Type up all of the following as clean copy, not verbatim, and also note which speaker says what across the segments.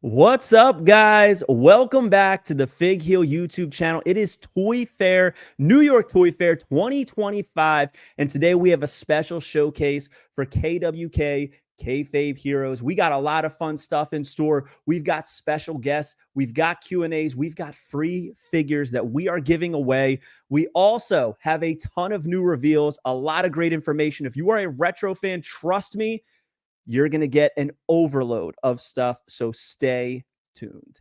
Speaker 1: What's up, guys? Welcome back to the Fig Heel YouTube channel. It is Toy Fair, New York Toy Fair 2025, and today we have a special showcase for KWK, Kayfabe Heroes. We got a lot of fun stuff in store. We've got special guests, we've got Q&As, we've got free figures that we are giving away. We also have a ton of new reveals, a lot of great information. If you are a retro fan, trust me, you're going to get an overload of stuff, so stay tuned.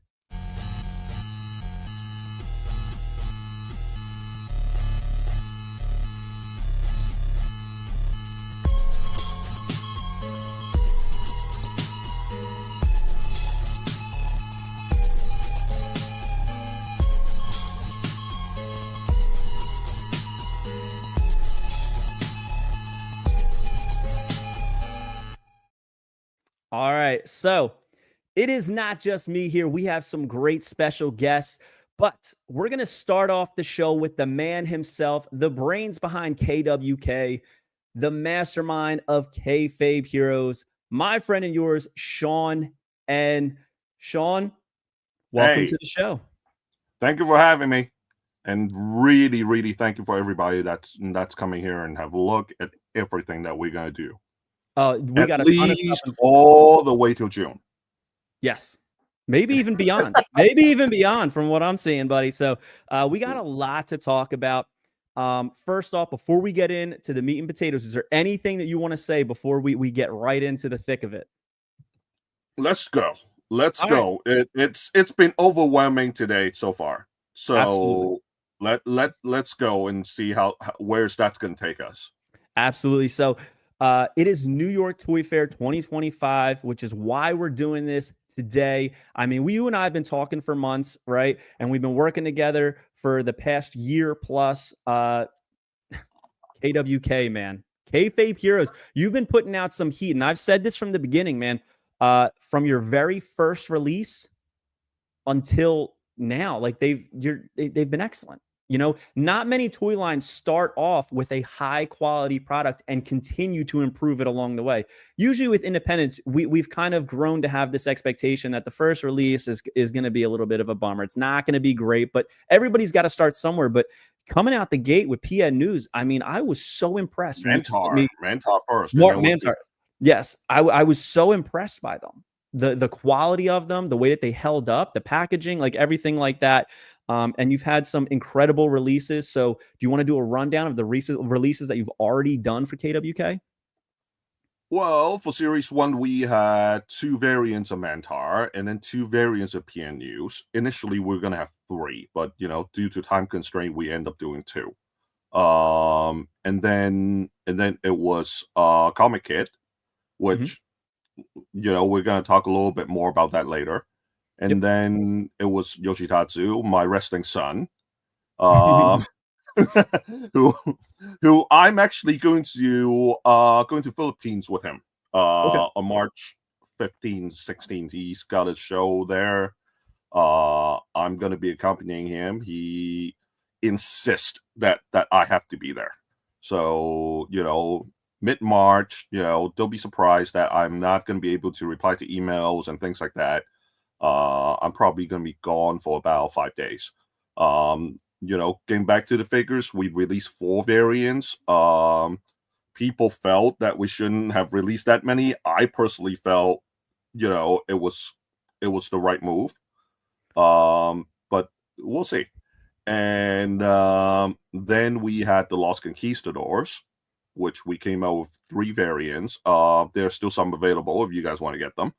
Speaker 1: All right, so it is not just me here. We have some great special guests, but we're going to start off the show with the man himself, the brains behind KWK, the mastermind of Kayfabe Heroes, my friend and yours, Sean. And Sean, welcome to the show.
Speaker 2: Thank you for having me. And really thank you for everybody that's coming here and have a look at everything that we're going to do.
Speaker 1: We got
Speaker 2: at
Speaker 1: a ton of
Speaker 2: least
Speaker 1: stuff
Speaker 2: all the way till June.
Speaker 1: Yes. Maybe even beyond. Maybe even beyond from what I'm seeing, buddy. So we got a lot to talk about. First off, before we get into the meat and potatoes, is there anything that you want to say before we get right into the thick of it?
Speaker 2: Let's go. Let's go. Right. It's been overwhelming today so far. So Absolutely. let's go and see how where's that's going to take us.
Speaker 1: Absolutely. So it is New York Toy Fair 2025, which is why we're doing this today. I mean, you and I have been talking for months, right? And we've been working together for the past year plus. KWK, man. Kayfabe Heroes. You've been putting out some heat, and I've said this from the beginning, man. From your very first release until now, like they've been excellent. You know, not many toy lines start off with a high quality product and continue to improve it along the way. Usually with independents, we've kind of grown to have this expectation that the first release is going to be a little bit of a bummer. It's not going to be great, but everybody's got to start somewhere. But coming out the gate with PN News, I mean, I was so impressed.
Speaker 2: Mantar first.
Speaker 1: Mantar. Yes, I was so impressed by them. The quality of them, the way that they held up, the packaging, like everything like that. And you've had some incredible releases. So do you want to do a rundown of the recent releases that you've already done for KWK?
Speaker 2: Well, for Series 1, we had 2 variants of Mantar and then 2 variants of PN News. Initially, we are going to have 3, but, you know, due to time constraint, we end up doing 2. And then it was Comic Kit, which, you know, we're going to talk a little bit more about that later. And then it was Yoshitatsu, my wrestling son, who I'm actually going to Philippines with him on March 15th, 16th. He's got a show there. I'm going to be accompanying him. He insists that I have to be there. So, you know, mid-March, you know, don't be surprised that I'm not going to be able to reply to emails and things like that. I'm probably going to be gone for about 5 days. You know, getting back to the figures, we released 4 variants. People felt that we shouldn't have released that many. I personally felt, you know, it was the right move. But we'll see. And then we had the Lost Conquistadors, which we came out with 3 variants. There's still some available if you guys want to get them.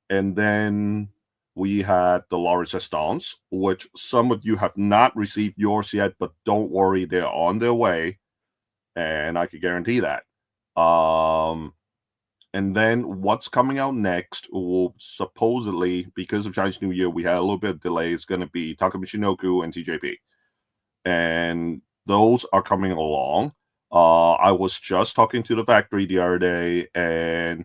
Speaker 2: And then we had the La Resistance, which some of you have not received yours yet, but don't worry, they're on their way. And I can guarantee that. And then what's coming out next will supposedly, because of Chinese New Year, we had a little bit of delay. It's going to be Takamichinoku and TJP. And those are coming along. I was just talking to the factory the other day, and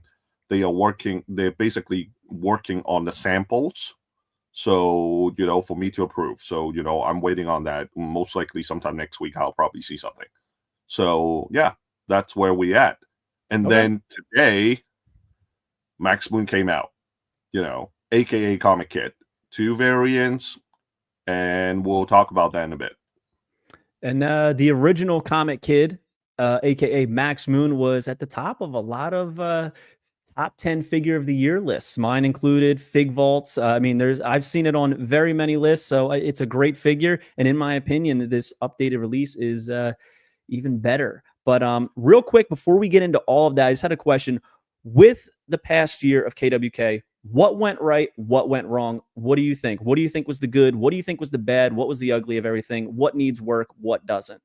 Speaker 2: they're basically working on the samples. So, you know, for me to approve. So, you know, I'm waiting on that. Most likely sometime next week, I'll probably see something. So, yeah, that's where we at. And then today, Max Moon came out. You know, aka Comic Kid. 2 variants, and we'll talk about that in a bit.
Speaker 1: And the original Comic Kid, aka Max Moon, was at the top of a lot of top 10 figure of the year lists, mine included. Fig Vaults. I mean, I've seen it on very many lists, so it's a great figure. And in my opinion, this updated release is even better. But real quick, before we get into all of that, I just had a question. With the past year of KWK, what went right? What went wrong? What do you think? What do you think was the good? What do you think was the bad? What was the ugly of everything? What needs work? What doesn't?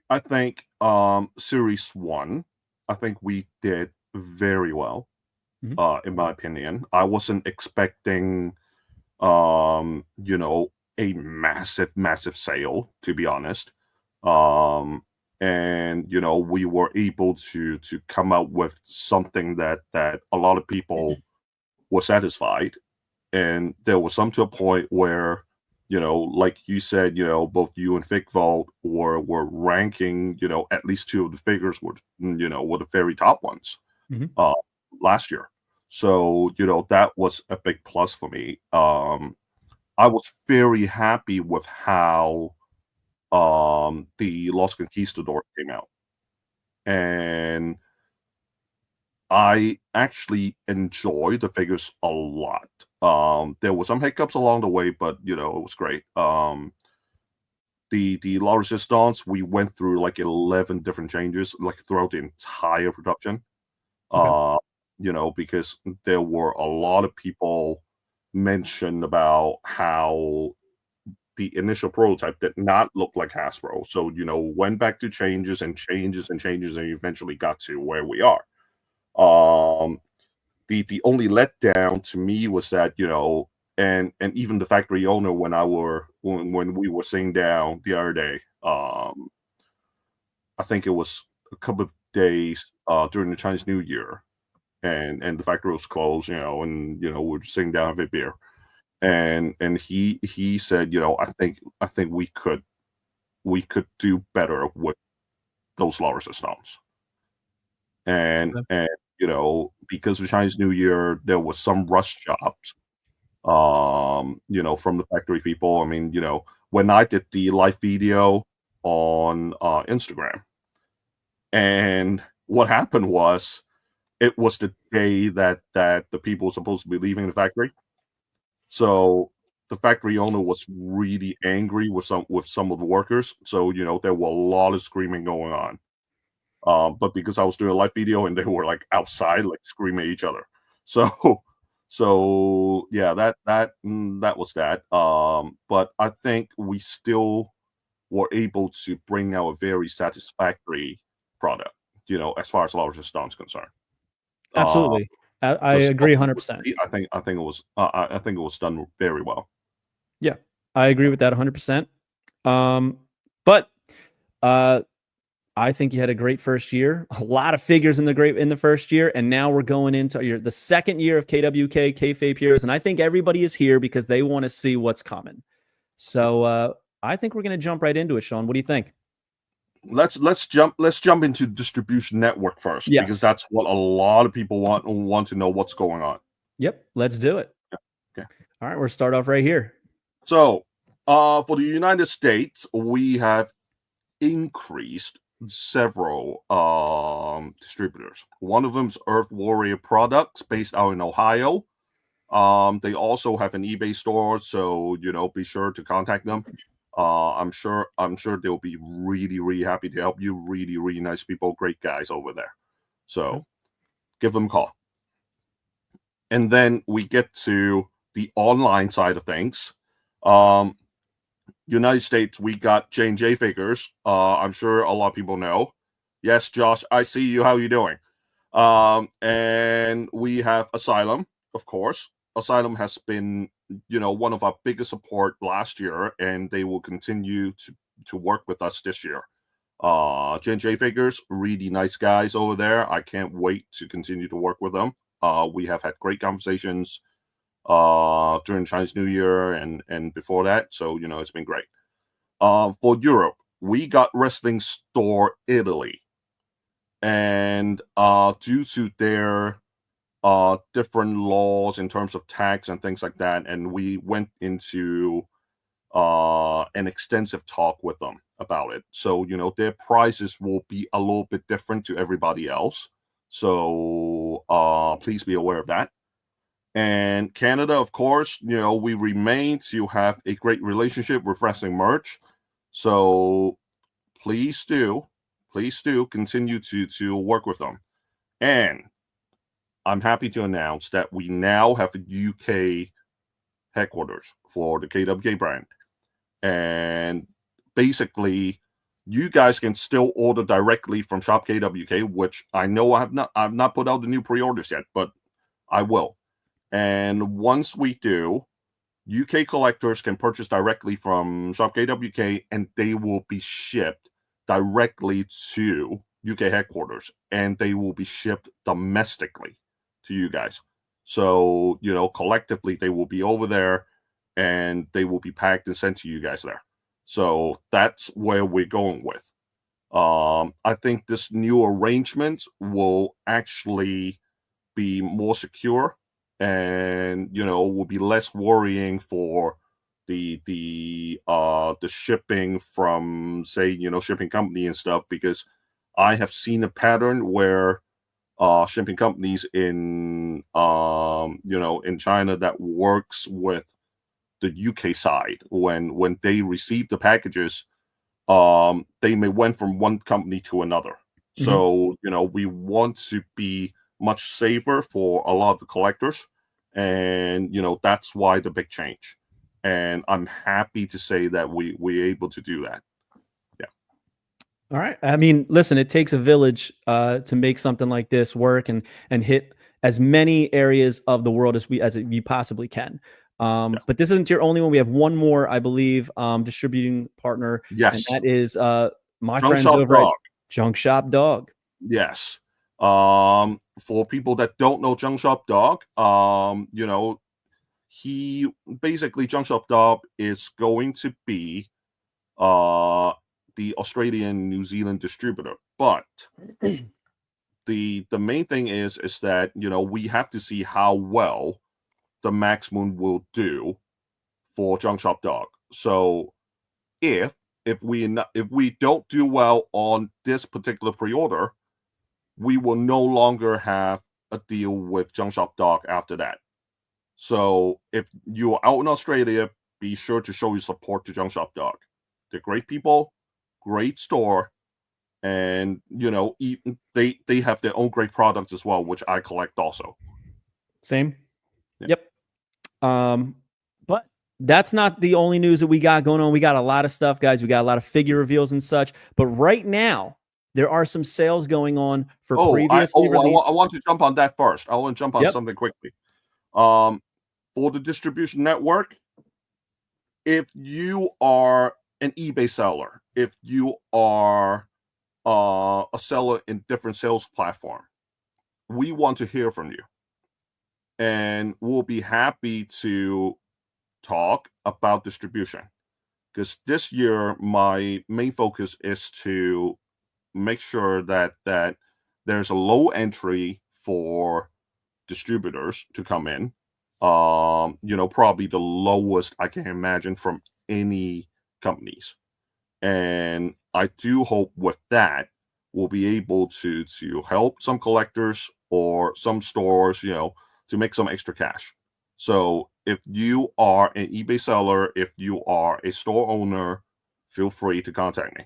Speaker 2: I think Series 1, I think we did very well, in my opinion. I wasn't expecting, you know, a massive sale, to be honest. And you know, we were able to come out with something that a lot of people were satisfied, and there was some to a point where, you know, like you said, you know, both you and Fig Vault were ranking, you know, at least 2 of the figures were, you know, were the very top ones last year. So, you know, that was a big plus for me. I was very happy with how the Los Conquistadors came out, and I actually enjoyed the figures a lot. There were some hiccups along the way, but you know, it was great. The La Resistance, we went through like 11 different changes, like throughout the entire production.
Speaker 1: Okay.
Speaker 2: You know, because there were a lot of people mentioned about how the initial prototype did not look like Hasbro. So, you know, went back to changes and changes and changes, and eventually got to where we are. The only letdown to me was that, you know, and even the factory owner, when we were sitting down the other day, I think it was a couple of days during the Chinese New Year, and the factory was closed, you know, and you know, we're sitting down with a beer, and he said, you know, I think we could do better with those La Resistance. And you know, because of Chinese New Year, there was some rush jobs, you know, from the factory people. I mean, you know, when I did the live video on Instagram, and what happened was, it was the day that the people were supposed to be leaving the factory. So the factory owner was really angry with some of the workers. So, you know, there were a lot of screaming going on. But because I was doing a live video and they were like outside, like screaming at each other. So yeah, that was that. But I think we still were able to bring out a very satisfactory product, you know, as far as La Resistance is concerned.
Speaker 1: Absolutely. I agree 100%.
Speaker 2: I think it was done very well.
Speaker 1: Yeah, I agree with that 100%. But I think you had a great first year. A lot of figures in the first year, and now we're going into the second year of KWK Kayfabe Heroes, and I think everybody is here because they want to see what's coming. So I think we're going to jump right into it, Sean. What do you think?
Speaker 2: Let's jump into distribution network first,
Speaker 1: Yes.
Speaker 2: because that's what a lot of people want to know what's going on.
Speaker 1: Yep, let's do it.
Speaker 2: Okay.
Speaker 1: All right, we'll start off right here.
Speaker 2: So, for the United States, we have increased several distributors. One of them is Earth Warrior Products, based out in Ohio. They also have an eBay store, so you know, be sure to contact them. I'm sure they'll be really happy to help you. Really nice people, great guys over there. So give them a call. And then we get to the online side of things. United States, we got J&J figures. I'm sure a lot of people know. Yes, Josh, I see you. How you doing? And we have Asylum, of course. Asylum has been, you know, one of our biggest support last year, and they will continue to work with us this year. J&J figures, really nice guys over there. I can't wait to continue to work with them. We have had great conversations during Chinese New Year and before that, so you know, it's been great. For Europe, we got Wrestling Store Italy, and due to their different laws in terms of tax and things like that, and we went into an extensive talk with them about it. So their prices will be a little bit different to everybody else. So please be aware of that. And Canada, of course, we remain to have a great relationship with Wrestling Merch. So please do continue to work with them. And I'm happy to announce that we now have a UK headquarters for the KWK brand. And basically, you guys can still order directly from Shop KWK, which I know I've not put out the new pre-orders yet, but I will. And once we do, UK collectors can purchase directly from Shop KWK, and they will be shipped directly to UK headquarters, and they will be shipped domestically to you guys. So, collectively, they will be over there, and they will be packed and sent to you guys there. So that's where we're going with. I think this new arrangement will actually be more secure, and will be less worrying for the shipping from, say, shipping company and stuff, because I have seen a pattern where shipping companies in in China that works with the UK side, when they receive the packages, they may went from one company to another. Mm-hmm. So we want to be much safer for a lot of the collectors, and that's why the big change. And I'm happy to say that we're able to do that. Yeah.
Speaker 1: All right. I mean, listen, it takes a village to make something like this work and hit as many areas of the world as you possibly can. But this isn't your only one. We have one more, I believe, distributing partner.
Speaker 2: Yes.
Speaker 1: And that is my
Speaker 2: Junk
Speaker 1: friends
Speaker 2: Shop
Speaker 1: over
Speaker 2: Dog.
Speaker 1: at Junk Shop Dog.
Speaker 2: Yes. For people that don't know Junk Shop Dog, he basically, Junk Shop Dog is going to be the Australian New Zealand distributor. But the main thing is that we have to see how well the Max Moon will do for Junk Shop Dog. So if we don't do well on this particular pre-order, we will no longer have a deal with Junk Shop Dog after that. So if you're out in Australia, be sure to show your support to Junk Shop Dog. They're great people, great store, and they have their own great products as well, which I collect also.
Speaker 1: Same. Yeah. Yep. But that's not the only news that we got going on. We got a lot of stuff, guys. We got a lot of figure reveals and such. But right now, there are some sales going on for previously released.
Speaker 2: I want to jump on that first. I want to jump on something quickly. For the distribution network, if you are an eBay seller, if you are a seller in different sales platform, we want to hear from you. And we'll be happy to talk about distribution. Because this year, my main focus is to make sure that there's a low entry for distributors to come in. Probably the lowest I can imagine from any companies. And I do hope with that, we'll be able to help some collectors or some stores, to make some extra cash. So if you are an eBay seller, if you are a store owner, feel free to contact me.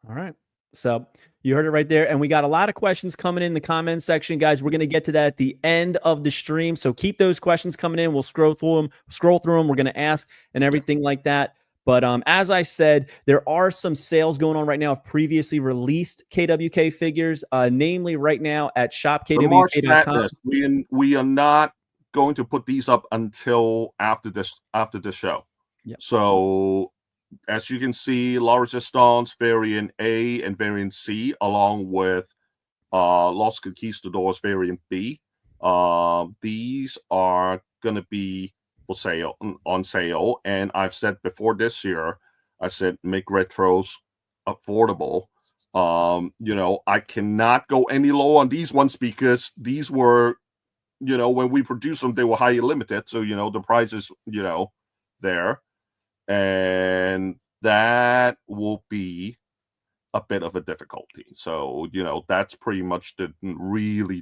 Speaker 1: All right. So you heard it right there. And we got a lot of questions coming in the comments section, guys. We're going to get to that at the end of the stream. So keep those questions coming in. We'll scroll through them. We're going to ask and everything like that. But as I said, there are some sales going on right now of previously released KWK figures, namely right now at shopkwk.com.
Speaker 2: We are not going to put these up until after this show.
Speaker 1: Yep.
Speaker 2: So as you can see, La Resistance variant A and variant C, along with Los Conquistadors variant B. These are going to be on sale, and I've said before this year, I said make retros affordable. I cannot go any lower on these ones because these were when we produce them, they were highly limited. So, the price is, there. And that will be a bit of a difficulty. So, that's pretty much the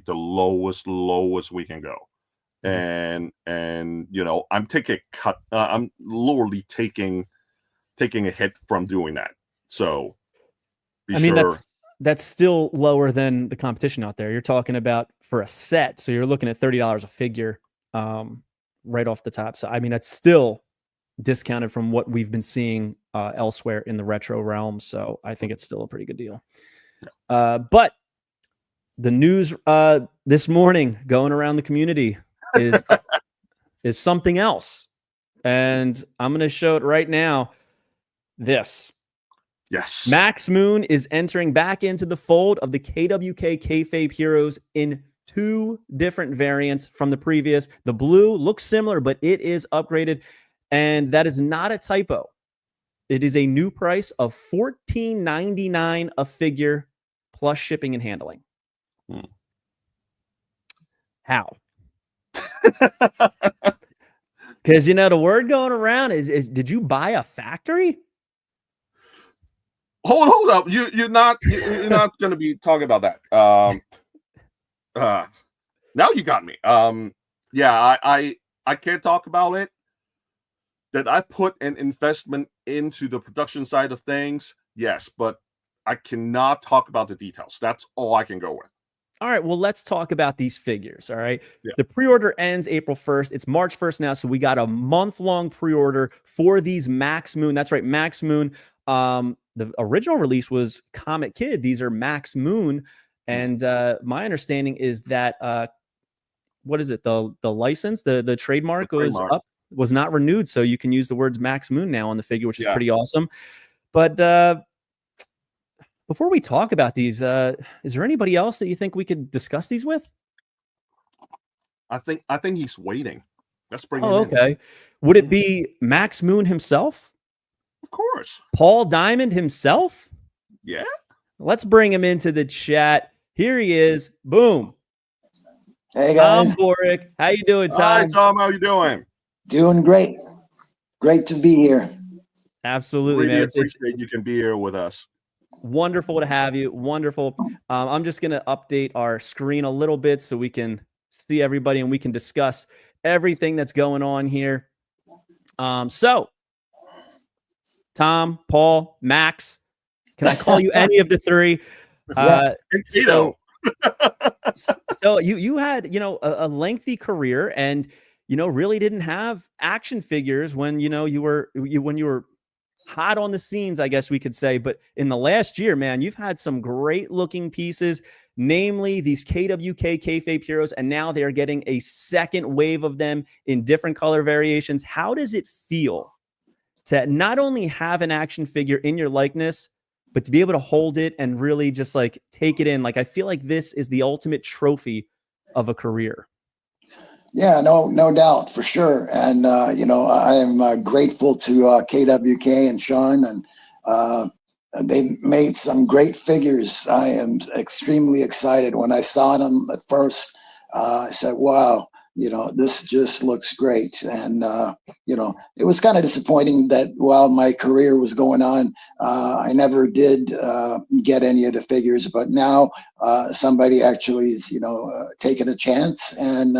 Speaker 2: lowest we can go. And I'm taking a cut. I'm literally taking a hit from doing that. So,
Speaker 1: that's still lower than the competition out there. You're talking about for a set, so you're looking at $30 a figure, right off the top. So, that's still discounted from what we've been seeing elsewhere in the retro realm. So, I think it's still a pretty good deal. But the news this morning going around the community is something else, and I'm going to show it right now. This.
Speaker 2: Yes.
Speaker 1: Max Moon is entering back into the fold of the KWK Kayfabe heroes in 2 different variants from the previous. The blue looks similar, but it is upgraded, and that is not a typo. It is a new price of $14.99 a figure plus shipping and handling. How? Because the word going around is did you buy a factory?
Speaker 2: Hold up. You're not going to be talking about that. Now you got me. Yeah, I can't talk about it. That I put an investment into the production side of things, yes, but I cannot talk about the details. That's all I can go with.
Speaker 1: All right, well, let's talk about these figures, all right?
Speaker 2: Yeah.
Speaker 1: The pre-order ends April 1st. It's March 1st now, so we got a month-long pre-order for these Max Moon. That's right, Max Moon. The original release was Comet Kid. These are Max Moon. And my understanding is that, what is it? The license, the trademark was not renewed. So you can use the words Max Moon now on the figure, which is pretty awesome. But before we talk about these, is there anybody else that you think we could discuss these with?
Speaker 2: I think he's waiting. Let's bring him
Speaker 1: in. Okay. Would it be Max Moon himself?
Speaker 2: Of course.
Speaker 1: Paul Diamond himself?
Speaker 2: Yeah.
Speaker 1: Let's bring him into the chat. Here he is. Boom.
Speaker 3: Hey guys.
Speaker 1: Tom Boric. How you doing, Tom?
Speaker 2: Hi, Tom. How you doing?
Speaker 3: Doing great. Great to be here.
Speaker 1: Absolutely,
Speaker 2: really
Speaker 1: man.
Speaker 2: Appreciate you can be here with us.
Speaker 1: Wonderful to have you. Wonderful. I'm just going to update our screen a little bit so we can see everybody and we can discuss everything that's going on here. So, Tom, Paul, Max, can I call you any of the 3? So you had, a lengthy career and, really didn't have action figures when, you were hot on the scenes, I guess we could say. But in the last year, man, you've had some great looking pieces, namely these KWK Kayfabe heroes, and now they're getting a second wave of them in different color variations. How does it feel to not only have an action figure in your likeness, but to be able to hold it and really just like take it in? Like, I feel like this is the ultimate trophy of a career.
Speaker 3: Yeah, no doubt, for sure. And, I am grateful to KWK and Sean, and they made some great figures. I am extremely excited. When I saw them at first, I said, wow, this just looks great. And, it was kind of disappointing that while my career was going on, I never did get any of the figures. But now somebody actually is, taking a chance, and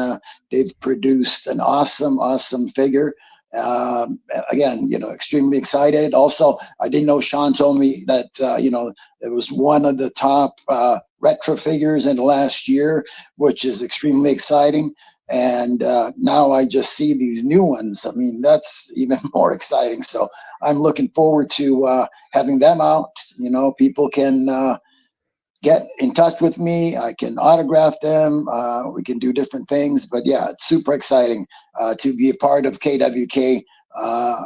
Speaker 3: they've produced an awesome figure. Again, extremely excited. Also, I didn't know, Sean told me that, it was one of the top retro figures in the last year, which is extremely exciting. And now I just see these new ones. I mean, that's even more exciting. So I'm looking forward to having them out. People can get in touch with me. I can autograph them. We can do different things. But yeah, it's super exciting to be a part of KWK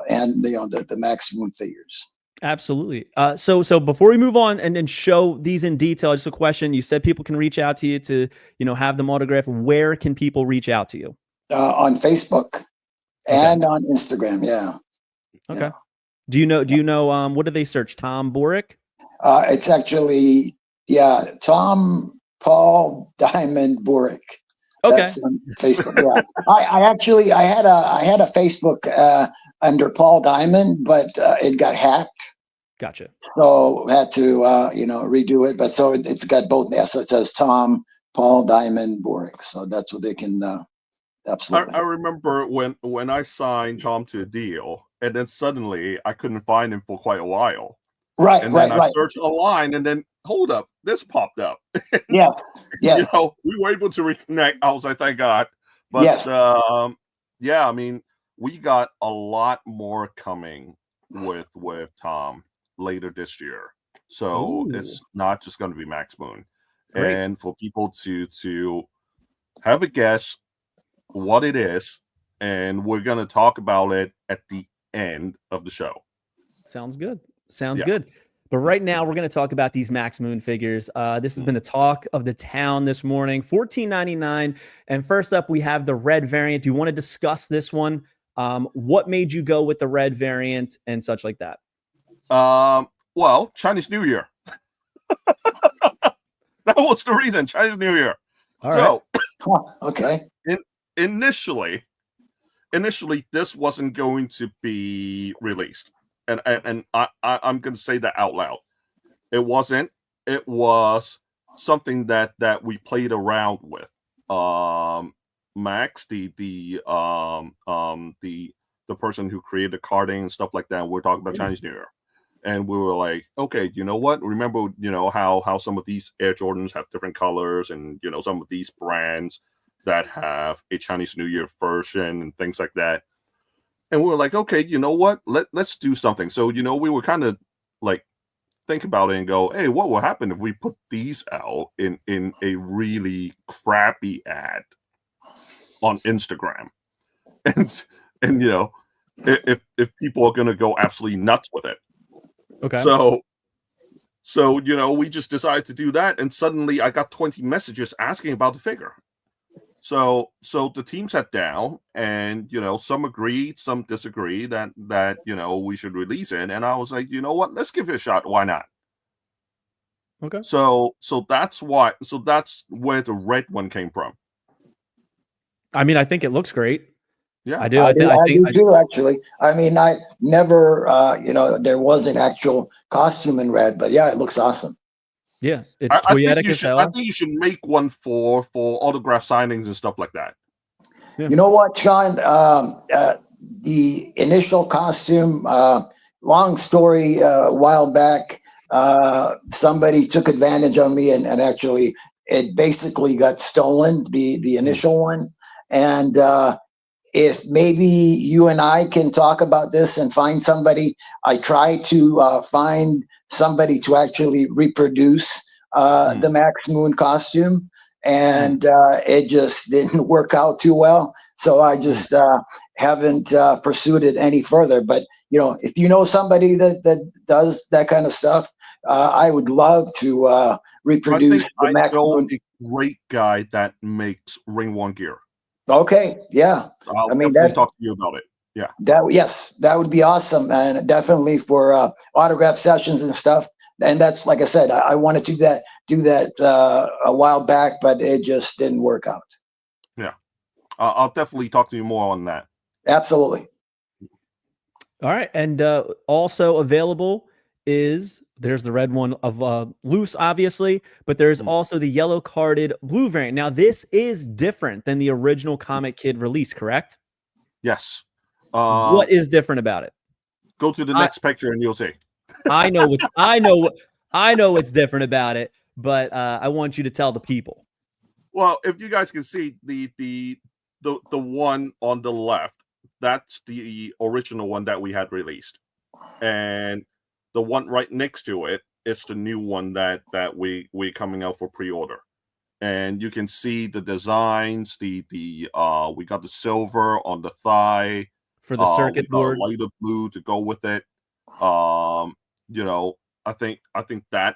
Speaker 3: and the Max Moon figures.
Speaker 1: Absolutely. So before we move on and show these in detail, just a question. You said people can reach out to you to, have them autographed. Where can people reach out to you?
Speaker 3: On Facebook and on Instagram. Yeah.
Speaker 1: Okay. Yeah. Do you know, what do they search? Tom Boric?
Speaker 3: It's actually, Tom, Paul, Diamond, Boric.
Speaker 1: Okay.
Speaker 3: That's on Facebook. Yeah, I had a Facebook under Paul Diamond, but it got hacked,
Speaker 1: Gotcha.
Speaker 3: so had to redo it. But so it's got both there. So it says Tom Paul Diamond Boric. So that's what they can absolutely.
Speaker 2: I remember when I signed Tom to a deal, and then suddenly I couldn't find him for quite a while.
Speaker 3: Right,
Speaker 2: And
Speaker 3: right,
Speaker 2: then I
Speaker 3: right.
Speaker 2: searched online, and then hold up, this popped up.
Speaker 3: Yeah, yeah,
Speaker 2: You know, we were able to reconnect. I was like, thank God. But
Speaker 3: yes.
Speaker 2: yeah, I mean, we got a lot more coming with Tom later this year. So
Speaker 1: Ooh.
Speaker 2: it's not just going to be Max Moon.
Speaker 1: Great.
Speaker 2: And for people to have a guess what it is, and we're going to talk about it at the end of the show.
Speaker 1: Sounds good. Sounds good. But right now, we're going to talk about these Max Moon figures. This has been the talk of the town this morning, $14.99. And first up, we have the red variant. Do you want to discuss this one? What made you go with the red variant and such like that?
Speaker 2: Well, Chinese New Year. That was the reason, Chinese New Year.
Speaker 1: All right.
Speaker 3: Okay.
Speaker 2: Initially, this wasn't going to be released. And I'm going to say that out loud. It wasn't. It was something that we played around with. Max, the person who created the carding and stuff like that. We're talking about Chinese New Year, and we were like, okay, you know what? Remember, how some of these Air Jordans have different colors, and some of these brands that have a Chinese New Year version and things like that. And we were like, okay, you know what? Let's do something. So, we were kind of like think about it and go, hey, what will happen if we put these out in a really crappy ad on Instagram? And if people are gonna go absolutely nuts with it.
Speaker 1: Okay.
Speaker 2: So we just decided to do that, and suddenly I got 20 messages asking about the figure. So the team sat down, and some agreed, some disagreed that we should release it, and I was like, you know what, let's give it a shot. Why not?
Speaker 1: Okay.
Speaker 2: So that's why. So that's where the red one came from.
Speaker 1: I mean, I think it looks great.
Speaker 2: Yeah,
Speaker 1: I do.
Speaker 3: I do too, actually. I mean, I never, there was an actual costume in red, but yeah, it looks awesome.
Speaker 1: Yeah, it's
Speaker 2: I think you should make one for autograph signings and stuff like that.
Speaker 1: Yeah.
Speaker 3: You know what, Sean? The initial costume, long story, a while back, somebody took advantage of me, and actually it basically got stolen, the initial one. And if maybe you and I can talk about this and find somebody, I tried to find somebody to actually reproduce the Max Moon costume, and it just didn't work out too well. So I just haven't pursued it any further. But if you know somebody that does that kind of stuff, I would love to reproduce the Max Moon.
Speaker 2: A great guy that makes ring one gear.
Speaker 3: Okay, yeah.
Speaker 2: I mean, definitely talk to you about it. Yeah.
Speaker 3: That would be awesome, and definitely for autograph sessions and stuff. And that's, like I said, I wanted to do that a while back, but it just didn't work out.
Speaker 2: Yeah, I'll definitely talk to you more on that.
Speaker 3: Absolutely.
Speaker 1: All right, and also available is there's the red one of loose, obviously, but there's also the yellow carded blue variant. Now, this is different than the original Comic Kid release, correct?
Speaker 2: Yes.
Speaker 1: What is different about it?
Speaker 2: Go to the next picture and you'll see.
Speaker 1: I know what's different about it, but I want you to tell the people.
Speaker 2: Well, if you guys can see the one on the left, that's the original one that we had released, and the one right next to it is the new one that we coming out for pre-order. And you can see the designs. We got the silver on the thigh
Speaker 1: for the circuit board,
Speaker 2: lighter blue to go with it. I think that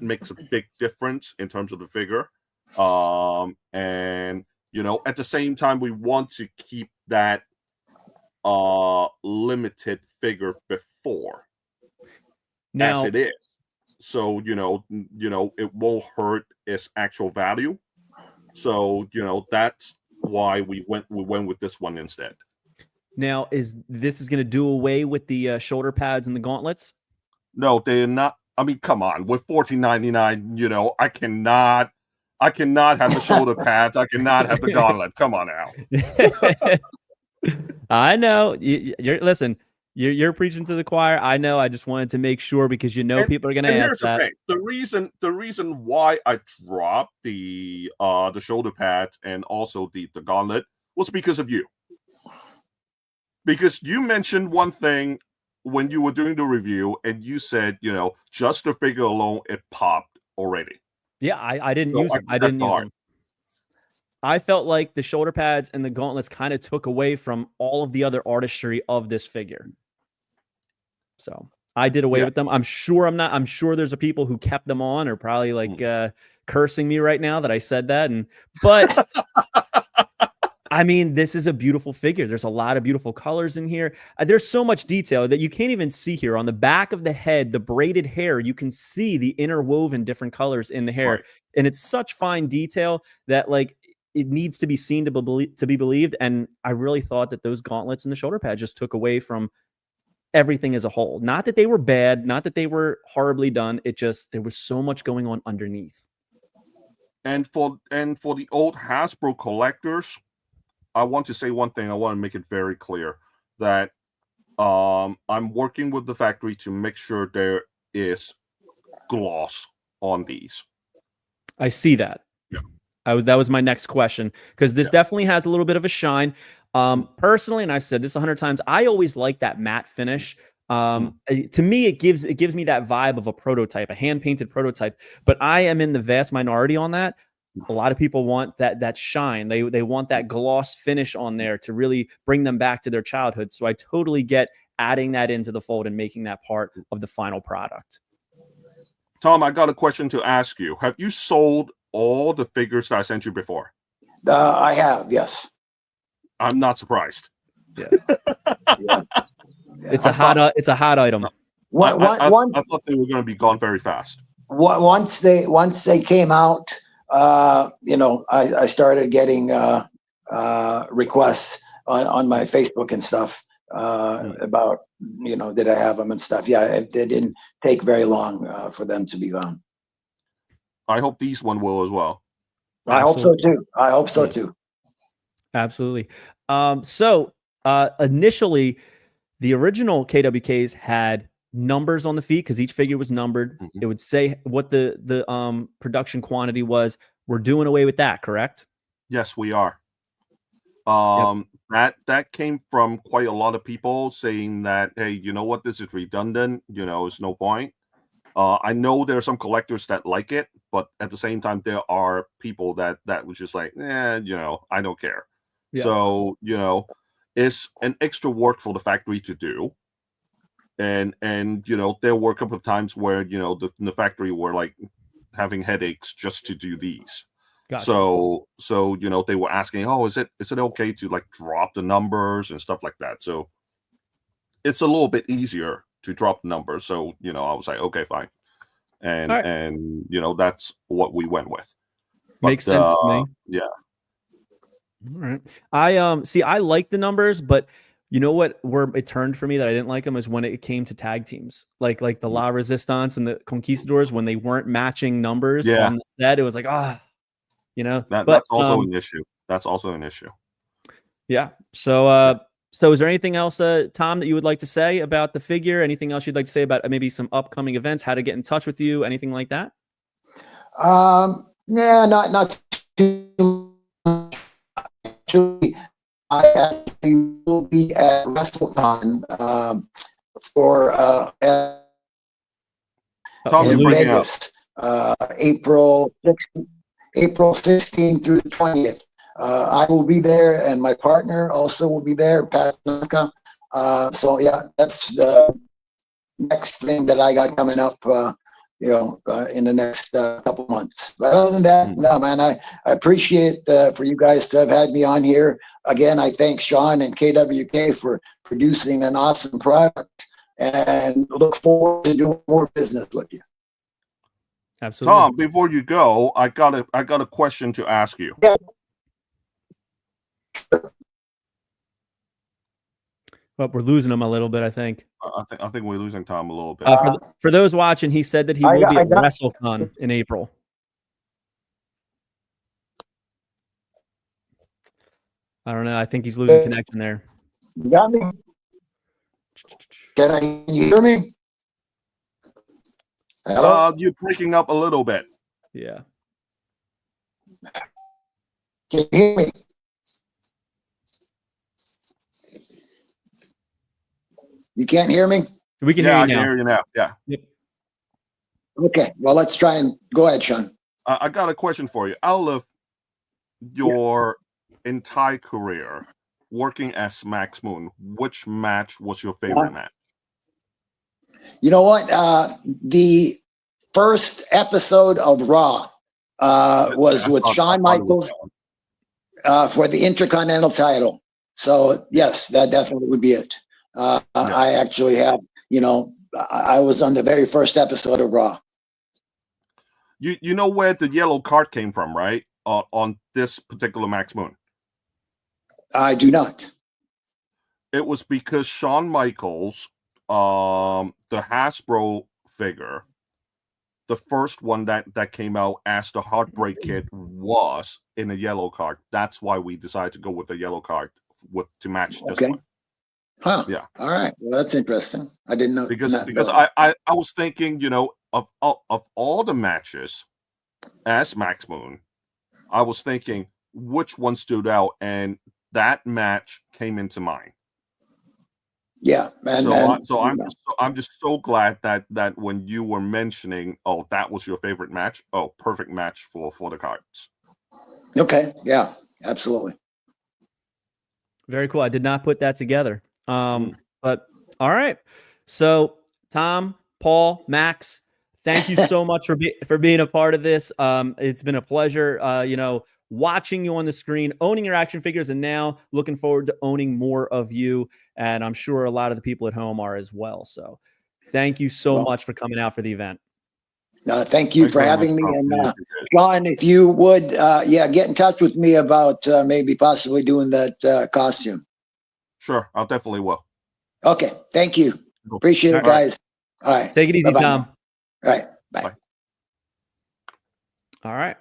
Speaker 2: makes a big difference in terms of the figure. And at the same time, we want to keep that limited figure before now, as it is. So it won't hurt its actual value. So that's why we went with this one instead.
Speaker 1: Now, this going to do away with the shoulder pads and the gauntlets?
Speaker 2: No, they're not. I mean, come on, with $14.99, I cannot have the shoulder pads. I cannot have the gauntlet. Come on now.
Speaker 1: I know listen. You're preaching to the choir. I know. I just wanted to make sure because people are going to ask that.
Speaker 2: The reason why I dropped the shoulder pads and also the gauntlet was because of you. Because you mentioned one thing when you were doing the review, and you said, just the figure alone, it popped already.
Speaker 1: Yeah, I didn't use them. I didn't use them. I felt like the shoulder pads and the gauntlets kind of took away from all of the other artistry of this figure. So I did away with them. I'm sure there's a people who kept them on or probably like cursing me right now that I said that. But I mean, this is a beautiful figure. There's a lot of beautiful colors in here. There's so much detail that you can't even see here. On the back of the head, the braided hair, you can see the interwoven different colors in the hair. Right. And it's such fine detail that like it needs to be seen to be believed. And I really thought that those gauntlets and the shoulder pad just took away from everything as a whole. Not that they were bad, not that they were horribly done. It just, there was so much going on underneath.
Speaker 2: And for the old Hasbro collectors, I want to say one thing. I want to make it very clear that I'm working with the factory to make sure there is gloss on these.
Speaker 1: I see that. Yeah. That was my next question, because this definitely has a little bit of a shine. Personally, and I've said this 100 times, I always like that matte finish. To me, it gives me that vibe of a prototype, a hand-painted prototype. But I am in the vast minority on that. A lot of people want that shine. They want that gloss finish on there to really bring them back to their childhood. So I totally get adding that into the fold and making that part of the final product.
Speaker 2: Tom, I got a question to ask you. Have you sold all the figures that I sent you before?
Speaker 3: I have, yes.
Speaker 2: I'm not surprised.
Speaker 1: Yeah. It's a hot item.
Speaker 2: I thought they were going to be gone very fast.
Speaker 3: Once they came out, I started getting requests on my Facebook and stuff about, did I have them and stuff. Yeah, it didn't take very long for them to be gone.
Speaker 2: I hope these one will as well.
Speaker 3: I hope so too.
Speaker 1: Absolutely. So initially, the original KWKs had numbers on the feet because each figure was numbered. Mm-hmm. It would say what the production quantity was. We're doing away with that, correct?
Speaker 2: Yes, we are. That came from quite a lot of people saying that, hey, you know what, this is redundant. It's no point. I know there are some collectors that like it, but at the same time, there are people that was just like, I don't care. Yeah. So, it's an extra work for the factory to do. And there were a couple of times where, the factory were like having headaches just to do these. Gotcha. So they were asking, oh, is it okay to like drop the numbers and stuff like that? So it's a little bit easier to drop the numbers. So, I was like, okay, fine. And, right. And that's what we went with.
Speaker 1: Makes sense to me.
Speaker 2: Yeah.
Speaker 1: All right. I like the numbers, but you know what? Where it turned for me that I didn't like them is when it came to tag teams, like the La Resistance and the Conquistadors, when they weren't matching numbers on the set. It was like, that's
Speaker 2: also an issue. That's also an issue.
Speaker 1: Yeah. So is there anything else, Tom, that you would like to say about the figure? Anything else you'd like to say about maybe some upcoming events, how to get in touch with you, anything like that?
Speaker 3: Yeah, not too much. Actually, I actually will be at WrestleCon for in Vegas, April 16th through the 20th. I will be there, and my partner also will be there, Pat Tanaka. So yeah, that's the next thing that I got coming up. In the next couple months. But other than that, no, man, I appreciate for you guys to have had me on here. Again, I thank Sean and KWK for producing an awesome product, and look forward to doing more business with you.
Speaker 1: Absolutely.
Speaker 2: Tom, before you go, I got a question to ask you.
Speaker 3: Yeah.
Speaker 1: But we're losing him a little bit, I think.
Speaker 2: I think we're losing Tom a little bit.
Speaker 1: For those watching, he said that he will be at WrestleCon in April. I don't know. I think he's losing connection there.
Speaker 3: You got me? Can you hear me? Hello?
Speaker 2: You're breaking up a little bit.
Speaker 1: Yeah.
Speaker 3: Can you hear me? You can't hear me?
Speaker 1: We can hear you
Speaker 2: I
Speaker 1: now.
Speaker 2: can hear you now. Yeah.
Speaker 1: Yep.
Speaker 3: Okay. Well, let's try and go ahead, Sean.
Speaker 2: I got a question for you. Out of your entire career working as Max Moon, which match was your favorite match?
Speaker 3: You know what? The first episode of Raw was with Shawn Michaels for the Intercontinental title. So, yes, that definitely would be it. I actually have, I was on the very first episode of Raw.
Speaker 2: You know where the yellow card came from, right? On this particular Max Moon.
Speaker 3: I do not.
Speaker 2: It was because Shawn Michaels, the Hasbro figure, the first one that came out as the Heartbreak Kid was in a yellow card. That's why we decided to go with a yellow card to match this one.
Speaker 3: Huh.
Speaker 2: Yeah.
Speaker 3: All right. Well, that's interesting. I didn't know
Speaker 2: because I was thinking, of all the matches as Max Moon, I was thinking which one stood out, and that match came into mind.
Speaker 3: Yeah,
Speaker 2: I'm just so glad that when you were mentioning, that was your favorite match. Perfect match for the cards.
Speaker 3: Okay. Yeah. Absolutely.
Speaker 1: Very cool. I did not put that together. But all right. So Tom, Paul, Max, thank you so much for being a part of this. It's been a pleasure, watching you on the screen, owning your action figures, and now looking forward to owning more of you. And I'm sure a lot of the people at home are as well. So thank you so much for coming out for the event.
Speaker 3: Thank you for having me. And John, if you would, get in touch with me about maybe possibly doing that costume.
Speaker 2: Sure, I'll definitely will.
Speaker 3: Okay, thank you. Appreciate it, guys. All right.
Speaker 1: Take it easy,
Speaker 3: Bye-bye.
Speaker 1: Tom.
Speaker 3: All right. Bye.
Speaker 1: All right.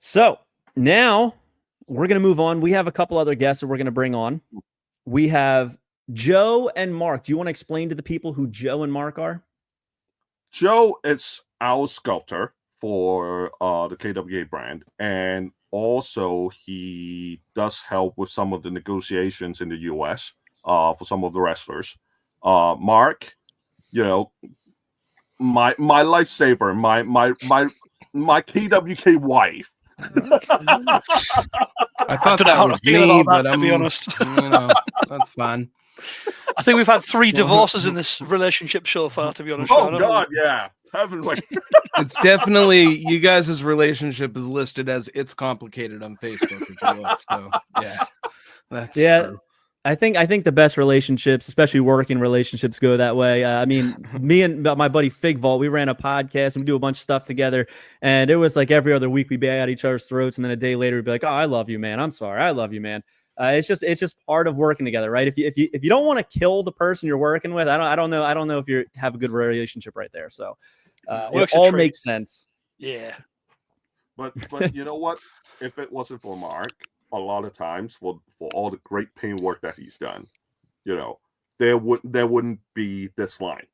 Speaker 1: So now we're going to move on. We have a couple other guests that we're going to bring on. We have Joe and Mark. Do you want to explain to the people who Joe and Mark are?
Speaker 2: Joe is our sculptor for the KWK brand, and also he does help with some of the negotiations in the US for some of the wrestlers. Mark, my lifesaver, my KWK wife.
Speaker 4: I thought that was me, but to be honest, that's fine.
Speaker 5: I think we've had 3 divorces in this relationship so far, to be honest.
Speaker 2: Oh God, yeah, haven't we?
Speaker 4: It's definitely, you guys' relationship is listed as "it's complicated" on Facebook. If you look, so yeah, that's true.
Speaker 1: I think the best relationships, especially working relationships, go that way. I mean, me and my buddy Fig Vault, we ran a podcast and we do a bunch of stuff together. And it was like every other week we'd be at each other's throats, and then a day later we'd be like, "Oh, I love you, man. I'm sorry. I love you, man." It's just part of working together, right? If you don't want to kill the person you're working with, I don't know if you have a good relationship right there. So it all makes sense.
Speaker 5: Yeah.
Speaker 2: But you know what? If it wasn't for Mark, a lot of times for all the great paint work that he's done, there wouldn't be this line.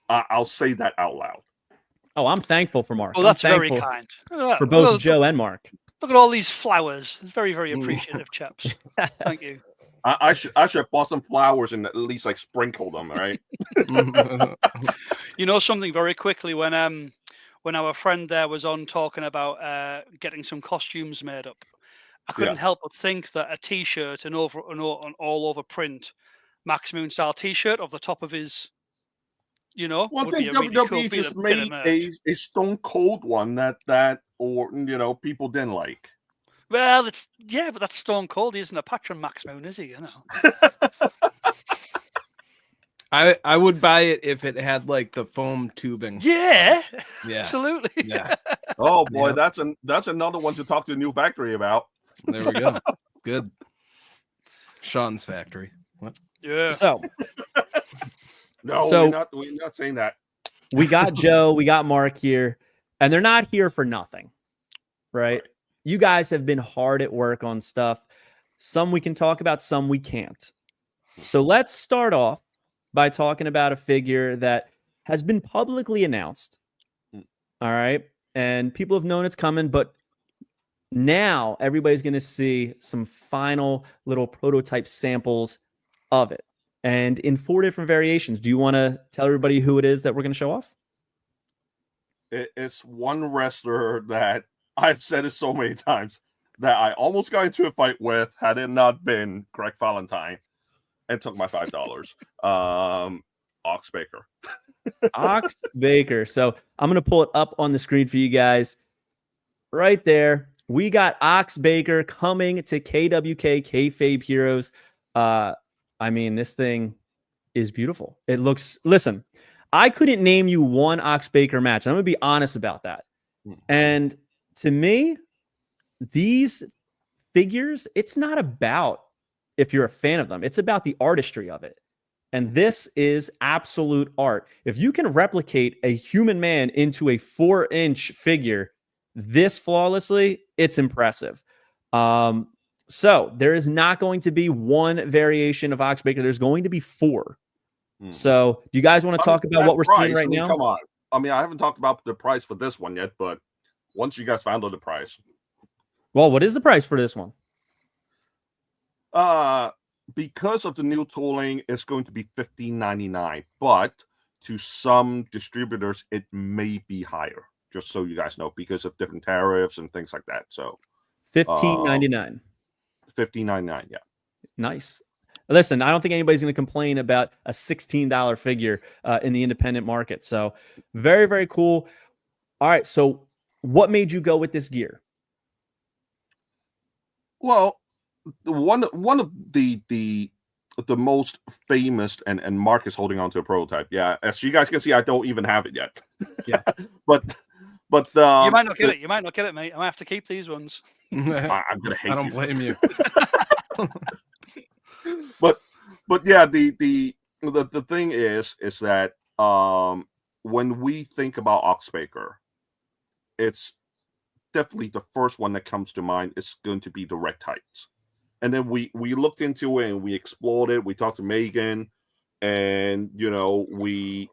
Speaker 2: I'll say that out loud.
Speaker 1: Oh, I'm thankful for Mark.
Speaker 5: Well, that's very kind.
Speaker 1: For both Joe and Mark.
Speaker 5: Look at all these flowers. It's very, very appreciative, chaps. Thank you.
Speaker 2: I should have bought some flowers and at least sprinkle them, right?
Speaker 5: Something very quickly when our friend there was on talking about getting some costumes made up, I couldn't help but think that a T-shirt and an all over print Max Moon style T-shirt off the top of his,
Speaker 2: Well, I
Speaker 5: would
Speaker 2: think
Speaker 5: be a really
Speaker 2: WWE
Speaker 5: cool
Speaker 2: just
Speaker 5: bit of
Speaker 2: made a Stone Cold one that people didn't like.
Speaker 5: Well, but that's Stone Cold. He isn't a patron Max Moon, is he?
Speaker 4: I would buy it if it had like the foam tubing.
Speaker 5: Yeah,
Speaker 4: Yeah.
Speaker 5: absolutely.
Speaker 4: Yeah.
Speaker 2: Oh boy,
Speaker 4: Yep.
Speaker 2: that's another one to talk to the new factory about.
Speaker 4: There we go. Good. Sean's factory. What?
Speaker 5: Yeah.
Speaker 1: So
Speaker 2: No, we're not saying that.
Speaker 1: we got Joe, we got Mark here, and they're not here for nothing, right? You guys have been hard at work on stuff. Some we can talk about, some we can't. So let's start off by talking about a figure that has been publicly announced. All right. And people have known it's coming, but now everybody's going to see some final little prototype samples of it. And in 4 different variations. Do you want to tell everybody who it is that we're going to show off?
Speaker 2: It's one wrestler that I've said it so many times that I almost got into a fight with had it not been Greg Valentine and took my $5. Ox Baker.
Speaker 1: Ox Baker. So I'm going to pull it up on the screen for you guys. Right there. We got Ox Baker coming to KWK Kayfabe Heroes. I mean, this thing is beautiful. It looks, listen, I couldn't name you one Ox Baker match. I'm going to be honest about that. And to me, these figures, it's not about if you're a fan of them. It's about the artistry of it. And this is absolute art. If you can replicate a human man into a 4-inch figure this flawlessly, it's impressive. So there is not going to be one variation of Ox Baker. There's going to be 4. So do you guys want to talk about what we're seeing right now?
Speaker 2: Come on. I mean, I haven't talked about the price for this one yet, but once you guys found out the price.
Speaker 1: Well, what is the price for this one?
Speaker 2: Because of the new tooling, it's going to be $15.99, but to some distributors, it may be higher, just so you guys know, because of different tariffs and things like that. So
Speaker 1: $15.99.
Speaker 2: $15.99, yeah.
Speaker 1: Nice. Listen, I don't think anybody's going to complain about a $16 figure in the independent market. So very, very cool. All right. So what made you go with this gear?
Speaker 2: Well, one of the most famous, and Mark is holding on to a prototype. Yeah, as you guys can see, I don't even have it yet.
Speaker 1: Yeah,
Speaker 2: but
Speaker 5: you might not get it. You might not get it, mate. I have to keep these ones.
Speaker 2: I'm gonna hate.
Speaker 4: I don't blame you.
Speaker 2: but yeah, the thing is that when we think about Ox Baker, it's definitely the first one that comes to mind is going to be the red tights. And then we looked into it and we explored it. We talked to Megan, and we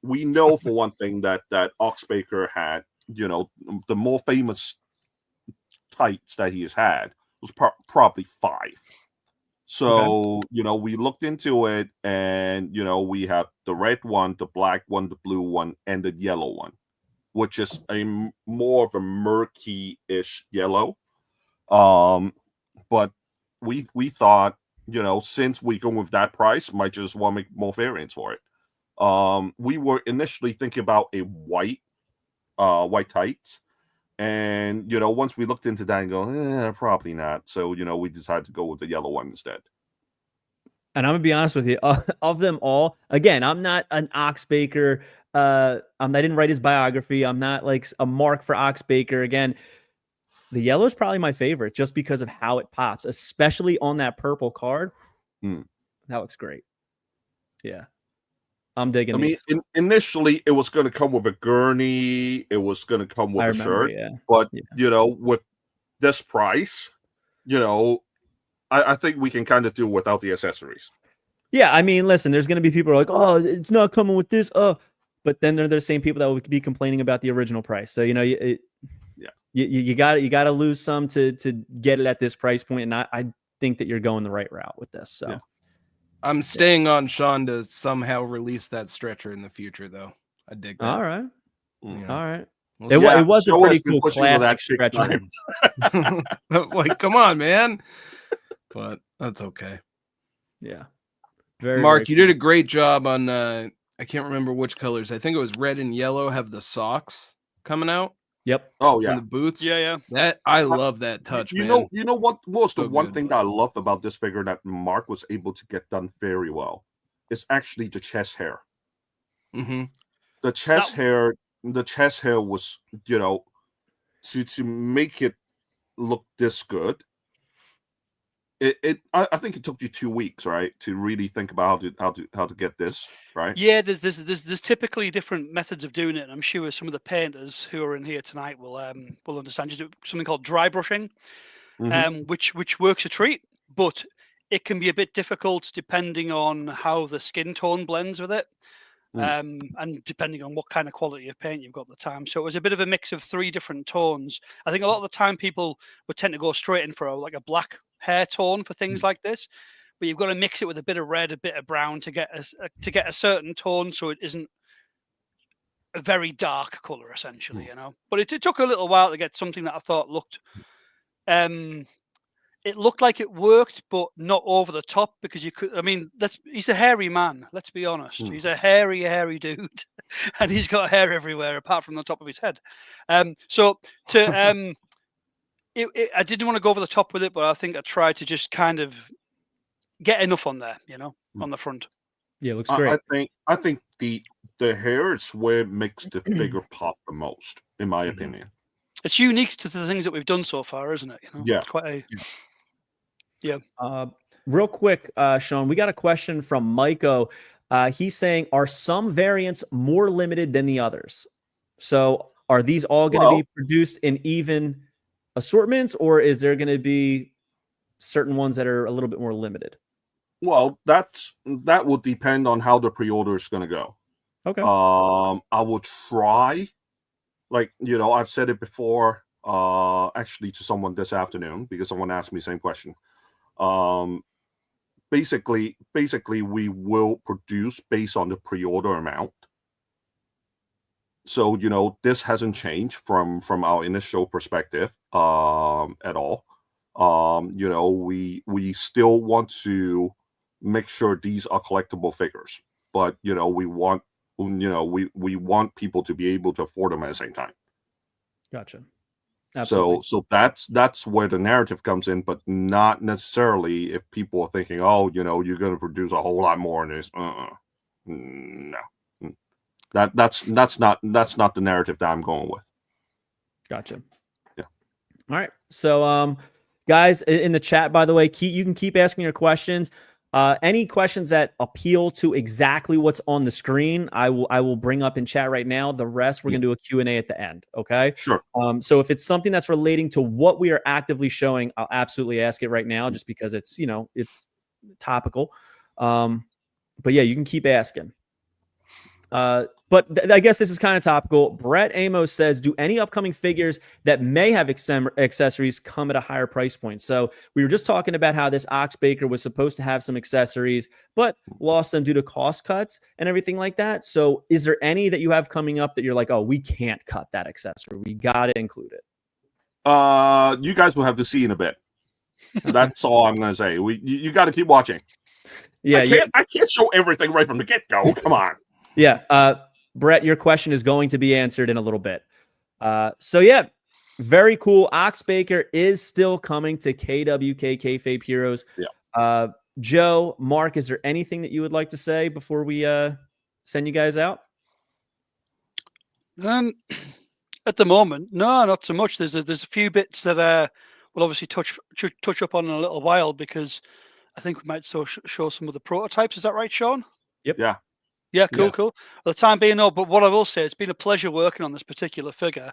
Speaker 2: know for one thing that Ox Baker had, the more famous tights that he has had was probably 5. So we looked into it, and we have the red one, the black one, the blue one, and the yellow one, which is a more of a murky-ish yellow. But we thought, since we go with that price, might just want to make more variants for it. We were initially thinking about a white tights, and once we looked into that and go, probably not. So we decided to go with the yellow one instead.
Speaker 1: And I'm gonna be honest with you, of them all, again, I'm not an Ox Baker. I didn't write his biography. I'm not like a mark for Ox Baker. Again, the yellow is probably my favorite just because of how it pops, especially on that purple card. That looks great. Yeah. I'm digging these.
Speaker 2: Initially it was going to come with a gurney. It was going to come with a shirt. Yeah. But, with this price, I think we can kind of do without the accessories.
Speaker 1: Yeah. I mean, listen, there's going to be people who are like, oh, it's not coming with this. But then they're the same people that will be complaining about the original price. So, you got to lose some to get it at this price point, and I think that you're going the right route with this. So
Speaker 4: I'm staying on Sean to somehow release that stretcher in the future, though. I dig that.
Speaker 1: All right, all right.
Speaker 4: We'll
Speaker 1: it was a pretty cool classic stretcher.
Speaker 4: I was like, come on, man. But that's okay.
Speaker 1: Yeah.
Speaker 4: Mark, you did a great job on. I can't remember which colors. I think it was red and yellow. Have the socks coming out.
Speaker 1: Yep.
Speaker 2: Oh yeah.
Speaker 4: And the boots.
Speaker 5: Yeah.
Speaker 4: That I love that touch.
Speaker 2: You
Speaker 4: man.
Speaker 2: know what was the one thing that I love about this figure that Mark was able to get done very well is actually the chest hair.
Speaker 4: Mm-hmm.
Speaker 2: The chest hair was, you know, to make it look this good. I think it took you 2 weeks, right, to really think about how to get this right.
Speaker 5: Yeah, there's typically different methods of doing it, and I'm sure some of the painters who are in here tonight will understand. You do something called dry brushing, which works a treat, but it can be a bit difficult depending on how the skin tone blends with it. And depending on what kind of quality of paint you've got at the time. So it was a bit of a mix of 3 different tones. I think a lot of the time people would tend to go straight in for a black hair tone for things like this, but you've got to mix it with a bit of red, a bit of brown to get a certain tone, so it isn't a very dark color essentially, you know. But it took a little while to get something that I thought looked it looked like it worked, but not over the top, because you could. I mean, he's a hairy man. Let's be honest. He's a hairy dude, and he's got hair everywhere apart from the top of his head. I didn't want to go over the top with it, but I think I tried to just kind of get enough on there, you know, on the front.
Speaker 1: Yeah, it looks great.
Speaker 2: I think the hair is where it makes the figure pop the most, in my opinion.
Speaker 5: It's unique to the things that we've done so far, isn't it? You know?
Speaker 2: Yeah.
Speaker 5: It's quite a. Yeah.
Speaker 1: Real quick, Sean, we got a question from Maiko. He's saying, are some variants more limited than the others? So are these all going to be produced in even assortments, or is there going to be certain ones that are a little bit more limited?
Speaker 2: Well, that will depend on how the pre-order is going to go.
Speaker 1: Okay.
Speaker 2: I will try, like, you know, I've said it before, actually to someone this afternoon, because someone asked me the same question. Basically we will produce based on the pre-order amount. So, you know, this hasn't changed from our initial perspective at all. You know, we still want to make sure these are collectible figures, but, you know, we want people to be able to afford them at the same time.
Speaker 1: Gotcha. Absolutely.
Speaker 2: So that's where the narrative comes in, but not necessarily if people are thinking, oh, you know, you're going to produce a whole lot more in this. No, that's not the narrative that I'm going with.
Speaker 1: Gotcha.
Speaker 2: Yeah.
Speaker 1: All right. So, guys in the chat, by the way, you can keep asking your questions. Any questions that appeal to exactly what's on the screen, I will bring up in chat right now. The rest, we're going to do a Q&A at the end. Okay.
Speaker 2: Sure.
Speaker 1: So if it's something that's relating to what we are actively showing, I'll absolutely ask it right now, just because it's, you know, it's topical. But yeah, you can keep asking. But I guess this is kind of topical. Brett Amos says, do any upcoming figures that may have accessories come at a higher price point? So we were just talking about how this Oxbaker was supposed to have some accessories, but lost them due to cost cuts and everything like that. So is there any that you have coming up that you're like, oh, we can't cut that accessory, we got to include it?
Speaker 2: You guys will have to see in a bit. That's all I'm going to say. You got to keep watching.
Speaker 1: Yeah.
Speaker 2: I can't show everything right from the get-go. Come on.
Speaker 1: Yeah. Brett, your question is going to be answered in a little bit. So yeah, very cool. Oxbaker is still coming to KWK Kayfabe Heroes.
Speaker 2: Yeah.
Speaker 1: Joe, Mark, is there anything that you would like to say before we send you guys out?
Speaker 5: At the moment, no, not so much. There's a few bits that we'll obviously touch up on in a little while, because I think we might show some of the prototypes. Is that right, Sean?
Speaker 1: Yep.
Speaker 2: Yeah.
Speaker 5: Yeah, cool. For the time being, no. But what I will say, it's been a pleasure working on this particular figure.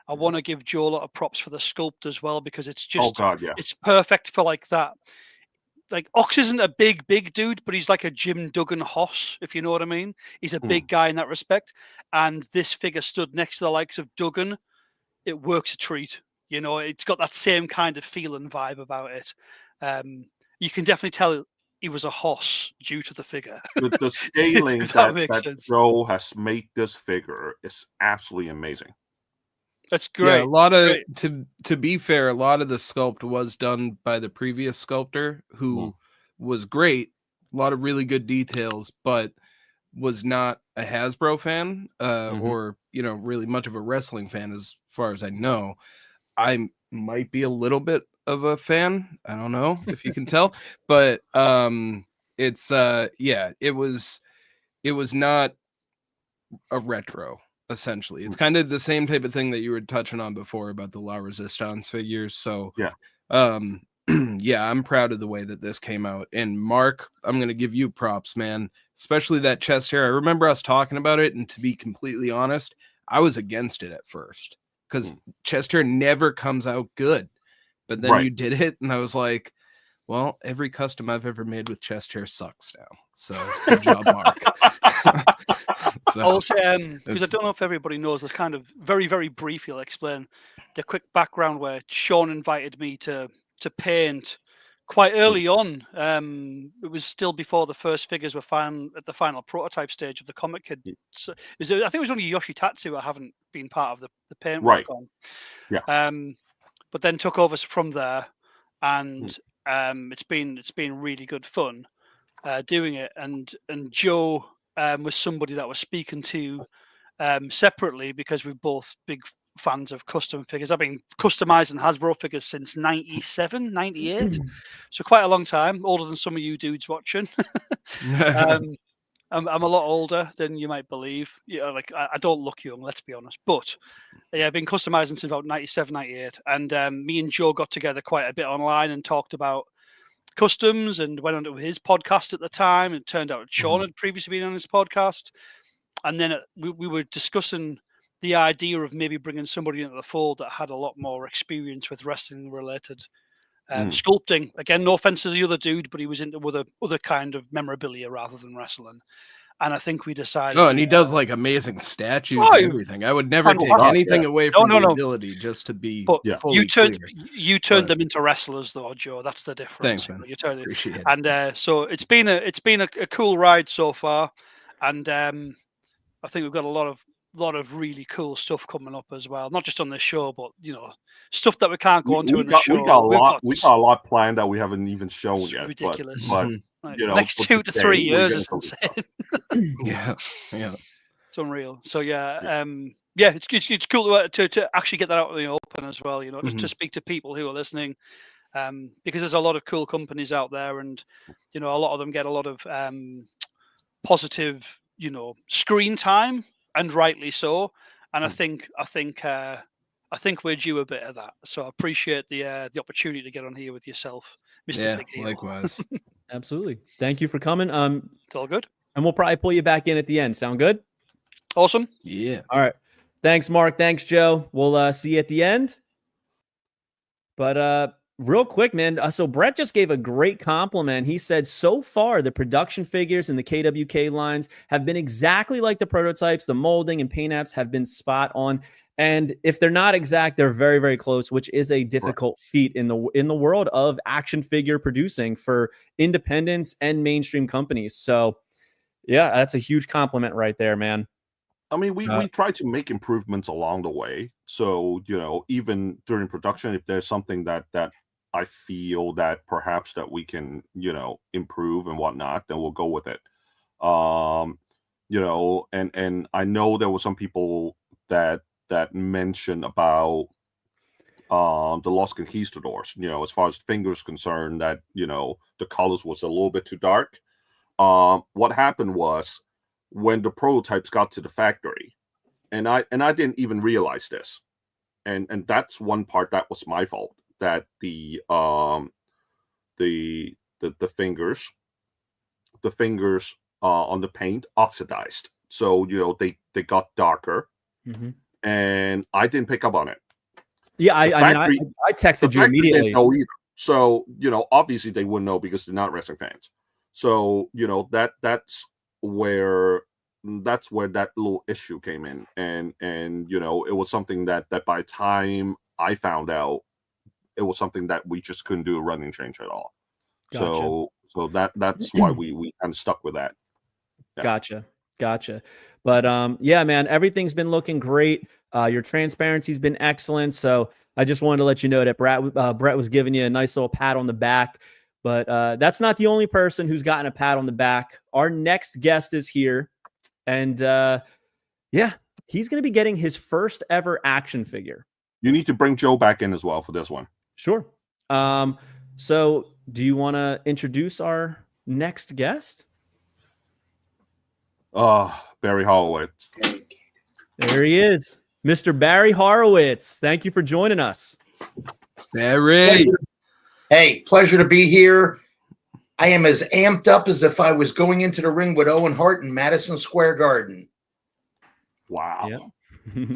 Speaker 5: I want to give Joe a lot of props for the sculpt as well, because it's just, it's perfect for like that. Like, Ox isn't a big dude, but he's like a Jim Duggan Hoss, if you know what I mean. He's a big guy in that respect. And this figure stood next to the likes of Duggan. It works a treat. You know, it's got that same kind of feel and vibe about it. You can definitely tell he was a Hoss due to the figure.
Speaker 2: The scaling that Joe has made this figure is absolutely amazing.
Speaker 5: That's great.
Speaker 4: Yeah, a lot of to be fair, a lot of the sculpt was done by the previous sculptor, who was great. A lot of really good details, but was not a Hasbro fan, or, you know, really much of a wrestling fan, as far as I know. I might be a little bit of a fan. I don't know if you can tell, but It's it was not a retro, essentially. It's kind of the same type of thing that you were touching on before about the La Resistance figures. So yeah, I'm proud of the way that this came out. And Mark, I'm gonna give you props, man. Especially that chest hair. I remember us talking about it, and to be completely honest, I was against it at first because chest hair never comes out good. But then you did it, and I was like, well, every custom I've ever made with chest hair sucks now. So good job, Mark.
Speaker 5: Also, because I don't know if everybody knows, this kind of very, very briefly, I'll explain the quick background where Sean invited me to paint quite early on. It was still before the first figures were found at the final prototype stage of the Comic Kid. So I think it was only Yoshitatsu I haven't been part of the paint work on.
Speaker 2: Yeah.
Speaker 5: But then took over from there, and it's been really good fun doing it. And Joe was somebody that was speaking to separately, because we're both big fans of custom figures. I've been customizing Hasbro figures since 97, 98. So quite a long time, older than some of you dudes watching. I'm a lot older than you might believe. Like I don't look young, let's be honest. But yeah, I've been customizing since about 97, 98. And me and Joe got together quite a bit online and talked about customs, and went on to his podcast at the time. It turned out Sean had previously been on his podcast. And then we were discussing the idea of maybe bringing somebody into the fold that had a lot more experience with wrestling related sculpting. Again, no offense to the other dude, but he was into other kind of memorabilia rather than wrestling. And I think we decided.
Speaker 4: Oh, and he does like amazing statues and everything. I would never take anything away from the ability, just to be.
Speaker 5: But you turned them into wrestlers, though, Joe. That's the difference.
Speaker 4: Thanks, man.
Speaker 5: You turned
Speaker 4: Appreciate it.
Speaker 5: And so it's been a cool ride so far, and I think we've got a lot of really cool stuff coming up as well. Not just on this show, but stuff that we can't go into in the show.
Speaker 2: We got a lot planned that we haven't even shown yet.
Speaker 5: Ridiculous.
Speaker 2: But
Speaker 5: next 2 to 3 years is insane.
Speaker 4: yeah,
Speaker 5: it's unreal. So it's cool to actually get that out in the open as well. Just to speak to people who are listening, because there's a lot of cool companies out there, and a lot of them get a lot of positive screen time, and rightly so. And I think we're due a bit of that. So I appreciate the opportunity to get on here with yourself, Mr. Big Heel.
Speaker 4: Likewise.
Speaker 1: Absolutely. Thank you for coming.
Speaker 5: It's all good.
Speaker 1: And we'll probably pull you back in at the end. Sound good?
Speaker 5: Awesome.
Speaker 4: Yeah.
Speaker 1: All right. Thanks, Mark. Thanks, Joe. We'll see you at the end. But real quick, man. So Brett just gave a great compliment. He said, so far, the production figures in the KWK lines have been exactly like the prototypes. The molding and paint apps have been spot on. And if they're not exact, they're very, very close, which is a difficult feat in the world of action figure producing for independents and mainstream companies. So, yeah, that's a huge compliment right there, man.
Speaker 2: I mean, we try to make improvements along the way. So, even during production, if there's something that I feel that perhaps that we can, improve and whatnot, then we'll go with it. And I know there were some people that mentioned about the Los Conquistadors, as far as fingers concerned, that, the colors was a little bit too dark. What happened was, when the prototypes got to the factory, and I didn't even realize this, and that's one part that was my fault, that the fingers on the paint oxidized, so they got darker. And I didn't pick up on it.
Speaker 1: Yeah, I texted you immediately.
Speaker 2: Didn't know either. So obviously they wouldn't know because they're not wrestling fans. So that's where that little issue came in, and it was something that by the time I found out, it was something that we just couldn't do a running change at all. Gotcha. So that's why we kind of stuck with that. Yeah.
Speaker 1: Gotcha. But yeah, man, everything's been looking great. Your transparency's been excellent. So I just wanted to let you know that Brett was giving you a nice little pat on the back. But that's not the only person who's gotten a pat on the back. Our next guest is here. And yeah, he's going to be getting his first ever action figure.
Speaker 2: You need to bring Joe back in as well for this one.
Speaker 1: Sure. So do you want to introduce our next guest.
Speaker 2: Barry Horowitz.
Speaker 1: There he is, Mr. Barry Horowitz. Thank you for joining us.
Speaker 4: Barry.
Speaker 6: Hey, pleasure to be here. I am as amped up as if I was going into the ring with Owen Hart in Madison Square Garden.
Speaker 2: Wow.
Speaker 1: Yep.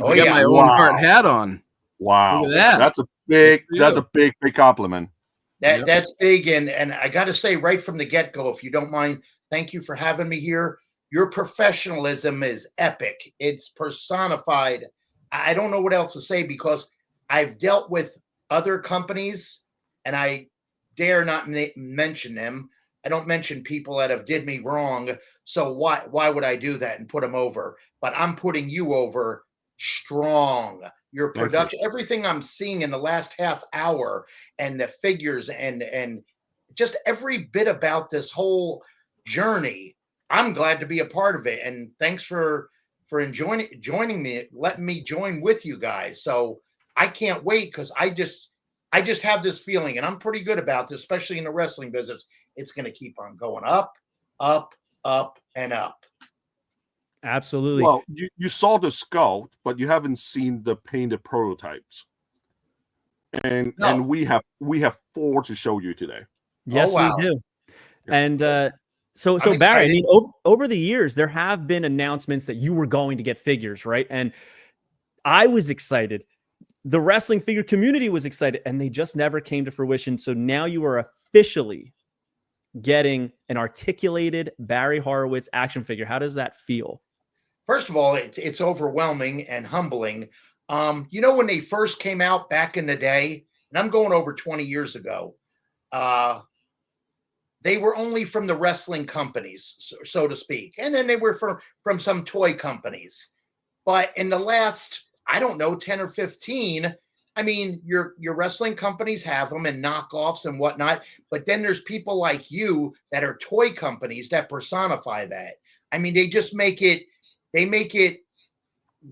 Speaker 6: Oh,
Speaker 4: I got
Speaker 6: yeah.
Speaker 4: my Owen Hart hat on.
Speaker 2: Wow.
Speaker 4: Look at that.
Speaker 2: That's a big compliment.
Speaker 6: That's big. And I got to say right from the get-go, if you don't mind, thank you for having me here. Your professionalism is epic. It's personified. I don't know what else to say because I've dealt with other companies and I dare not mention them. I don't mention people that have did me wrong. So why would I do that and put them over? But I'm putting you over strong. Your production, everything I'm seeing in the last half hour and the figures and just every bit about this whole journey, I'm glad to be a part of it. And thanks for joining me, letting me join with you guys. So I can't wait because I just have this feeling, and I'm pretty good about this, especially in the wrestling business. It's going to keep on going up, up, up, and up.
Speaker 1: Absolutely.
Speaker 2: Well, you saw the sculpt, but you haven't seen the painted prototypes. And we have 4 to show you today.
Speaker 1: Yes,
Speaker 6: wow.
Speaker 1: we do. And so
Speaker 6: I'm
Speaker 1: Barry, I
Speaker 6: excited.
Speaker 1: mean, over the years, there have been announcements that you were going to get figures, right? And I was excited. The wrestling figure community was excited, and they just never came to fruition. So now you are officially getting an articulated Barry Horowitz action figure. How does that feel?
Speaker 6: First of all, it's overwhelming and humbling. You know, when they first came out back in the day, and I'm going over 20 years ago, they were only from the wrestling companies, so to speak. And then they were from some toy companies. But in the last, I don't know, 10 or 15, I mean, your wrestling companies have them and knockoffs and whatnot. But then there's people like you that are toy companies that personify that. I mean, they just make it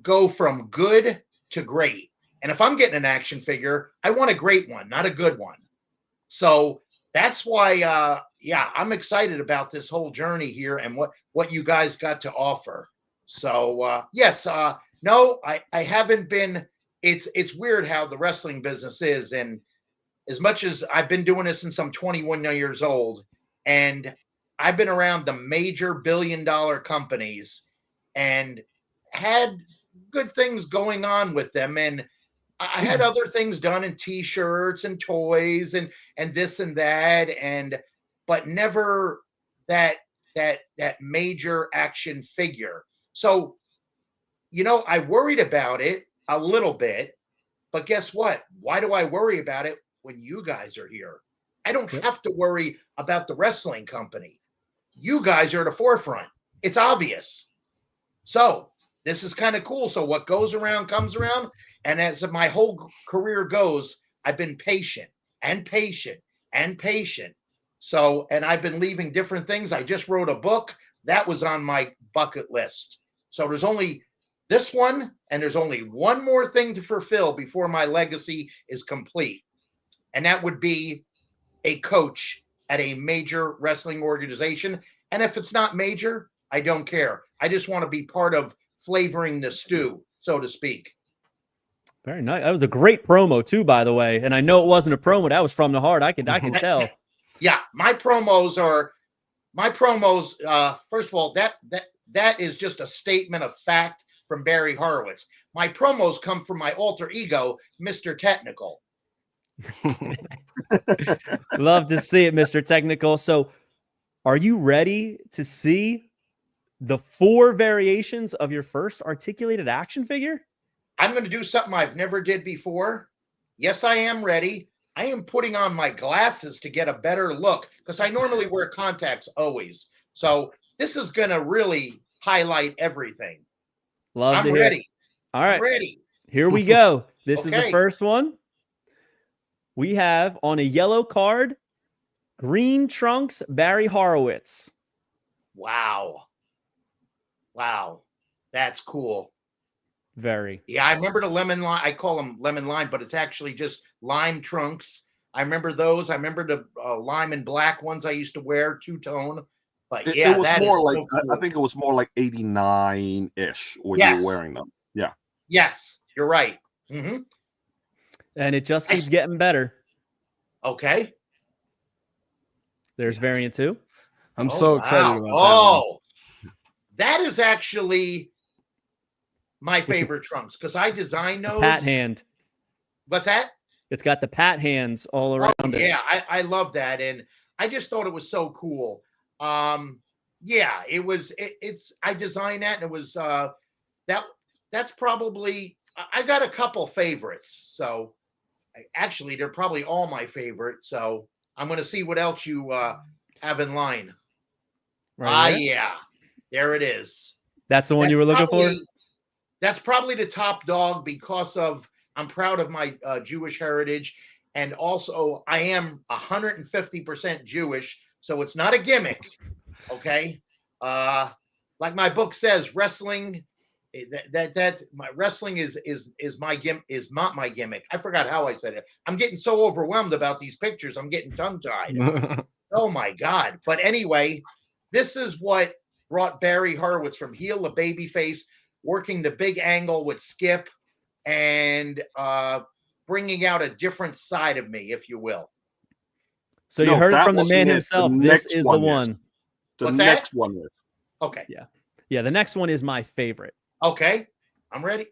Speaker 6: go from good to great. And if I'm getting an action figure, I want a great one, not a good one. So that's why, I'm excited about this whole journey here and what you guys got to offer. So, yes, no, I haven't been. It's weird how the wrestling business is. And as much as I've been doing this since I'm 21 years old, and I've been around the major billion-dollar companies and had good things going on with them. And I had other things done in t-shirts and toys and this and that, but never that major action figure. So, you know, I worried about it a little bit, but guess what? Why do I worry about it when you guys are here? I don't have to worry about the wrestling company. You guys are at the forefront. It's obvious. So this is kind of cool. So what goes around comes around. And as my whole career goes, I've been patient and patient and patient. So, and I've been leaving different things. I just wrote a book that was on my bucket list. So there's only this one, and there's only one more thing to fulfill before my legacy is complete. And that would be a coach at a major wrestling organization. And if it's not major, I don't care. I just want to be part of flavoring the stew, so to speak.
Speaker 1: Very nice. That was a great promo too, by the way. And I know it wasn't a promo. That was from the heart. I can tell.
Speaker 6: Yeah, my promos. First of all, that is just a statement of fact from Barry Horowitz. My promos come from my alter ego, Mr. Technical.
Speaker 1: Love to see it, Mr. Technical. So are you ready to see the 4 variations of your first articulated action figure?
Speaker 6: I'm going to do something I've never did before. Yes, I am ready. I am putting on my glasses to get a better look because I normally wear contacts always. So this is going to really highlight everything.
Speaker 1: I'm
Speaker 6: ready.
Speaker 1: All right.
Speaker 6: I'm ready.
Speaker 1: Here we go. This is
Speaker 6: Okay.
Speaker 1: the first one. We have on a yellow card, green trunks, Barry Horowitz.
Speaker 6: Wow. That's cool.
Speaker 1: Very.
Speaker 6: Yeah, I remember the lemon lime. I call them lemon lime, but it's actually just lime trunks. I remember those. I remember the lime and black ones I used to wear, two-tone. But
Speaker 2: It
Speaker 6: yeah,
Speaker 2: was
Speaker 6: that
Speaker 2: more
Speaker 6: is
Speaker 2: like
Speaker 6: so cool.
Speaker 2: I think it was more like 89-ish when you were wearing them. Yeah.
Speaker 6: Yes, you're right.
Speaker 1: And it just keeps getting better.
Speaker 6: Okay.
Speaker 1: There's variant 2.
Speaker 4: I'm so excited about that.
Speaker 6: Oh, that is actually my favorite trunks because I designed those.
Speaker 1: Pat hand.
Speaker 6: What's that?
Speaker 1: It's got the pat hands all around it.
Speaker 6: Yeah, I love that, and I just thought it was so cool. Yeah, it's I designed that, and it was that's probably I got a couple favorites. So actually, they're probably all my favorite. So I'm going to see what else you have in line. Yeah, there it is.
Speaker 1: That's the one you were looking for?
Speaker 6: That's probably the top dog because of I'm proud of my Jewish heritage. And also, I am 150% Jewish, so it's not a gimmick. Okay, like my book says, wrestling. My wrestling is not my gimmick. I forgot how I said it. I'm getting so overwhelmed about these pictures. I'm getting tongue tied. Oh my God! But anyway, this is what brought Barry Horowitz from heel to babyface, working the big angle with Skip, and bringing out a different side of me, if you will.
Speaker 1: So you heard it from the man himself. This is the one.
Speaker 2: The next one is.
Speaker 6: Okay.
Speaker 1: Yeah. Yeah. The next one is my favorite.
Speaker 6: Okay. I'm ready.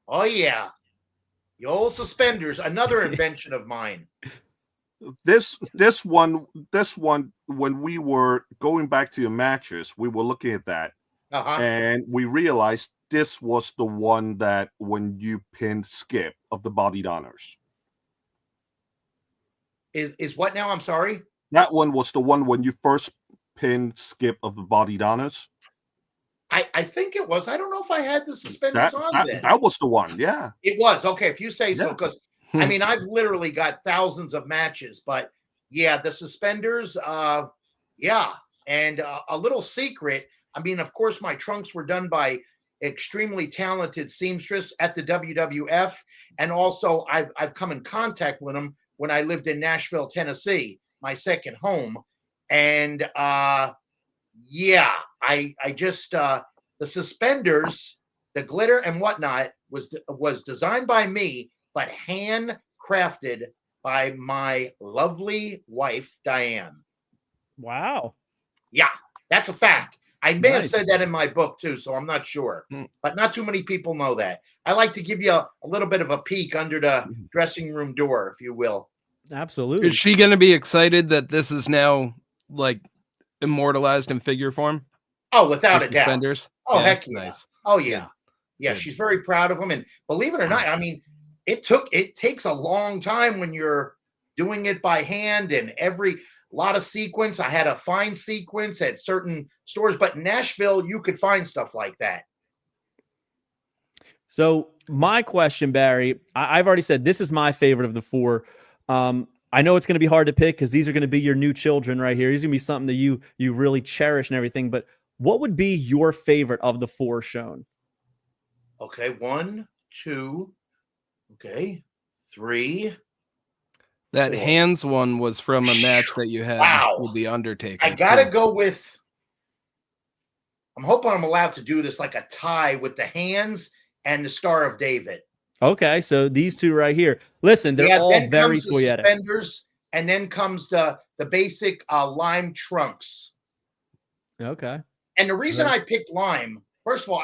Speaker 6: Oh, yeah. The old suspenders, another invention of mine.
Speaker 2: This one, when we were going back to your matches, we were looking at that. And we realized this was the one that when you pinned Skip of the Bodied Honors.
Speaker 6: Is what now? I'm sorry?
Speaker 2: That one was the one when you first pinned Skip of the Bodied Honors.
Speaker 6: I think it was. I don't know if I had the suspenders on then.
Speaker 2: That was the one, yeah.
Speaker 6: It was. Okay, if you say so, because I mean, I've literally got thousands of matches, but yeah, the suspenders, yeah. And a little secret, I mean, of course, my trunks were done by extremely talented seamstress at the WWF. And also I've come in contact with them when I lived in Nashville, Tennessee, my second home. And yeah, I just the suspenders, the glitter and whatnot was designed by me, but handcrafted by my lovely wife, Diane.
Speaker 1: Wow.
Speaker 6: Yeah, that's a fact. I may have said that in my book too, so I'm not sure. But not too many people know that. I like to give you a little bit of a peek under the dressing room door, if you will.
Speaker 1: Absolutely.
Speaker 4: Is she going to be excited that this is now like immortalized in figure form?
Speaker 6: Oh, without a doubt.
Speaker 4: Suspenders?
Speaker 6: Oh, yeah, heck yeah.
Speaker 4: Nice.
Speaker 6: Oh, yeah. Yeah, she's very proud of them. And believe it or not, I mean, it takes a long time when you're doing it by hand and a lot of sequence. I had to find sequence at certain stores, but in Nashville, you could find stuff like that.
Speaker 1: So my question, Barry, I've already said this is my favorite of the four. I know it's going to be hard to pick because these are going to be your new children right here. These are going to be something that you really cherish and everything. But what would be your favorite of the four shown?
Speaker 6: Okay, 1, 2, okay, 3.
Speaker 4: That hands one was from a match that you had with the Undertaker.
Speaker 6: I gotta go with. I'm hoping I'm allowed to do this like a tie with the hands and the Star of David.
Speaker 1: Okay, so these two right here. Listen, they're all very toyetic.
Speaker 6: Suspenders, and then comes the basic lime trunks.
Speaker 1: Okay.
Speaker 6: And the reason I picked lime, first of all,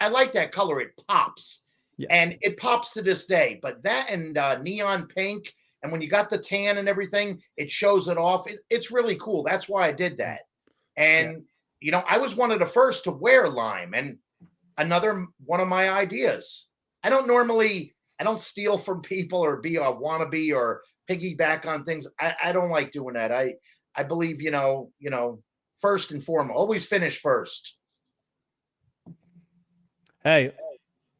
Speaker 6: I like that color. It pops, and it pops to this day. But that and neon pink, and when you got the tan and everything, it shows it off. It's really cool. That's why I did that. And you know, I was one of the first to wear lime, and another one of my ideas. I don't steal from people or be a wannabe or piggyback on things. I don't like doing that. I believe, you know, first and foremost, always finish first.
Speaker 1: Hey,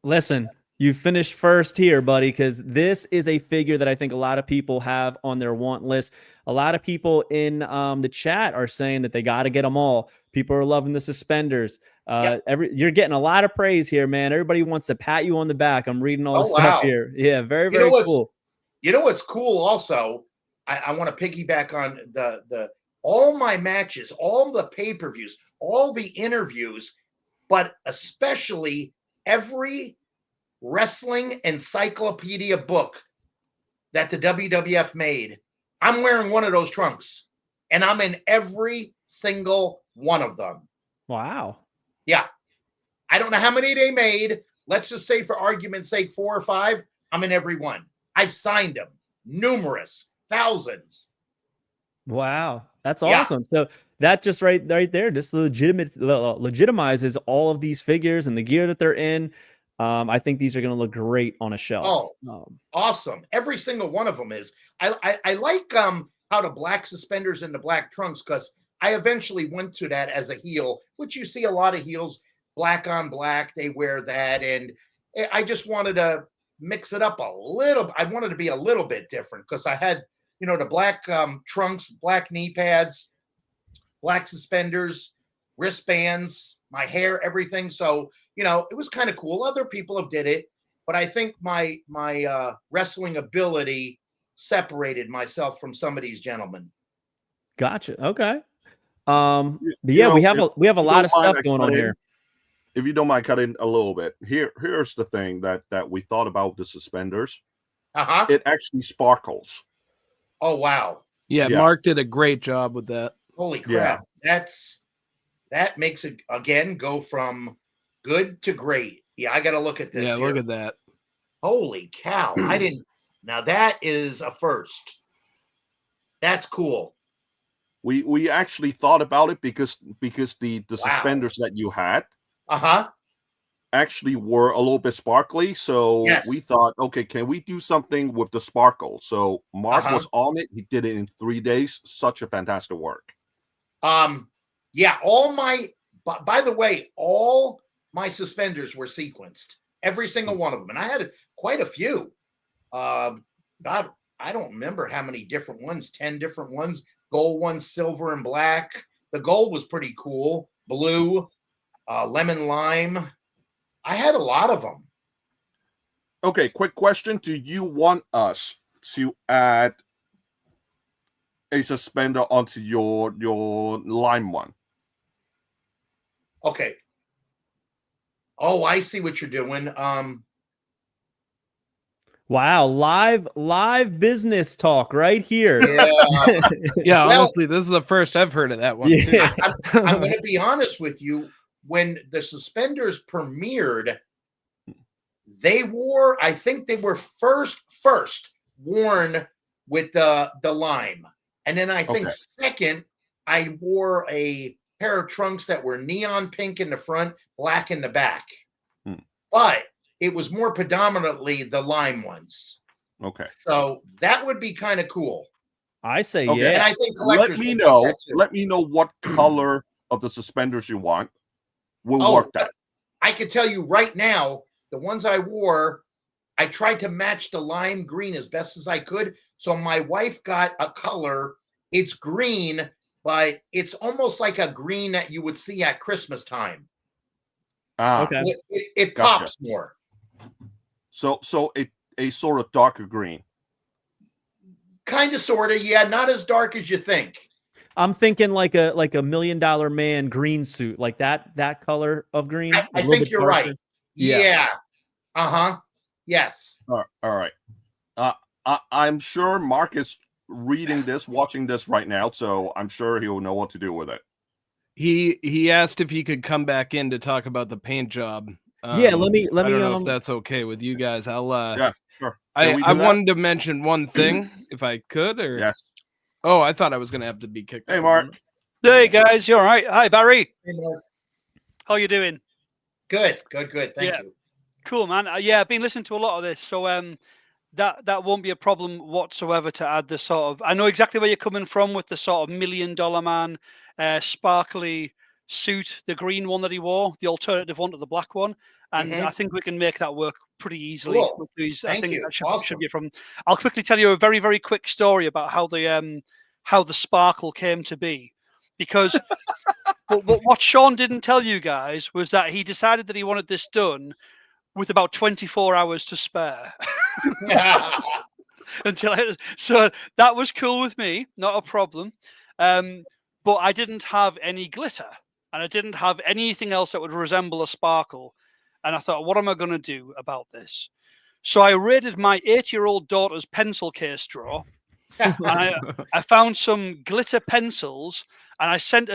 Speaker 1: listen, you finished first here, buddy, because this is a figure that I think a lot of people have on their want list. A lot of people in the chat are saying that they got to get them all. People are loving the suspenders. You're getting a lot of praise here, man. Everybody wants to pat you on the back. I'm reading all this stuff here. Yeah, very, very cool.
Speaker 6: You know what's cool also? I want to piggyback on the all my matches, all the pay-per-views, all the interviews, but especially every wrestling encyclopedia book that the WWF made. I'm wearing one of those trunks, and I'm in every single one of them.
Speaker 1: Wow.
Speaker 6: Yeah. I don't know how many they made. Let's just say, for argument's sake, 4 or 5. I'm in every one. I've signed them. Numerous. Thousands.
Speaker 1: Wow. That's awesome. So that just right there, just legitimizes all of these figures and the gear that they're in. I think these are going to look great on a shelf.
Speaker 6: Awesome. Every single one of them is. I like how the black suspenders and the black trunks, because I eventually went to that as a heel, which you see a lot of heels, black on black, they wear that. And I just wanted to mix it up a little. I wanted to be a little bit different, because I had, the black trunks, black knee pads, black suspenders, wristbands, my hair, everything. So, it was kind of cool. Other people have did it, but I think my wrestling ability separated myself from some of these gentlemen.
Speaker 1: Gotcha. Okay. But yeah, we have a lot of stuff going on here.
Speaker 2: If you don't mind cutting a little bit, here's the thing that we thought about the suspenders. It actually sparkles.
Speaker 6: Oh wow.
Speaker 4: Yeah, Mark did a great job with that.
Speaker 6: Holy crap. That makes it again go from good to great. Yeah, I gotta look at this.
Speaker 4: Yeah, look at that.
Speaker 6: Holy cow. I didn't. Now that is a first. That's cool.
Speaker 2: We actually thought about it because the suspenders that you had actually were a little bit sparkly. So we thought, okay, can we do something with the sparkle? So Mark was on it. He did it in 3 days. Such a fantastic work.
Speaker 6: Yeah, by the way, all my suspenders were sequenced. Every single one of them. And I had quite a few. God, I don't remember how many different ones, 10 different ones, gold ones, silver and black. The gold was pretty cool. Blue, lemon lime. I had a lot of them.
Speaker 2: Okay, quick question. Do you want us to add a suspender onto your lime one?
Speaker 6: Okay. Oh, I see what you're doing.
Speaker 1: Wow, live business talk right here.
Speaker 6: Yeah,
Speaker 4: yeah. Honestly, this is the first I've heard of that one.
Speaker 1: Yeah.
Speaker 6: I'm going to be honest with you. When the suspenders premiered, I think they were first worn with the lime. And then I think second, I wore a pair of trunks that were neon pink in the front, black in the back. But it was more predominantly the lime ones.
Speaker 2: Okay.
Speaker 6: So that would be kind of cool.
Speaker 1: I say
Speaker 2: okay.
Speaker 1: yeah.
Speaker 6: And I think collectors
Speaker 2: let me know what color of the suspenders you want. We'll work that.
Speaker 6: I can tell you right now, the ones I wore, I tried to match the lime green as best as I could. So my wife got a color. It's green, but it's almost like a green that you would see at Christmas time.
Speaker 1: Okay.
Speaker 6: It pops more. So
Speaker 2: a sort of darker green.
Speaker 6: Kind of, sort of, yeah. Not as dark as you think.
Speaker 1: I'm thinking like a $1 Million Man green suit, like that color of green.
Speaker 6: I think you're right. Yeah. Yes.
Speaker 2: All right. I'm sure Mark is reading this, watching this right now, so I'm sure he'll know what to do with it.
Speaker 4: He asked if he could come back in to talk about the paint job.
Speaker 1: Yeah, let me.
Speaker 4: I don't know if that's okay with you guys.
Speaker 2: Yeah, sure.
Speaker 4: I wanted to mention one thing, if I could, or
Speaker 2: yes.
Speaker 4: Oh, I thought I was gonna have to be kicked.
Speaker 2: Hey, Mark.
Speaker 5: Hey guys, you all right? Hi, Barry.
Speaker 6: Hey, Mark.
Speaker 5: How you doing?
Speaker 6: Good. Thank you.
Speaker 5: Cool, man. Yeah, I've been listening to a lot of this, so that won't be a problem whatsoever to add the sort of. I know exactly where you're coming from with the sort of $1 Million Man, sparkly suit, the green one that he wore, the alternative one to the black one, and I think we can make that work pretty easily with these. I think that should be from. I'll quickly tell you a very, very quick story about how the sparkle came to be, because what Sean didn't tell you guys was that he decided that he wanted this done with about 24 hours to spare. So that was cool with me, not a problem. But I didn't have any glitter, and I didn't have anything else that would resemble a sparkle. And I thought, what am I going to do about this? So I raided my 8-year-old daughter's pencil case drawer. And I found some glitter pencils, and I sent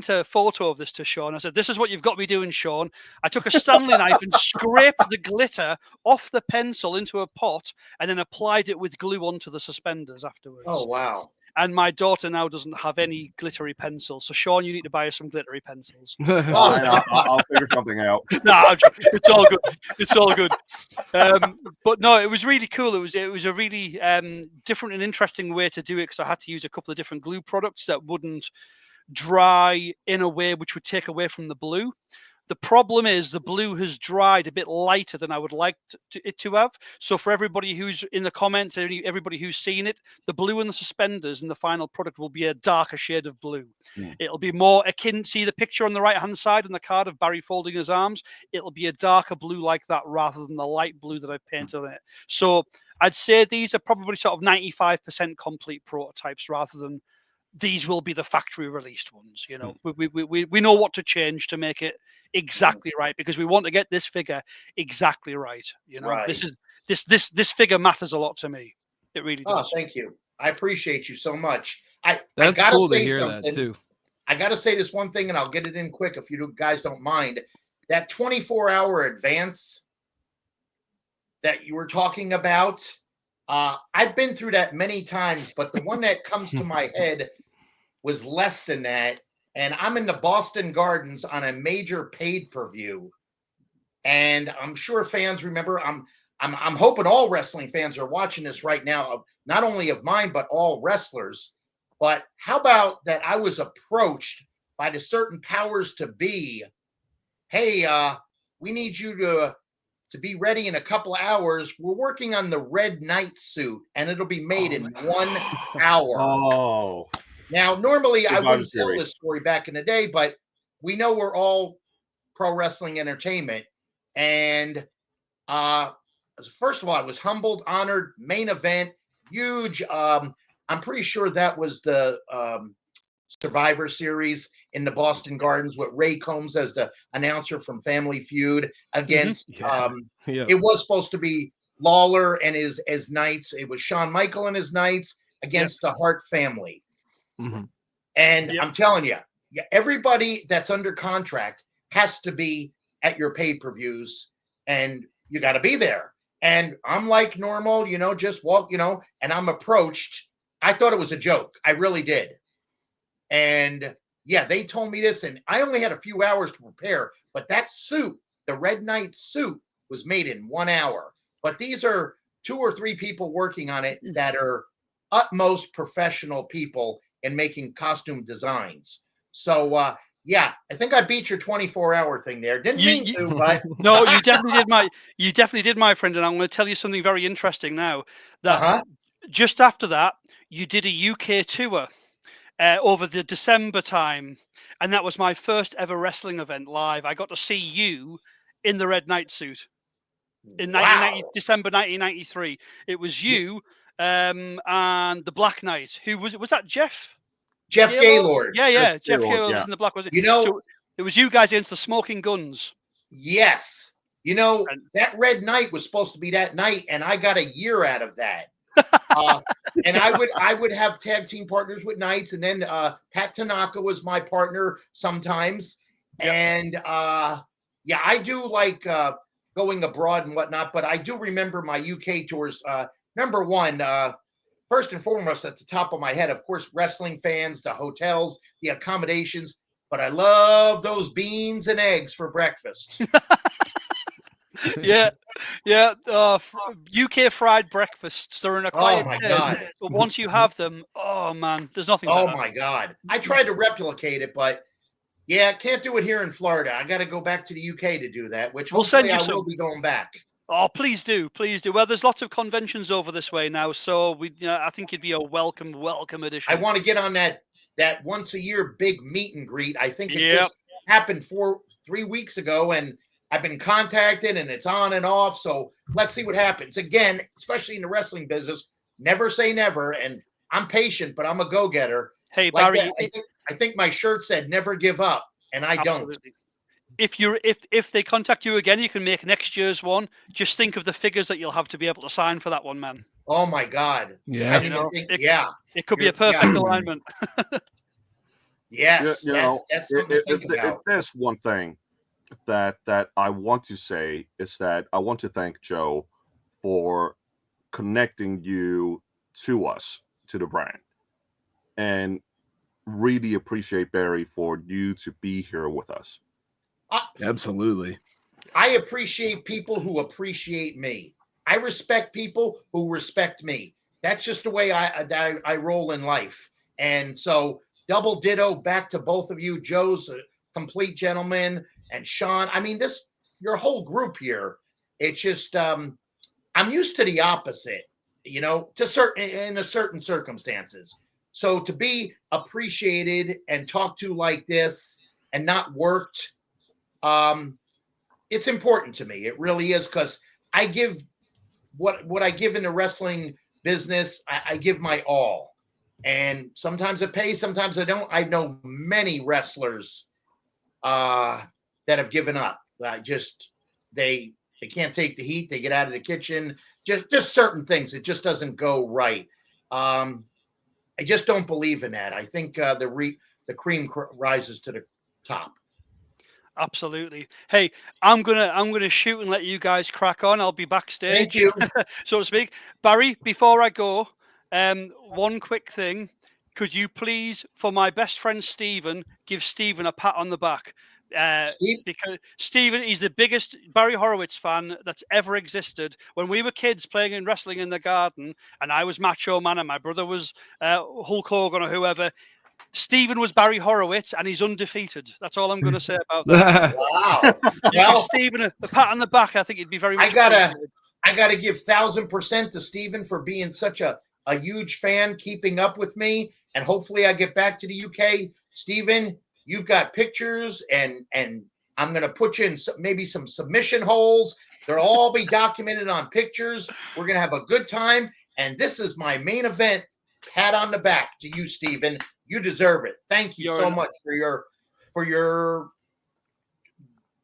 Speaker 5: a photo of this to Sean. I said, "This is what you've got me doing, Sean." I took a Stanley knife and scraped the glitter off the pencil into a pot, and then applied it with glue onto the suspenders afterwards.
Speaker 6: Oh, wow.
Speaker 5: And my daughter now doesn't have any glittery pencils. So, Sean, you need to buy her some glittery pencils.
Speaker 2: I'll figure something out.
Speaker 5: No, it's all good. It's all good. But no, it was really cool. It was a really different and interesting way to do it, because I had to use a couple of different glue products that wouldn't dry in a way which would take away from the blue. The problem is the blue has dried a bit lighter than I would like it to have. So for everybody who's in the comments, everybody who's seen it, the blue in the suspenders in the final product will be a darker shade of blue. It'll be more akin, see the picture on the right-hand side in the card of Barry folding his arms? It'll be a darker blue like that rather than the light blue that I've painted on it. So I'd say these are probably sort of 95% complete prototypes rather than these will be the factory released ones. You know, we know what to change to make it exactly right, because we want to get this figure exactly right. You know,
Speaker 6: Right.
Speaker 5: this figure matters a lot to me. It really does.
Speaker 6: Oh, thank you. I appreciate you so much. I
Speaker 4: That's
Speaker 6: gotta
Speaker 4: cool to
Speaker 6: say
Speaker 4: hear
Speaker 6: something.
Speaker 4: that too.
Speaker 6: I got to say this one thing, and I'll get it in quick if you guys don't mind. That 24-hour advance that you were talking about, I've been through that many times, but the one that comes to my head was less than that. And I'm in the Boston Gardens on a major paid-per-view, and I'm sure fans remember. I'm hoping all wrestling fans are watching this right now, not only of mine but all wrestlers. But how about that? I was approached by the certain powers to be. Hey, we need you to be ready in a couple of hours. We're working on the Red Knight suit, and it'll be made in 1 hour.
Speaker 2: Oh.
Speaker 6: Now, normally I wouldn't
Speaker 2: Theory.
Speaker 6: tell this story back in the day, but we know we're all pro wrestling entertainment. And first of all, I was humbled, honored, main event, huge. I'm pretty sure that was the Survivor Series in the Boston Gardens with Ray Combs as the announcer from Family Feud against. It was supposed to be Lawler and his Knights. It was Shawn Michael and his Knights against the Hart family. And I'm telling you, everybody that's under contract has to be at your pay-per-views, and you got to be there. And I'm like normal, you know, just walk, you know, and I'm approached. I thought it was a joke. I really did. And yeah, they told me this, and I only had a few hours to prepare, but that suit, the Red Knight suit, was made in 1 hour. But these are 2 or 3 people working on it that are utmost professional people in making costume designs. So yeah, I think I beat your 24-hour thing there. Didn't mean to, but
Speaker 5: no, you definitely did, my friend. And I'm going to tell you something very interesting now. That just after that, you did a UK tour over the December time, and that was my first ever wrestling event live. I got to see you in the Red Knight suit in December 1993. It was you and the Black Knight. Who was it? Was that Jeff?
Speaker 6: Jeff Gaylord.
Speaker 5: Yeah. Jeff Gaylord was in the Black. Was it?
Speaker 6: You know,
Speaker 5: so it was you guys against the Smoking Guns.
Speaker 6: Yes. You know, that Red Knight was supposed to be that night, and I got a year out of that. And I would have tag team partners with Knights, and then Pat Tanaka was my partner sometimes. And yeah, I do like going abroad and whatnot, but I do remember my UK tours. Number one, first and foremost, at the top of my head, of course, wrestling fans, the hotels, the accommodations, but I love those beans and eggs for breakfast.
Speaker 5: Yeah. UK fried breakfasts are an acquired taste, but once you have them, oh man, there's nothing better.
Speaker 6: Oh my God. I tried to replicate it, but yeah, can't do it here in Florida. I got to go back to the UK to do that, which hopefully I will be going back.
Speaker 5: Oh, please do. Well, there's lots of conventions over this way now, so I think it'd be a welcome addition.
Speaker 6: I want to get on that once a year big meet and greet. I think it just happened 3 weeks ago, and I've been contacted, and it's on and off. So let's see what happens. Again, especially in the wrestling business, never say never. And I'm patient, but I'm a go-getter.
Speaker 5: Hey,
Speaker 6: Like
Speaker 5: Barry,
Speaker 6: I think my shirt said never give up, and I don't.
Speaker 5: If they contact you again, you can make next year's one. Just think of the figures that you'll have to be able to sign for that one, man.
Speaker 6: Oh my God.
Speaker 4: Yeah.
Speaker 6: I didn't even think,
Speaker 5: It could be a perfect alignment.
Speaker 6: Yes,
Speaker 2: you know,
Speaker 6: that's something to think about.
Speaker 2: If there's one thing that I want to say is that I want to thank Joe for connecting you to us, to the brand, and really appreciate Barry for you to be here with us.
Speaker 4: Absolutely.
Speaker 6: I appreciate people who appreciate me. I respect people who respect me. That's just the way I roll in life. And so double ditto back to both of you. Joe's a complete gentleman, and Sean. I mean, your whole group here. It's just I'm used to the opposite, you know, in certain circumstances. So to be appreciated and talked to like this and not worked, it's important to me. It really is, because I give what I give in the wrestling business. I give my all. And sometimes it pays, sometimes I don't. I know many wrestlers that have given up. They can't take the heat. They get out of the kitchen. Just certain things. It just doesn't go right. I just don't believe in that. I think the cream rises to the top.
Speaker 5: Absolutely. Hey, I'm gonna shoot and let you guys crack on. I'll be backstage,
Speaker 6: Thank you.
Speaker 5: so to speak. Barry, before I go, one quick thing. Could you please, for my best friend Stephen, give Stephen a pat on the back? Because Stephen, he's the biggest Barry Horowitz fan that's ever existed. When we were kids playing in wrestling in the garden, and I was Macho Man and my brother was Hulk Hogan or whoever, Stephen was Barry Horowitz, and he's undefeated. That's all I'm going to say about that.
Speaker 6: Wow.
Speaker 5: Well, Stephen, a pat on the back. I think he'd be very much.
Speaker 6: I gotta give 1,000% to Stephen for being such a huge fan, keeping up with me, and hopefully I get back to the UK. Stephen, you've got pictures, and I'm gonna put you in maybe some submission holes. They'll all be documented on pictures. We're gonna have a good time, and this is my main event. Pat on the back to you, Stephen. You deserve it. Thank you so much for your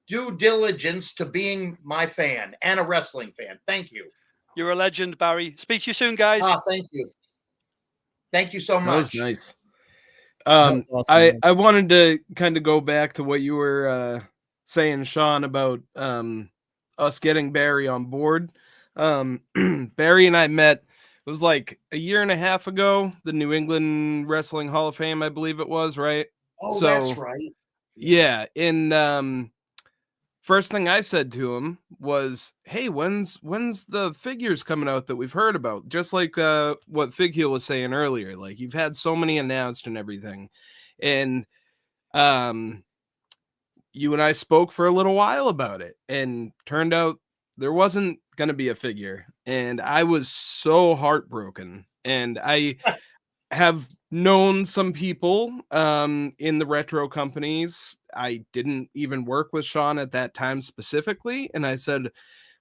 Speaker 6: due diligence to being my fan and a wrestling fan. Thank you.
Speaker 5: You're a legend, Barry. Speak to you soon, guys.
Speaker 6: Thank you. Thank you so much.
Speaker 4: That was nice. Awesome. I wanted to kind of go back to what you were saying, Sean, about us getting Barry on board. Barry and I met, it was like a year and a half ago, the New England Wrestling Hall of Fame, I believe it was, right?
Speaker 6: Oh, so, that's right.
Speaker 4: Yeah. And first thing I said to him was, hey, when's the figures coming out that we've heard about? Just like what Fig Heel was saying earlier. Like, you've had so many announced and everything. And you and I spoke for a little while about it, and turned out there wasn't going to be a figure. And I was so heartbroken. And I have known some people in the retro companies. I didn't even work with Sean at that time specifically. And I said,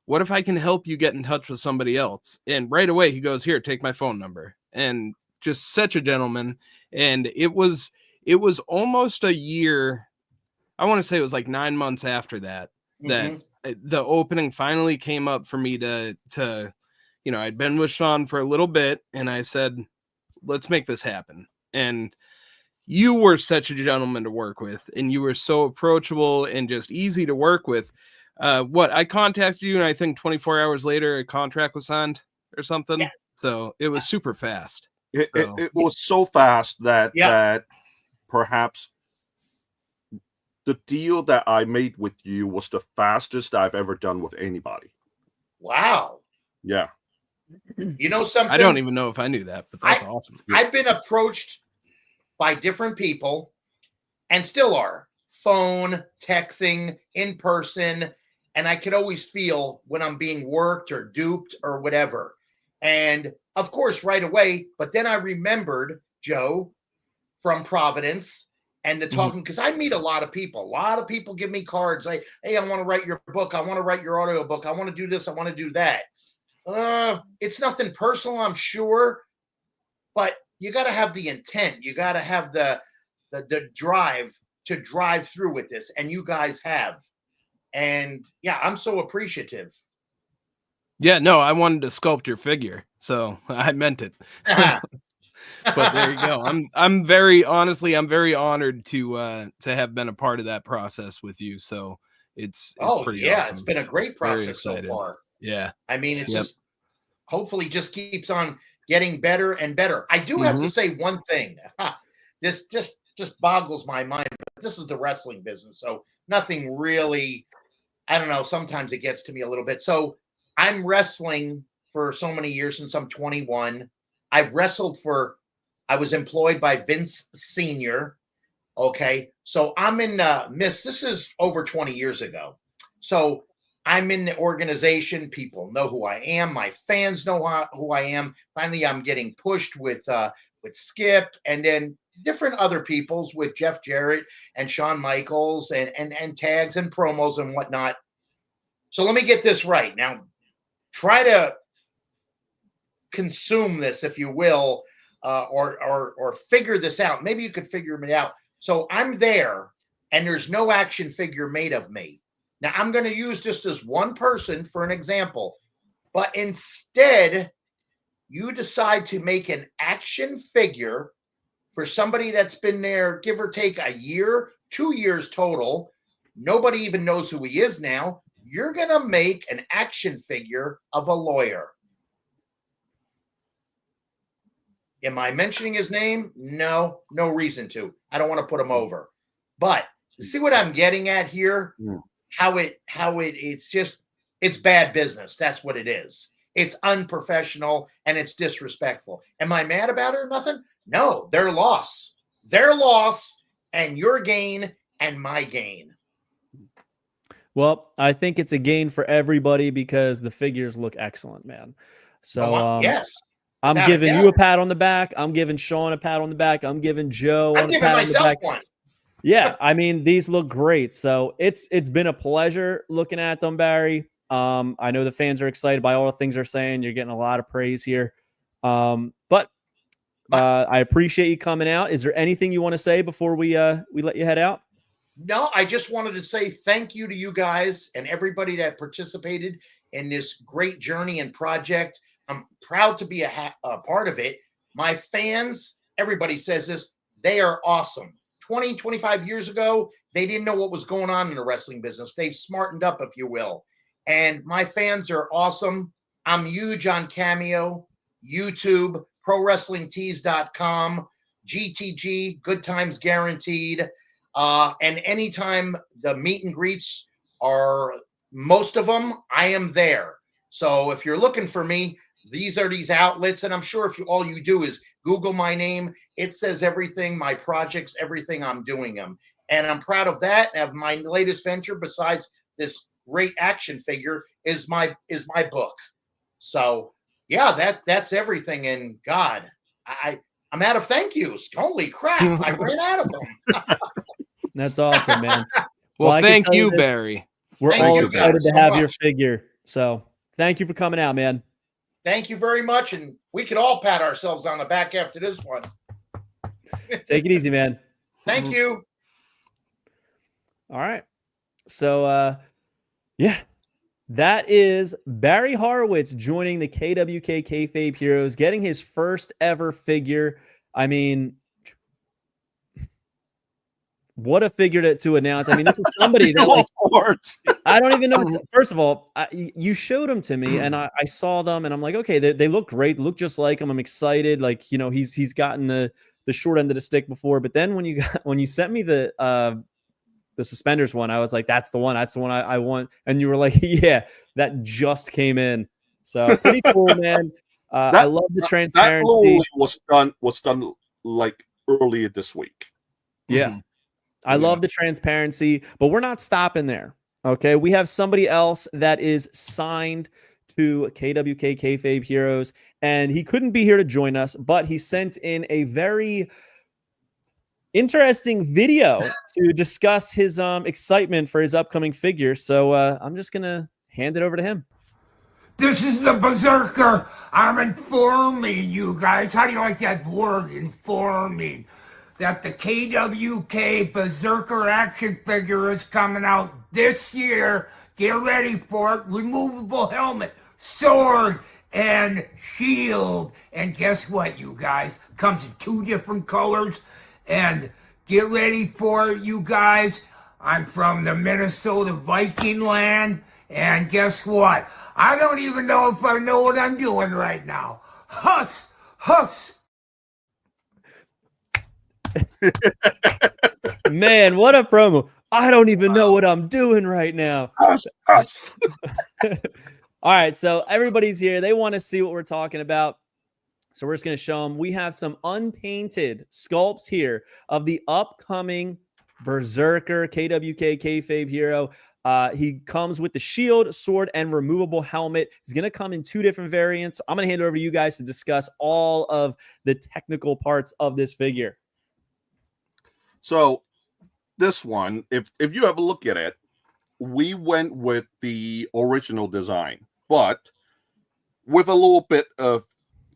Speaker 4: what if I can help you get in touch with somebody else? And right away he goes, here, take my phone number. And just such a gentleman. And it was almost a year. I want to say it was like 9 months after that, that the opening finally came up for me to, you know, I'd been with Sean for a little bit, and I said, let's make this happen. And you were such a gentleman to work with, and you were so approachable and just easy to work with. I contacted you, and I think 24 hours later, a contract was signed or something. Yeah. So it was super fast.
Speaker 2: It was so fast that that perhaps the deal that I made with you was the fastest I've ever done with anybody.
Speaker 6: Wow.
Speaker 2: Yeah.
Speaker 6: You know something?
Speaker 4: I don't even know if I knew that, but that's awesome.
Speaker 6: I've been approached by different people, and still are, phone, texting, in person, and I could always feel when I'm being worked or duped or whatever. And of course, right away, but then I remembered Joe from Providence and the talking, because I meet a lot of people. A lot of people give me cards like, hey, I want to write your book. I want to write your audio book. I want to do this. I want to do that. It's nothing personal, I'm sure, but you got to have the intent. You got to have the drive to drive through with this, and you guys have. And yeah, I'm so appreciative.
Speaker 4: Yeah, no, I wanted to sculpt your figure, so I meant it. But there you go. I'm very honored to have been a part of that process with you. So it's pretty awesome.
Speaker 6: It's been a great process so far.
Speaker 4: Yeah.
Speaker 6: I mean, it's just hopefully just keeps on getting better and better. I do have to say one thing. This just boggles my mind, but this is the wrestling business. So nothing really, I don't know, sometimes it gets to me a little bit. So I'm wrestling for so many years since I'm 21. I've wrestled I was employed by Vince Sr. Okay. So I'm in this is over 20 years ago. So I'm in the organization. People know who I am. My fans know who I am. Finally, I'm getting pushed with Skip and then different other peoples with Jeff Jarrett and Shawn Michaels and tags and promos and whatnot. So let me get this right. Now, try to consume this, if you will, or figure this out. Maybe you could figure it out. So I'm there, and there's no action figure made of me. Now, I'm going to use just as one person for an example, but instead, you decide to make an action figure for somebody that's been there, give or take a year, 2 years total. Nobody even knows who he is now. You're going to make an action figure of a lawyer. Am I mentioning his name? No reason to. I don't want to put him over. But see what I'm getting at here? It's bad business. That's what it is. It's unprofessional and it's disrespectful. Am I mad about it or nothing? No, their loss. Their loss and your gain and my gain.
Speaker 1: Well, I think it's a gain for everybody because the figures look excellent, man. So
Speaker 6: yes.
Speaker 1: I'm giving you a pat on the back. I'm giving Sean a pat on the back. I'm giving Joe a pat on the back.
Speaker 6: One.
Speaker 1: Yeah, I mean, these look great. So it's been a pleasure looking at them, Barry. I know the fans are excited by all the things they're saying. You're getting a lot of praise here. But I appreciate you coming out. Is there anything you want to say before we let you head out?
Speaker 6: No, I just wanted to say thank you to you guys and everybody that participated in this great journey and project. I'm proud to be a part of it. My fans, everybody says this, they are awesome. 20, 25 years ago, they didn't know what was going on in the wrestling business. They've smartened up, if you will. And my fans are awesome. I'm huge on Cameo, YouTube, ProWrestlingTees.com, GTG, Good Times Guaranteed. And anytime the meet and greets are, most of them, I am there. So if you're looking for me, these are these outlets, and I'm sure if all you do is Google my name, it says everything, my projects, everything I'm doing them. And I'm proud of that. And my latest venture, besides this great action figure, is my book. So yeah, that's everything. And God, I'm out of thank yous. Holy crap, I ran out of them.
Speaker 1: That's awesome, man.
Speaker 4: Well, thank you, Barry.
Speaker 1: We're all excited to have your figure. So thank you for coming out, man.
Speaker 6: Thank you very much. And we could all pat ourselves on the back after this one.
Speaker 1: Take it easy, man.
Speaker 6: Thank you.
Speaker 1: All right. So, yeah, that is Barry Horowitz joining the KWK Kayfabe Heroes, getting his first ever figure. I mean, what a figure to announce. I mean, this is somebody that, like, I don't even know. First of all, you showed them to me, and I saw them, and I'm like, okay, they look great. Look just like him. I'm excited. Like, you know, he's gotten the short end of the stick before. But then when you sent me the suspenders one, I was like, that's the one. That's the one I want. And you were like, yeah, that just came in. So pretty cool, man. I love the transparency.
Speaker 2: That was done like earlier this week.
Speaker 1: Yeah. I love the transparency, but we're not stopping there. Okay. We have somebody else that is signed to KWK Kayfabe Heroes, and he couldn't be here to join us, but he sent in a very interesting video to discuss his excitement for his upcoming figure. So I'm just going to hand it over to him.
Speaker 7: This is the Berserker. I'm informing you guys. How do you like that word, informing? That the KWK Berserker action figure is coming out this year. Get ready for it. Removable helmet, sword, and shield. And guess what, you guys? Comes in 2 different colors. And get ready for it, you guys. I'm from the Minnesota Viking land. And guess what? I don't even know if I know what I'm doing right now. Huss! Huss!
Speaker 1: Man, what a promo. I don't even know what I'm doing right now. All right, so everybody's here. They want to see what we're talking about. So we're just going to show them. We have some unpainted sculpts here of the upcoming Berserker KWK Kayfabe hero. He comes with the shield, sword, and removable helmet. He's going to come in 2 different variants. So I'm going to hand it over to you guys to discuss all of the technical parts of this figure.
Speaker 2: So this one, if you have a look at it, we went with the original design, but with a little bit of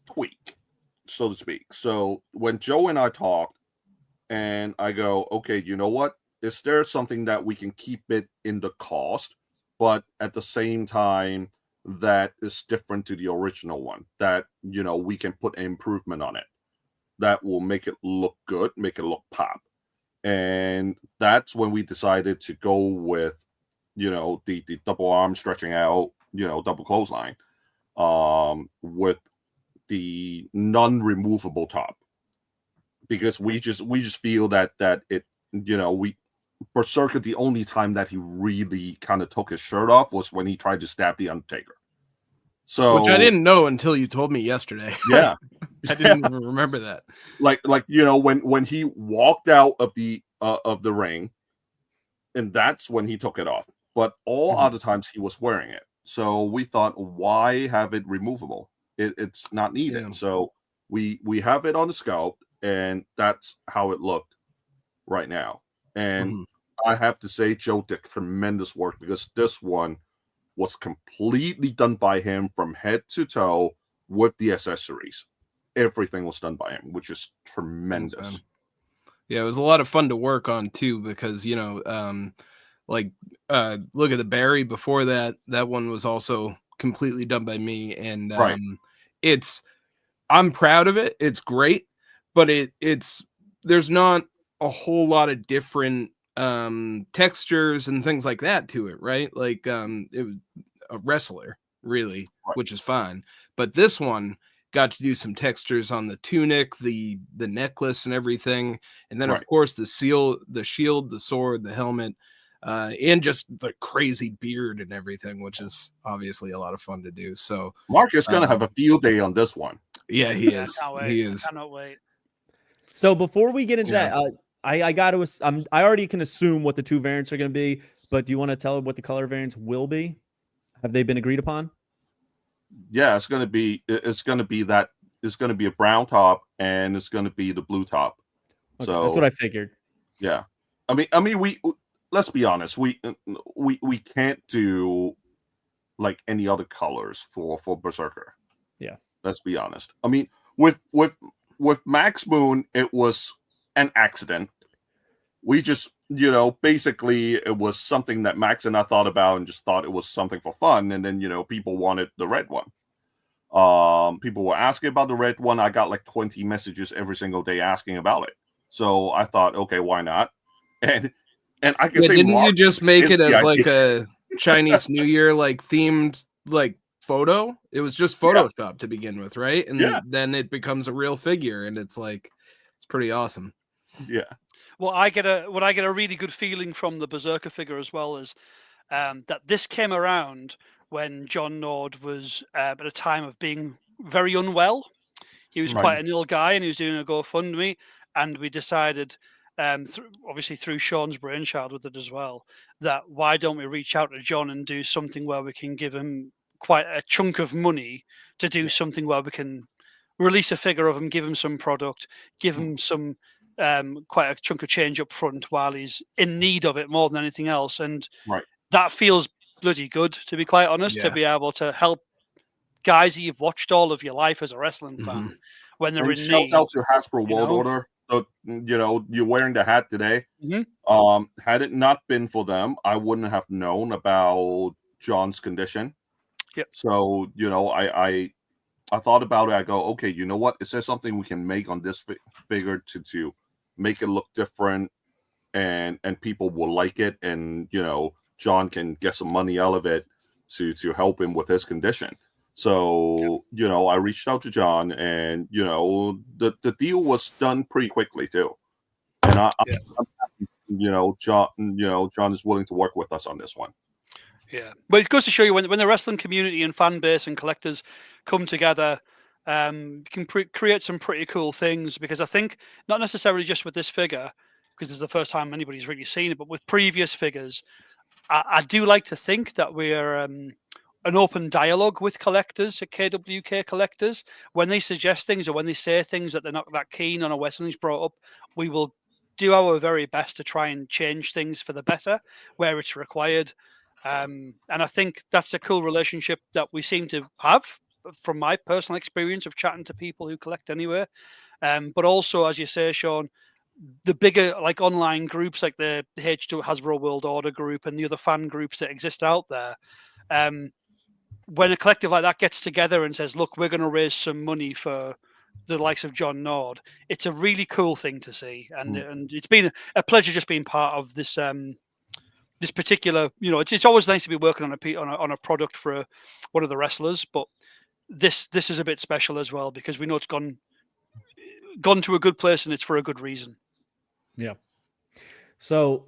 Speaker 2: tweak, so to speak. So when Joe and I talked, and I go, okay, you know what? Is there something that we can keep it in the cost, but at the same time that is different to the original one, that, you know, we can put an improvement on it that will make it look good, make it look pop. And that's when we decided to go with, you know, the double arm stretching out, you know, double clothesline, with the non-removable top, because we just feel that it, you know, Berserker, the only time that he really kind of took his shirt off was when he tried to stab the Undertaker. So,
Speaker 4: which I didn't know until you told me yesterday.
Speaker 2: Yeah.
Speaker 4: I didn't even remember that.
Speaker 2: Like you know, when he walked out of the ring, and that's when he took it off. But all other times he was wearing it. So we thought, why have it removable? It's not needed.
Speaker 4: Yeah.
Speaker 2: So we have it on the sculpt, and that's how it looked right now. And I have to say, Joe did tremendous work, because this one was completely done by him from head to toe with the accessories. Everything was done by him, which is tremendous.
Speaker 4: Yeah, it was a lot of fun to work on too, because, you know, look at the Barry before that. That one was also completely done by me, and
Speaker 2: Right.
Speaker 4: I'm proud of it. It's great, but there's not a whole lot of different textures and things like that to it, right? Like it was a wrestler, really,
Speaker 2: Right.
Speaker 4: which is fine. But this one got to do some textures on the tunic, the necklace, and everything, and then
Speaker 2: Right.
Speaker 4: of course the shield, the sword, the helmet, and just the crazy beard and everything, which is obviously a lot of fun to do. So
Speaker 2: Mark is going to have a field day on this one.
Speaker 4: yeah, he
Speaker 5: Yeah,
Speaker 4: is.
Speaker 5: I can't wait.
Speaker 4: He is.
Speaker 5: I cannot wait.
Speaker 1: So before we get into
Speaker 4: Yeah.
Speaker 1: that, I got to. I already can assume what the 2 variants are going to be, but do you want to tell what the color variants will be? Have they been agreed upon?
Speaker 2: Yeah, it's going to be a brown top, and it's going to be the blue top.
Speaker 1: Okay,
Speaker 2: So
Speaker 1: that's what I figured.
Speaker 2: yeah, I mean, we let's be honest, we can't do like any other colors for Berserker.
Speaker 1: Yeah,
Speaker 2: let's be honest. I mean, with Max Moon, it was an accident. We just, you know, basically it was something that Max and I thought about and just thought it was something for fun. And then, you know, people wanted the red one. People were asking about the red one. I got like 20 messages every single day asking about it. So I thought, okay, why not? And I can say,
Speaker 4: Didn't
Speaker 2: Mark,
Speaker 4: you just make it
Speaker 2: the
Speaker 4: as like
Speaker 2: idea.
Speaker 4: a Chinese New Year like themed like photo? It was just Photoshop to begin with, right? And then it becomes a real figure, and it's like it's pretty awesome.
Speaker 2: Yeah.
Speaker 5: Well, I get a really good feeling from the Berserker figure as well is that this came around when John Nord was at a time of being very unwell. He was quite an ill guy, and he was doing a GoFundMe, and we decided, obviously through Sean's brainchild with it as well, that why don't we reach out to John and do something where we can give him quite a chunk of money to do something where we can release a figure of him, give him some product, give him some quite a chunk of change up front while he's in need of it more than anything else. And that feels bloody good, to be quite honest, to be able to help guys that you've watched all of your life as a wrestling fan when they're in
Speaker 2: shout
Speaker 5: need.
Speaker 2: out to Hasbro World Order. So, you're wearing the hat today. Had it not been for them, I wouldn't have known about John's condition.
Speaker 5: Yep.
Speaker 2: So, I thought about it. I go, okay, you know what? Is there something we can make on this figure to make it look different, and people will like it, and John can get some money out of it to help him with his condition. So I reached out to John, and the deal was done pretty quickly too. And I'm happy, John is willing to work with us on this one.
Speaker 5: Yeah, but it goes to show you when the wrestling community and fan base and collectors come together, you can create some pretty cool things. Because I think not necessarily just with this figure, because this is the first time anybody's really seen it, but with previous figures, I do like to think that we're an open dialogue with collectors at KWK Collectors. When they suggest things or when they say things that they're not that keen on or something's brought up, we will do our very best to try and change things for the better where it's required. And I think that's a cool relationship that we seem to have from my personal experience of chatting to people who collect anywhere. But also, as you say, Sean, the bigger like online groups like the H2 Hasbro World Order group and the other fan groups that exist out there, when a collective like that gets together and says, look, we're going to raise some money for the likes of John Nord, it's a really cool thing to see. And it's been a pleasure just being part of this this particular, it's always nice to be working on a product for one of the wrestlers, but this is a bit special as well because we know it's gone to a good place and it's for a good reason.
Speaker 1: Yeah. So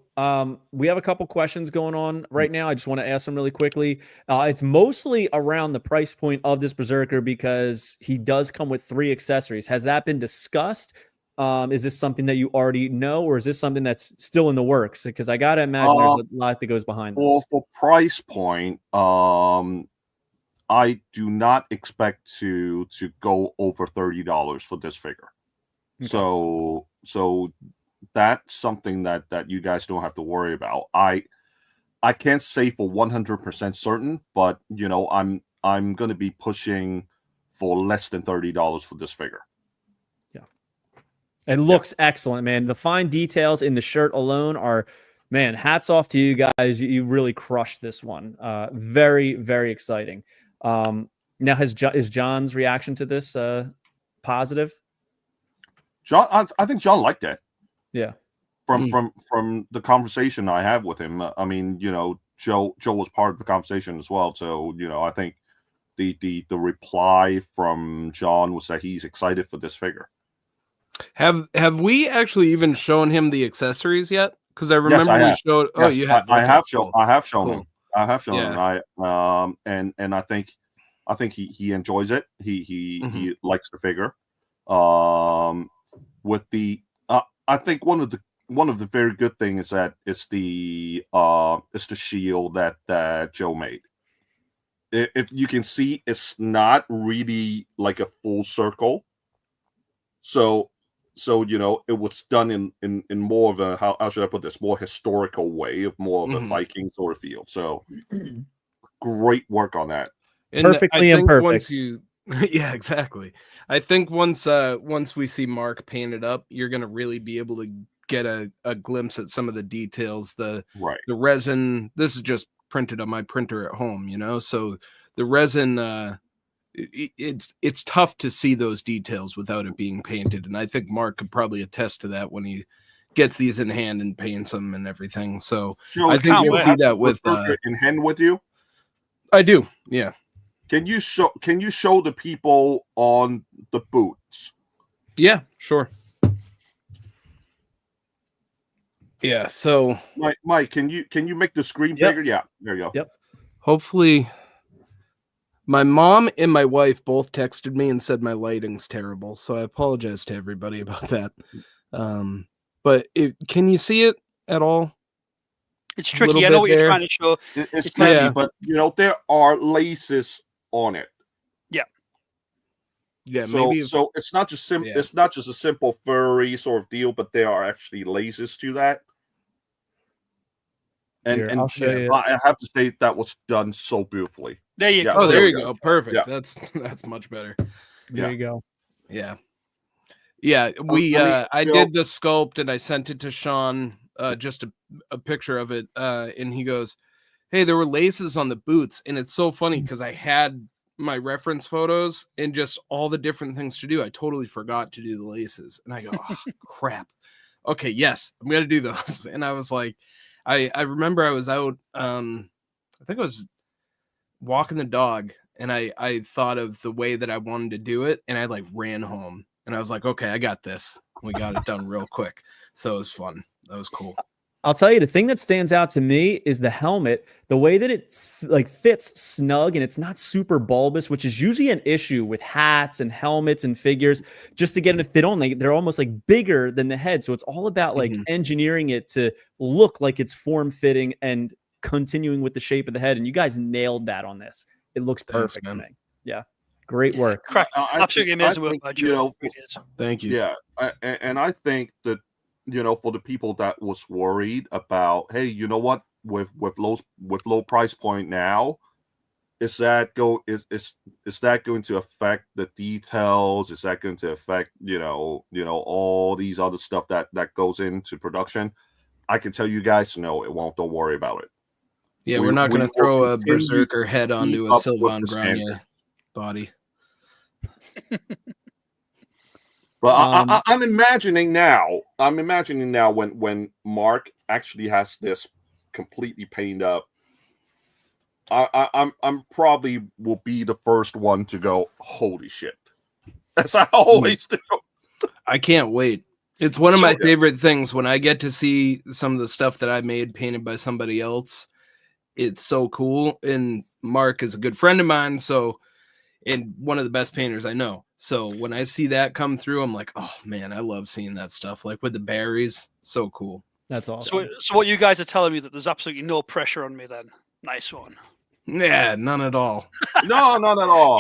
Speaker 1: we have a couple questions going on right now. I just want to ask them really quickly. It's mostly around the price point of this Berserker because he does come with 3 accessories. Has that been discussed? Is this something that you already know, or is this something that's still in the works? Because I gotta imagine there's a lot that goes behind this.
Speaker 2: For price point, I do not expect to go over $30 for this figure. Okay. So that's something that you guys don't have to worry about. I can't say for 100% certain, but I'm going to be pushing for less than $30 for this figure.
Speaker 1: It looks excellent, man. The fine details in the shirt alone are, man, hats off to you guys. You really crushed this one. Very, very exciting. Now, is John's reaction to this positive?
Speaker 2: John, I think John liked it.
Speaker 1: Yeah.
Speaker 2: From the conversation I have with him, I mean, Joe was part of the conversation as well. So, I think the reply from John was that he's excited for this figure.
Speaker 4: Have we actually even shown him the accessories yet? Because I remember we showed. Oh,
Speaker 2: yes,
Speaker 4: you have.
Speaker 2: I have shown.
Speaker 4: Cool.
Speaker 2: I have shown
Speaker 4: cool.
Speaker 2: him. I have shown
Speaker 4: yeah.
Speaker 2: him. And I think he enjoys it. He likes the figure. With the I think one of the very good things is that it's the shield that Joe made. If you can see, it's not really like a full circle. So it was done in more of a, how should I put this, more historical way, of more of a Viking sort of feel. So great work on that.
Speaker 4: And
Speaker 1: perfectly imperfect.
Speaker 4: Once you, yeah, exactly. I think once we see Mark painted up, you're gonna really be able to get a glimpse at some of the details. The resin. This is just printed on my printer at home, So the resin. It's tough to see those details without it being painted, and I think Mark could probably attest to that when he gets these in hand and paints them and everything. So
Speaker 2: Joe,
Speaker 4: I think you'll see that with
Speaker 2: in hand with you.
Speaker 4: I do, yeah.
Speaker 2: Can you show the people on the boots?
Speaker 4: Yeah, sure. Yeah, so
Speaker 2: Mike, can you make the screen bigger? Yeah, there you go.
Speaker 1: Yep.
Speaker 4: Hopefully. My mom and my wife both texted me and said my lighting's terrible, so I apologize to everybody about that. But can you see it at all?
Speaker 5: It's tricky. I know what you're trying to show.
Speaker 2: It's tricky, but there are laces on it.
Speaker 4: Yeah. Yeah.
Speaker 2: So
Speaker 4: maybe.
Speaker 2: So it's not just It's not just a simple furry sort of deal, but there are actually laces to that. And
Speaker 1: I'll show you.
Speaker 2: I have to say that was done so beautifully.
Speaker 5: There you
Speaker 2: Yeah.
Speaker 5: go.
Speaker 4: Oh, there you go. Perfect.
Speaker 2: Yeah.
Speaker 4: That's much better.
Speaker 1: There you go.
Speaker 4: Yeah. Yeah, I did the sculpt and I sent it to Sean, just a picture of it, and he goes, "Hey, there were laces on the boots," and it's so funny because I had my reference photos and just all the different things to do. I totally forgot to do the laces, and I go, "Oh, crap." Okay, yes, I'm gonna do those. And I was like, I remember I was out, I think I was walking the dog, and I thought of the way that I wanted to do it, and I like ran home. And I was like, okay, I got this. We got it done real quick. So it was fun. That was cool.
Speaker 1: I'll tell you, the thing that stands out to me is the helmet, the way that it's like fits snug and it's not super bulbous, which is usually an issue with hats and helmets and figures. Just to get them to fit on, they're almost like bigger than the head. So it's all about like engineering it to look like it's form fitting and continuing with the shape of the head. And you guys nailed that on this. It looks perfect to me. Yeah. Great work.
Speaker 5: Absolutely amazing work by Joe.
Speaker 4: Thank you.
Speaker 2: Yeah. And I think that, for the people that was worried about, hey, you know what, with low price point now, is that going to affect the details? Is that going to affect, all these other stuff that goes into production? I can tell you guys, no, it won't. Don't worry about it.
Speaker 4: Yeah, we're not going to throw a Berserker head onto a Sylvain Grenier body.
Speaker 2: But I'm imagining now when Mark actually has this completely painted up, I'm probably will be the first one to go, holy shit. As I always do.
Speaker 4: I can't wait. It's one of my favorite things when I get to see some of the stuff that I made painted by somebody else. It's so cool. And Mark is a good friend of mine, and one of the best painters I know. So when I see that come through, I'm like, oh man, I love seeing that stuff. Like with the berries, so cool.
Speaker 1: That's awesome.
Speaker 5: So what you guys are telling me that there's absolutely no pressure on me then? Nice one.
Speaker 4: Yeah, none at all.
Speaker 2: No, none at all.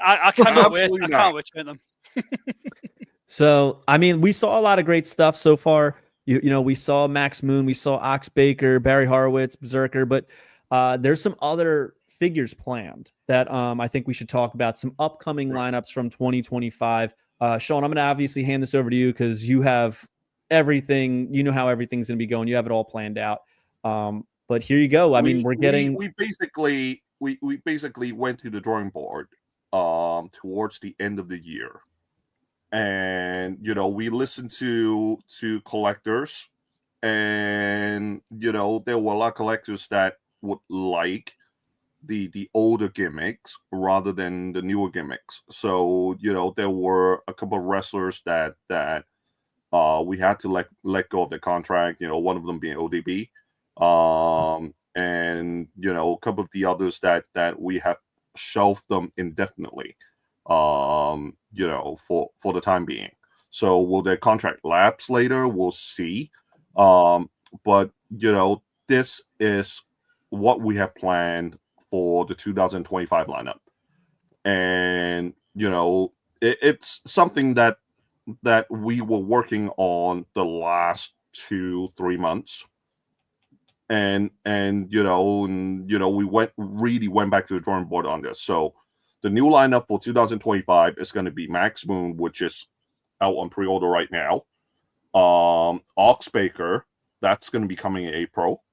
Speaker 5: I cannot wait. I can't wait to paint them.
Speaker 1: So, I mean, we saw a lot of great stuff so far. We saw Max Moon, we saw Ox Baker, Barry Horowitz, Berserker, but there's some other figures planned that I think we should talk about. Some upcoming lineups from 2025. Sean, I'm going to obviously hand this over to you because you have everything. You know how everything's going to be going. You have it all planned out. But here you go. We're getting.
Speaker 2: We basically went to the drawing board towards the end of the year. And we listened to collectors, and there were a lot of collectors that would like the older gimmicks rather than the newer gimmicks. So there were a couple of wrestlers that we had to let go of the contract. One of them being ODB, and a couple of the others that we have shelved them indefinitely. For the time being. So will their contract lapse later? We'll see. But this is what we have planned for the 2025 lineup. And it's something that we were working on the last 2-3 months. And we went back to the drawing board on this. So the new lineup for 2025 is going to be Max Moon, which is out on pre-order right now. Ox Baker, that's going to be coming in April.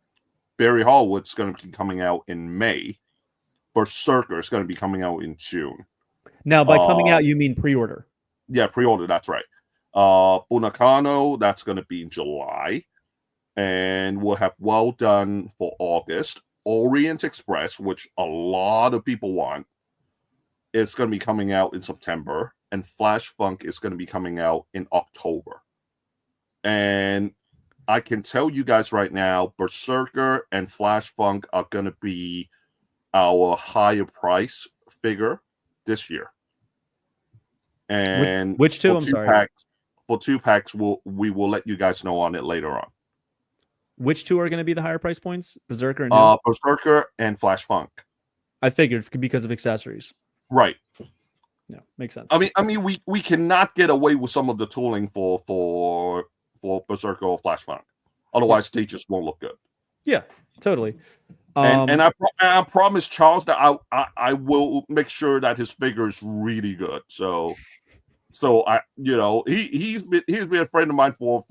Speaker 2: Barry Horowitz is going to be coming out in May. Berserker is going to be coming out in June.
Speaker 1: Now, by coming out, you mean pre-order?
Speaker 2: Yeah, pre-order, that's right. Bunakano, that's going to be in July. And we'll have Well Done for August. Orient Express, which a lot of people want, it's going to be coming out in September, and Flash Funk is going to be coming out in October. And I can tell you guys right now, Berserker and Flash Funk are going to be our higher price figure this year. And
Speaker 1: which two? I'm sorry.
Speaker 2: For 2-packs, we will let you guys know on it later on.
Speaker 1: Which two are going to be the higher price points? Berserker and
Speaker 2: Berserker and Flash Funk.
Speaker 1: I figured because of accessories.
Speaker 2: Right.
Speaker 1: Yeah, makes sense.
Speaker 2: I mean, we cannot get away with some of the tooling for Berserker or Flash Funk. Otherwise, they just won't look good.
Speaker 1: Yeah, totally.
Speaker 2: And I promise Charles that I will make sure that his figure is really good. So I, he's been a friend of mine for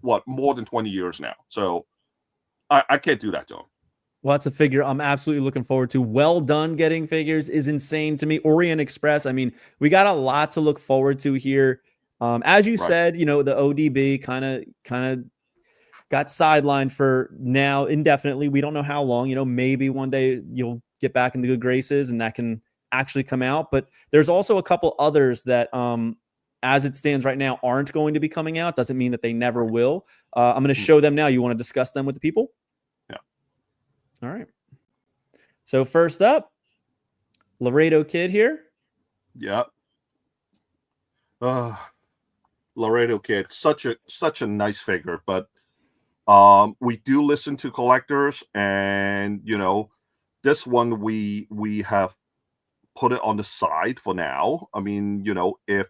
Speaker 2: what, more than 20 years now. So I can't do that to him.
Speaker 1: Well, that's a figure I'm absolutely looking forward to. Well done getting figures is insane to me. Orient Express, I mean, we got a lot to look forward to here. As you said, the ODB kind of got sidelined for now indefinitely. We don't know how long. Maybe one day you'll get back in the good graces and that can actually come out. But there's also a couple others that, as it stands right now, aren't going to be coming out. Doesn't mean that they never will. I'm going to show them now. You want to discuss them with the people?
Speaker 2: Yeah.
Speaker 1: All right. So first up, Laredo Kid here.
Speaker 2: Yeah. Laredo Kid, such a nice figure, but we do listen to collectors, and this one we have put it on the side for now. I mean, if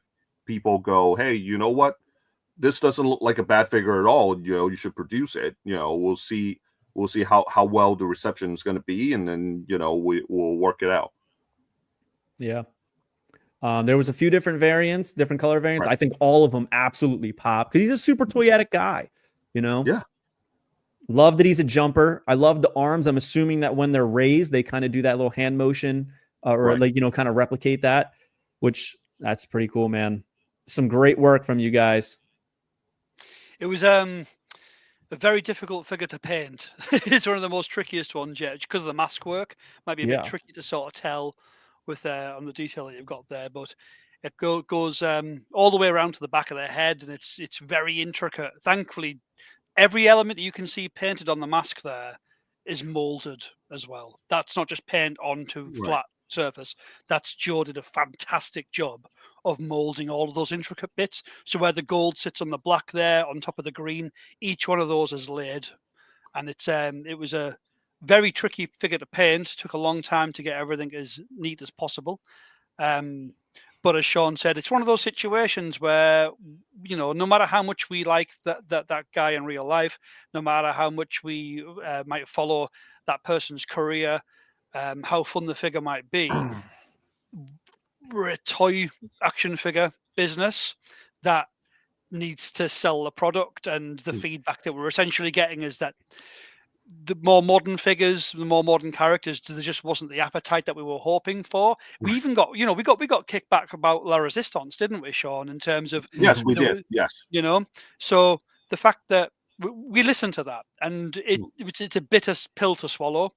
Speaker 2: people go, hey, you know what, this doesn't look like a bad figure at all, you should produce it. We'll see how well the reception is going to be, and then we'll work it out.
Speaker 1: Yeah. There was a few different variants, different color variants. Right. I think all of them absolutely pop because he's a super toyetic guy,
Speaker 2: Yeah.
Speaker 1: Love that he's a jumper. I love the arms. I'm assuming that when they're raised, they kind of do that little hand motion or kind of replicate that, which that's pretty cool, man. Some great work from you guys.
Speaker 5: It was a very difficult figure to paint. It's one of the most trickiest ones yet because of the mask work. Might be a bit tricky to sort of tell with on the detail that you've got there, but it goes all the way around to the back of their head, and it's very intricate. Thankfully, every element that you can see painted on the mask there is molded as well. That's not just paint onto flat surface. That's Joe did a fantastic job of molding all of those intricate bits. So where the gold sits on the black there, on top of the green, each one of those is laid, and it was a very tricky figure to paint. Took a long time to get everything as neat as possible. But as Sean said, it's one of those situations where, no matter how much we like that guy in real life, no matter how much we might follow that person's career, how fun the figure might be, we're a toy action figure business that needs to sell the product, and the feedback that we're essentially getting is that the more modern figures, the more modern characters, there just wasn't the appetite that we were hoping for. We even got, we got kickback about La Resistance, didn't we, Sean? In terms of
Speaker 2: yes, we did. Yes,
Speaker 5: so the fact that we listened to that, and it's a bitter pill to swallow,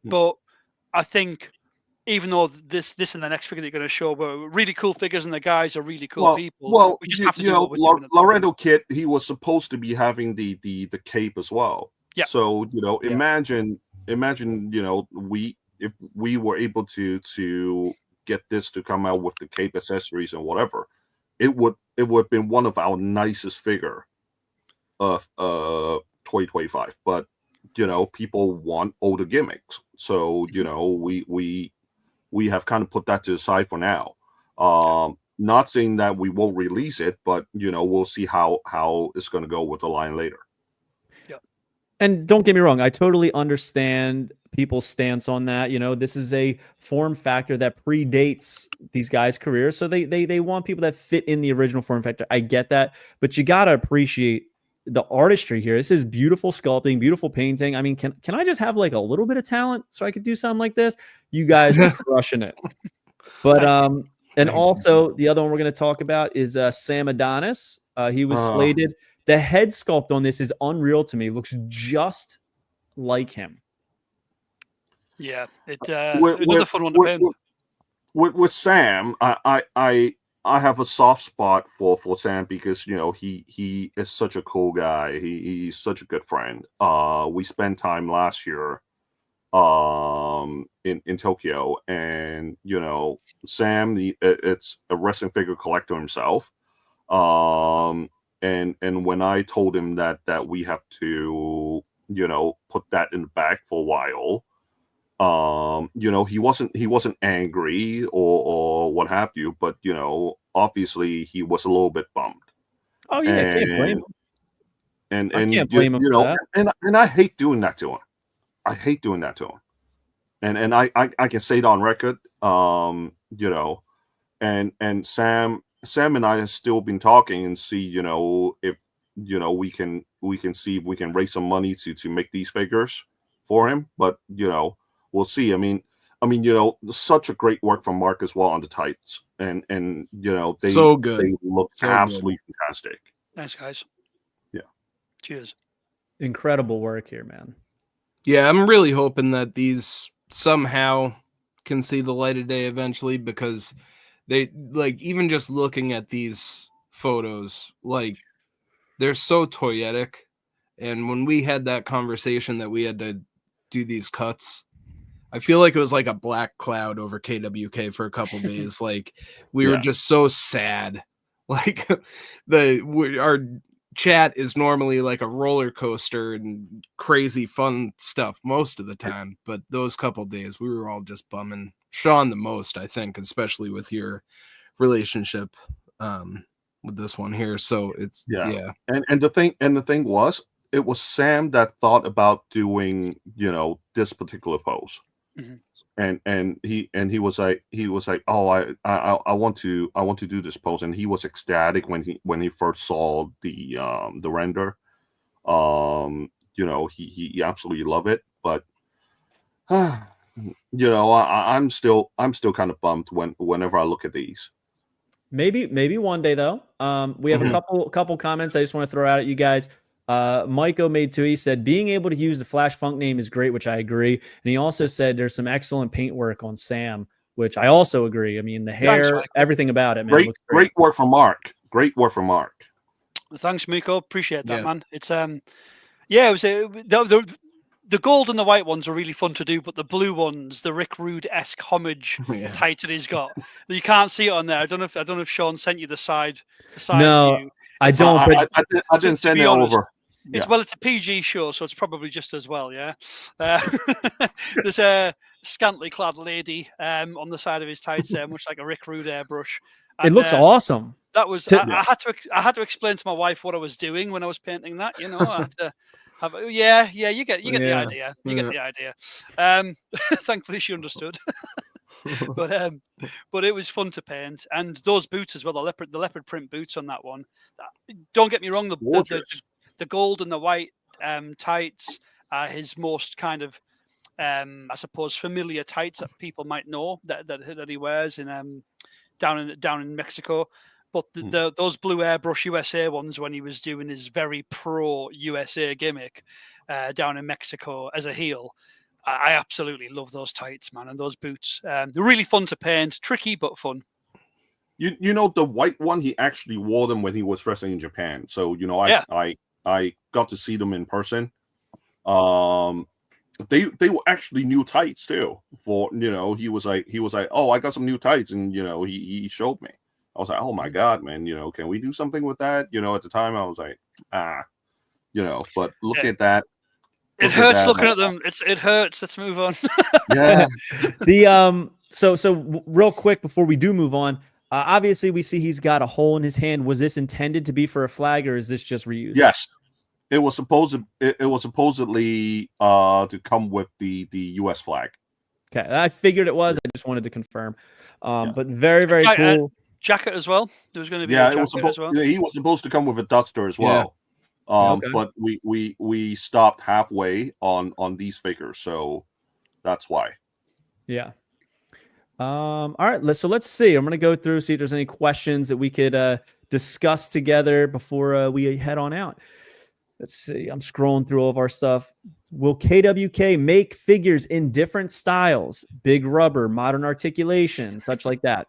Speaker 5: but I think even though this and the next figure that you're going to show were really cool figures, and the guys are really cool people, we just have to do what we're doing.
Speaker 2: Laredo Kid, he was supposed to be having the cape as well.
Speaker 5: Yeah.
Speaker 2: So imagine if we were able to get this to come out with the cape accessories and whatever, it would have been one of our nicest figure of 2025. But people want older gimmicks, so we have kind of put that to the side for now. Not saying that we won't release it, but we'll see how it's going to go with the line later.
Speaker 1: And don't get me wrong, I totally understand people's stance on that. This is a form factor that predates these guys' careers, so they want people that fit in the original form factor. I get that, but you gotta appreciate the artistry here. This is beautiful sculpting, beautiful painting. I mean, can I just have like a little bit of talent so I could do something like this? You guys are crushing it. But and also the other one we're going to talk about is Sam Adonis. He was slated. The head sculpt on this is unreal to me. It looks just like him.
Speaker 5: Yeah, another fun one to paint.
Speaker 2: With Sam, I have a soft spot for Sam because he is such a cool guy. He's such a good friend. We spent time last year in Tokyo, and Sam, it's a wrestling figure collector himself. And when I told him that we have to put that in the back for a while, he wasn't angry or what have you, but obviously he was a little bit bummed.
Speaker 1: Oh yeah, I can't blame him.
Speaker 2: And I can't blame him for that. And I hate doing that to him. I hate doing that to him. And I can say it on record, you know, and Sam and I have still been talking and see, you know, if, you know, we can see if we can raise some money to make these figures for him. But, you know, we'll see. I mean, you know, such a great work from Mark as well on the tights, and you know, they
Speaker 4: so good.
Speaker 2: They look
Speaker 4: so
Speaker 2: absolutely fantastic.
Speaker 5: Thanks, guys.
Speaker 2: Yeah.
Speaker 5: Cheers.
Speaker 1: Incredible work here, man.
Speaker 4: Yeah, I'm really hoping that these somehow can see the light of day eventually, because they, like, even just looking at these photos, like, they're so toyetic. And when we had that conversation that we had to do these cuts, I feel like it was like a black cloud over KWK for a couple days. Like, we were just so sad. Like, our chat is normally like a roller coaster and crazy fun stuff most of the time, but those couple days we were all just bumming. Sean the most, I think, especially with your relationship with this one here. So it's
Speaker 2: And the thing was, it was Sam that thought about doing, you know, this particular pose. And he was like, oh, I want to do this pose, and he was ecstatic when he first saw the render. You know, he absolutely loved it, but you know, I'm still kind of bummed whenever I look at these.
Speaker 1: Maybe one day though. We have a couple comments I just want to throw out at you guys. Mike made two. He said being able to use the Flash Funk name is great, which I agree. And he also said there's some excellent paint work on Sam, which I also agree. I mean, the hair, everything about it, man.
Speaker 2: Great work from Mark. Great work from Mark.
Speaker 5: Thanks, Miko. Appreciate that, man. It's it was the gold and the white ones are really fun to do, but the blue ones, the Rick Rude-esque homage tight that he's got, you can't see it on there. I don't know if Sean sent you the side
Speaker 1: no,
Speaker 5: view.
Speaker 1: I don't.
Speaker 2: But I didn't send it over.
Speaker 5: It's a PG show, so it's probably just as well. Yeah, there's a scantily clad lady on the side of his tights there, much like a Rick Rude airbrush. And,
Speaker 1: it looks awesome.
Speaker 5: That was I had to explain to my wife what I was doing when I was painting that. You know, I had to have you get the idea. You get the idea. Thankfully, she understood. But it was fun to paint, and those boots as well. The leopard print boots on that one. Don't get me wrong. The gold and the white tights are his most kind of, I suppose, familiar tights that people might know that he wears in down in Mexico. But those blue airbrush USA ones, when he was doing his very pro USA gimmick down in Mexico as a heel, I absolutely love those tights, man, and those boots. They're really fun to paint, tricky but fun.
Speaker 2: You know, the white one, he actually wore them when he was wrestling in Japan. So, you know, I got to see them in person. They were actually new tights too. For, you know, he was like, oh, I got some new tights, and you know, he showed me. I was like, oh my God, man, you know, can we do something with that? You know, at the time I was like, you know, but look at that.
Speaker 5: It hurts looking at them. It hurts. Let's move on.
Speaker 2: Yeah.
Speaker 1: So real quick before we do move on, obviously we see he's got a hole in his hand. Was this intended to be for a flag, or is this just reused?
Speaker 2: Yes, it was supposedly to come with the U.S. flag.
Speaker 1: Okay, I figured it was. I just wanted to confirm. But very, very cool.
Speaker 5: Jacket as well. There was going to be a jacket as well.
Speaker 2: Yeah, he was supposed to come with a duster as well. But we stopped halfway on these figures, so that's why.
Speaker 1: Yeah. All right. So let's see. I'm going to go through, see if there's any questions that we could discuss together before we head on out. Let's see. I'm scrolling through all of our stuff. Will KWK make figures in different styles? Big rubber, modern articulation, such like that.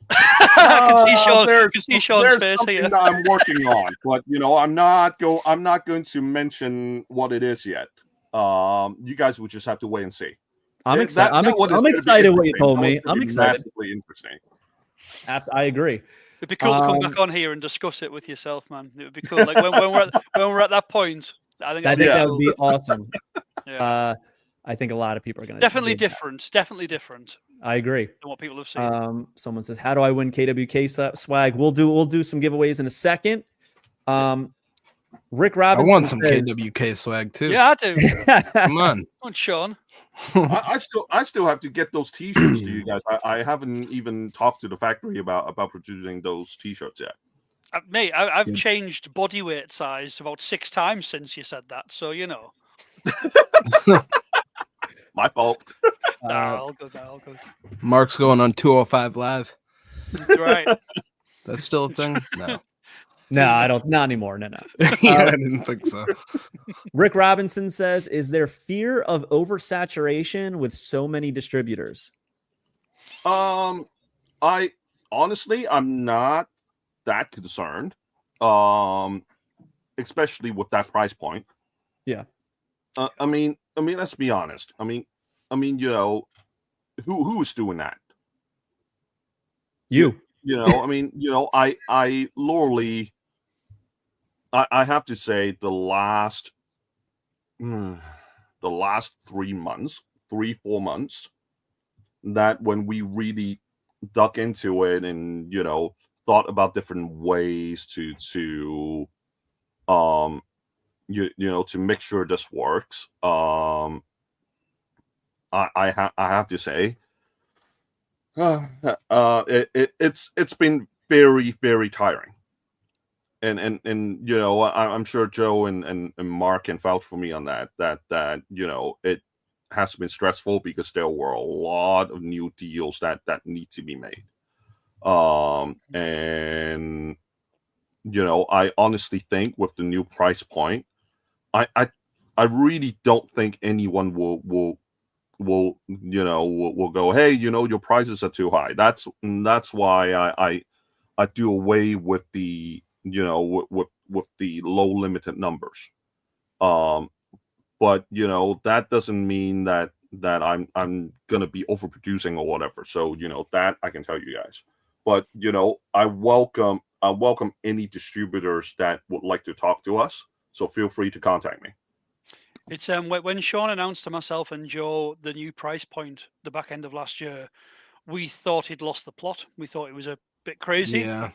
Speaker 5: I can see Sean's face here.
Speaker 2: That I'm working on, but you know, I'm not going to mention what it is yet. You guys would just have to wait and see.
Speaker 1: I'm excited. I'm excited what you told me. I'm excited.
Speaker 2: Massively interesting.
Speaker 1: I agree.
Speaker 5: It'd be cool to come back on here and discuss it with yourself, man. It would be cool. Like when we're at that point, I think that would be awesome. Yeah. I think a lot of people are going to definitely different.
Speaker 1: I agree.
Speaker 5: Than what people have seen.
Speaker 1: Someone says, "How do I win KWK swag?" We'll do some giveaways in a second. Rick
Speaker 4: I
Speaker 1: Robinson
Speaker 4: want some
Speaker 1: says,
Speaker 4: KWK swag too.
Speaker 5: Yeah, I do.
Speaker 4: Come on.
Speaker 5: Come on, Sean.
Speaker 2: I still have to get those T-shirts to you guys. I haven't even talked to the factory about producing those T-shirts yet.
Speaker 5: Mate, I've changed body weight size about 6 times since you said that. So you know.
Speaker 2: My fault.
Speaker 5: All good.
Speaker 4: Mark's going on 205 Live.
Speaker 5: Right.
Speaker 4: That's still a thing? No.
Speaker 1: No, I don't. Not anymore. No.
Speaker 4: Yeah, I didn't think so.
Speaker 1: Rick Robinson says, "Is there fear of oversaturation with so many distributors?"
Speaker 2: I honestly, I'm not that concerned. Especially with that price point.
Speaker 1: Yeah.
Speaker 2: I mean, let's be honest. I mean, you know, who's doing that?
Speaker 1: You.
Speaker 2: You know, I mean, you know, I literally, I have to say the last 3 months, 3-4 months, that when we really dug into it and, you know, thought about different ways to you know, to make sure this works, I have to say, it's been very, very tiring. And you know, I'm sure Joe and Mark can vouch for me on that you know, it has been stressful because there were a lot of new deals that need to be made. And you know, I honestly think with the new price point, I really don't think anyone will you know will go, hey, you know, your prices are too high. That's why I do away with the, you know, with the low limited numbers. But you know, that doesn't mean that I'm gonna be overproducing or whatever. So you know, that I can tell you guys. But you know, I welcome any distributors that would like to talk to us. So feel free to contact me.
Speaker 5: It's when Sean announced to myself and Joe the new price point the back end of last year, we thought he'd lost the plot. We thought it was a bit crazy.
Speaker 4: Yeah.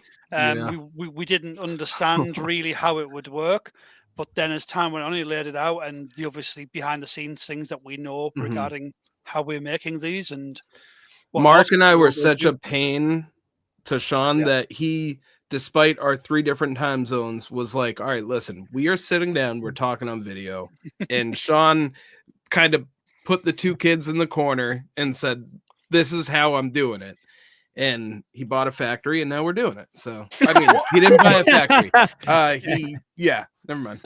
Speaker 5: We didn't understand really how it would work. But then as time went on, he laid it out, and the obviously behind the scenes things that we know regarding how we're making these. And
Speaker 4: Mark and I were such a pain to Sean that he, despite our 3 different time zones, was like, all right, listen, we are sitting down, we're talking on video. And Sean kind of put the 2 kids in the corner and said, this is how I'm doing it. And he bought a factory, and now we're doing it. So, I mean, he didn't buy a factory. Never mind.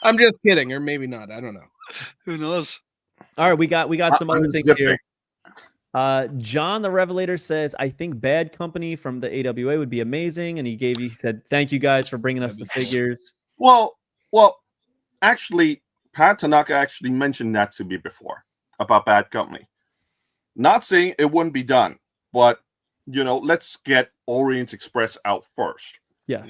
Speaker 4: I'm just kidding, or maybe not. I don't know.
Speaker 5: Who knows?
Speaker 1: All right, we got some other things here. John the Revelator says, I think Bad Company from the AWA would be amazing. And he said, thank you guys for bringing us the figures.
Speaker 2: Well, actually, Pat Tanaka actually mentioned that to me before about Bad Company. Not saying it wouldn't be done, but, you know, let's get Orient Express out first.
Speaker 1: Yeah.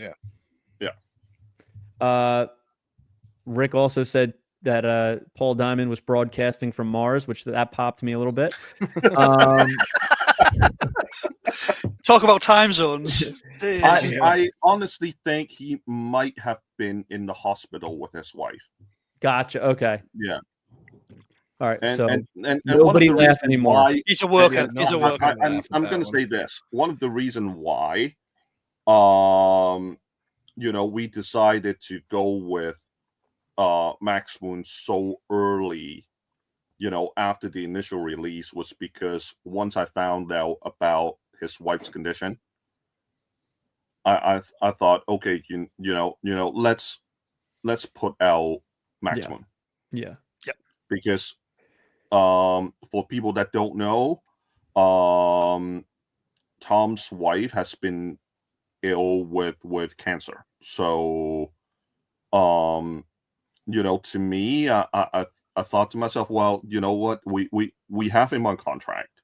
Speaker 1: Rick also said that Paul Diamond was broadcasting from Mars, which that popped me a little bit.
Speaker 5: Talk about time zones.
Speaker 2: I honestly think he might have been in the hospital with his wife.
Speaker 1: Gotcha. Okay.
Speaker 2: Yeah.
Speaker 1: All right.
Speaker 2: And,
Speaker 1: so
Speaker 2: and
Speaker 1: nobody laugh anymore.
Speaker 5: He's a worker. He's a worker.
Speaker 2: I'm going to say this. One of the reasons why, you know, we decided to go with Max Moon so early, you know, after the initial release, was because once I found out about his wife's condition, I thought, okay, you know, let's put out Max Moon.
Speaker 1: Yeah.
Speaker 5: Yep.
Speaker 2: Because for people that don't know, Tom's wife has been ill with cancer. So, you know, to me, I thought to myself, well, you know what, we have him on contract.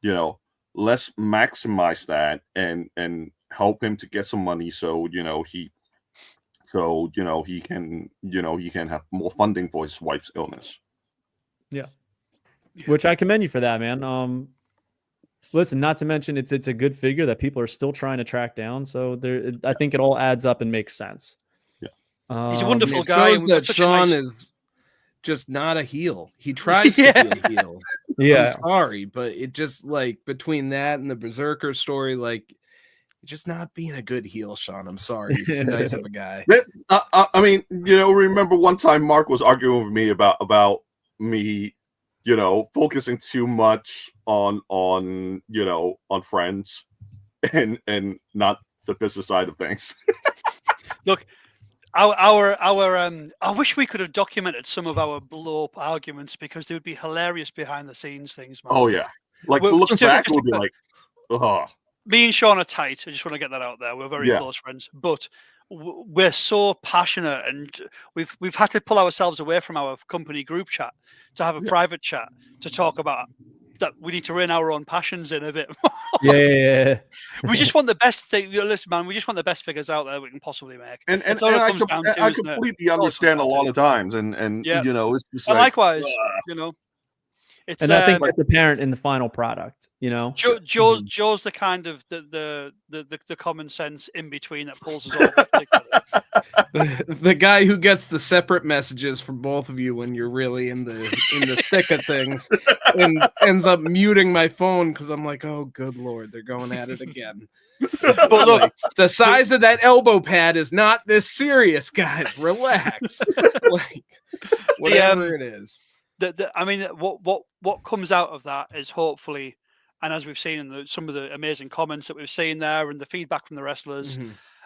Speaker 2: You know, let's maximize that and help him to get some money, so he can have more funding for his wife's illness.
Speaker 1: Yeah. Which I commend you for that, man. Listen, not to mention it's a good figure that people are still trying to track down. So there, I think it all adds up and makes sense.
Speaker 2: Yeah.
Speaker 5: He's a
Speaker 4: And
Speaker 5: wonderful
Speaker 4: it
Speaker 5: guy.
Speaker 4: shows
Speaker 5: And we've got
Speaker 4: that
Speaker 5: such a
Speaker 4: Sean
Speaker 5: nice...
Speaker 4: is just not a heel. He tries to be a heel.
Speaker 1: Yeah.
Speaker 4: I'm sorry, but it just like between that and the Berserker story, like just not being a good heel, Sean. I'm sorry. You're too nice of a guy.
Speaker 2: I mean, remember one time Mark was arguing with me about me, focusing too much on friends and not the business side of things.
Speaker 5: Look, I wish we could have documented some of our blow-up arguments, because they would be hilarious behind the scenes things, man.
Speaker 2: Oh yeah, like
Speaker 5: Well,
Speaker 2: looking
Speaker 5: just-
Speaker 2: back, it
Speaker 5: just-
Speaker 2: would be like, oh.
Speaker 5: Me and Sean are tight. I just want to get that out there. We're very close friends, but we're so passionate, and we've had to pull ourselves away from our company group chat to have a private chat to talk about that. We need to rein our own passions in a bit more.
Speaker 1: Yeah.
Speaker 5: We just want the best thing. Listen, man, we just want the best figures out there we can possibly make.
Speaker 2: And
Speaker 5: That's all it comes down to,
Speaker 2: I
Speaker 5: isn't it?
Speaker 2: completely
Speaker 5: That's all it
Speaker 2: understand a
Speaker 5: comes down
Speaker 2: lot
Speaker 5: to.
Speaker 2: of times, and
Speaker 5: Yeah.
Speaker 2: it's just
Speaker 5: And
Speaker 2: like,
Speaker 5: likewise, it's
Speaker 1: And I think that's apparent in the final product.
Speaker 5: Joe's the kind of the common sense in between that pulls us all back together.
Speaker 4: The guy who gets the separate messages from both of you when you're really in the thick of things, and ends up muting my phone because I'm like, oh good lord, they're going at it again.
Speaker 5: But look,
Speaker 4: like, the size of that elbow pad is not this serious, guys. Relax. Like whatever it is.
Speaker 5: I mean, what comes out of that is hopefully, and as we've seen in some of the amazing comments that we've seen there, and the feedback from the wrestlers,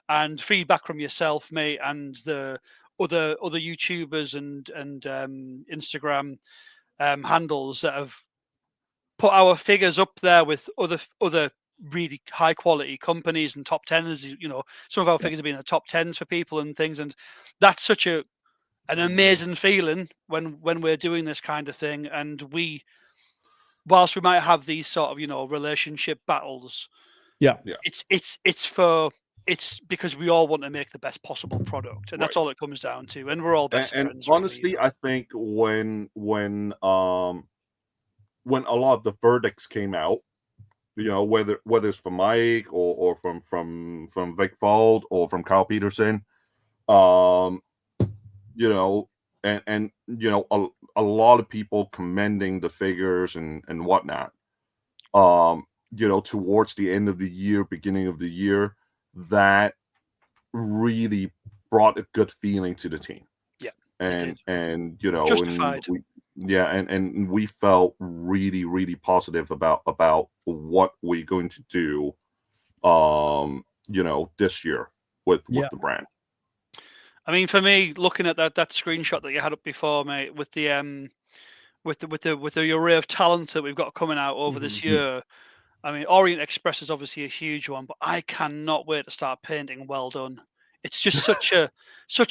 Speaker 5: and feedback from yourself, mate, and the other YouTubers and Instagram handles that have put our figures up there with other really high quality companies and top 10s. Some of our figures have been in the top 10s for people and things, and that's such an amazing feeling when we're doing this kind of thing. And whilst we might have these sort of relationship battles, it's because we all want to make the best possible product, and that's all it comes down to. And we're all best friends.
Speaker 2: And honestly, I think when a lot of the verdicts came out, whether it's from Mike or from Vic Fold or from Kyle Peterson, and a lot of people commending the figures and whatnot, towards the end of the year, beginning of the year, that really brought a good feeling to the team. And
Speaker 5: justified.
Speaker 2: And we felt really, really positive about what we're going to do this year with the brand.
Speaker 5: I mean, for me, looking at that screenshot that you had up before, mate, with the array of talent that we've got coming out over this year. I mean, Orient Express is obviously a huge one, but I cannot wait to start painting Well Done. It's just such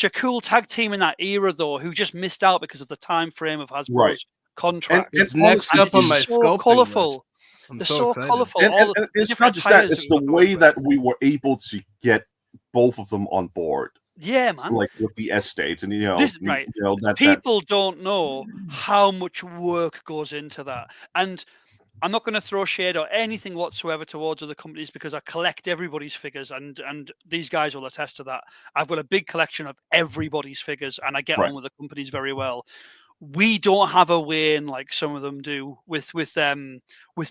Speaker 5: a cool tag team in that era, though, who just missed out because of the time frame of Hasbro's contract.
Speaker 4: It's next up on my
Speaker 5: so colourful. They're so colourful.
Speaker 2: And it's not just that; it's the way that we were able to get both of them on board.
Speaker 5: Yeah, man.
Speaker 2: Like with the estate, and
Speaker 5: people don't know how much work goes into that. And I'm not going to throw shade or anything whatsoever towards other companies, because I collect everybody's figures, and these guys will attest to that. I've got a big collection of everybody's figures, and I get on with the companies very well. We don't have a way in like some of them do with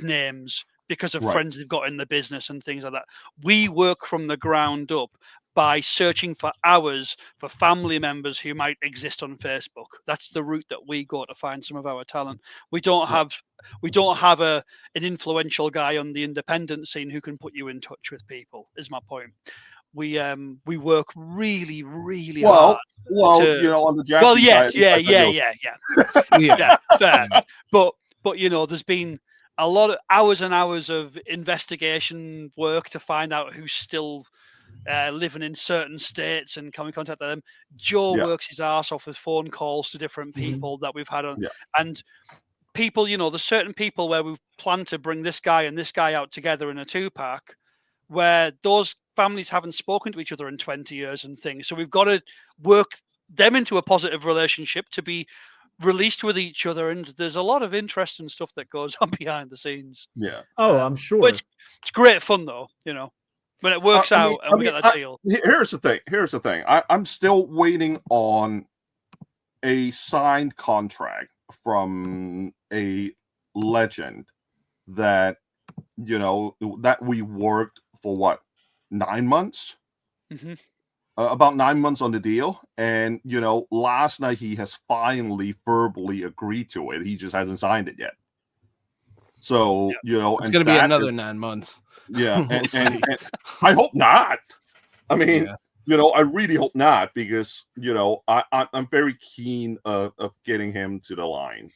Speaker 5: names because of friends they've got in the business and things like that. We work from the ground up by searching for hours for family members who might exist on Facebook. That's the route that we go to find some of our talent. We don't have an influential guy on the independent scene who can put you in touch with people, is my point. We work really, really hard.
Speaker 2: On the Jackson
Speaker 5: side, fair. But there's been a lot of hours and hours of investigation work to find out who's still living in certain states and can we contact them. Joe works his ass off with phone calls to different people that we've had on, and people, there's certain people where we've planned to bring this guy and this guy out together in a 2-pack, where those families haven't spoken to each other in 20 years and things. So we've got to work them into a positive relationship to be released with each other, and there's a lot of interesting stuff that goes on behind the scenes.
Speaker 2: Yeah.
Speaker 1: Oh, I'm sure.
Speaker 5: Which it's great fun though, when it works out and we get that deal.
Speaker 2: Here's the thing. I'm still waiting on a signed contract from a legend that that we worked for 9 months.
Speaker 5: Mm-hmm.
Speaker 2: About 9 months on the deal, and last night he has finally verbally agreed to it. He just hasn't signed it yet. So
Speaker 4: it's going to be another 9 months.
Speaker 2: Yeah, and I hope not. I mean, I really hope not, because I'm very keen of getting him to the line.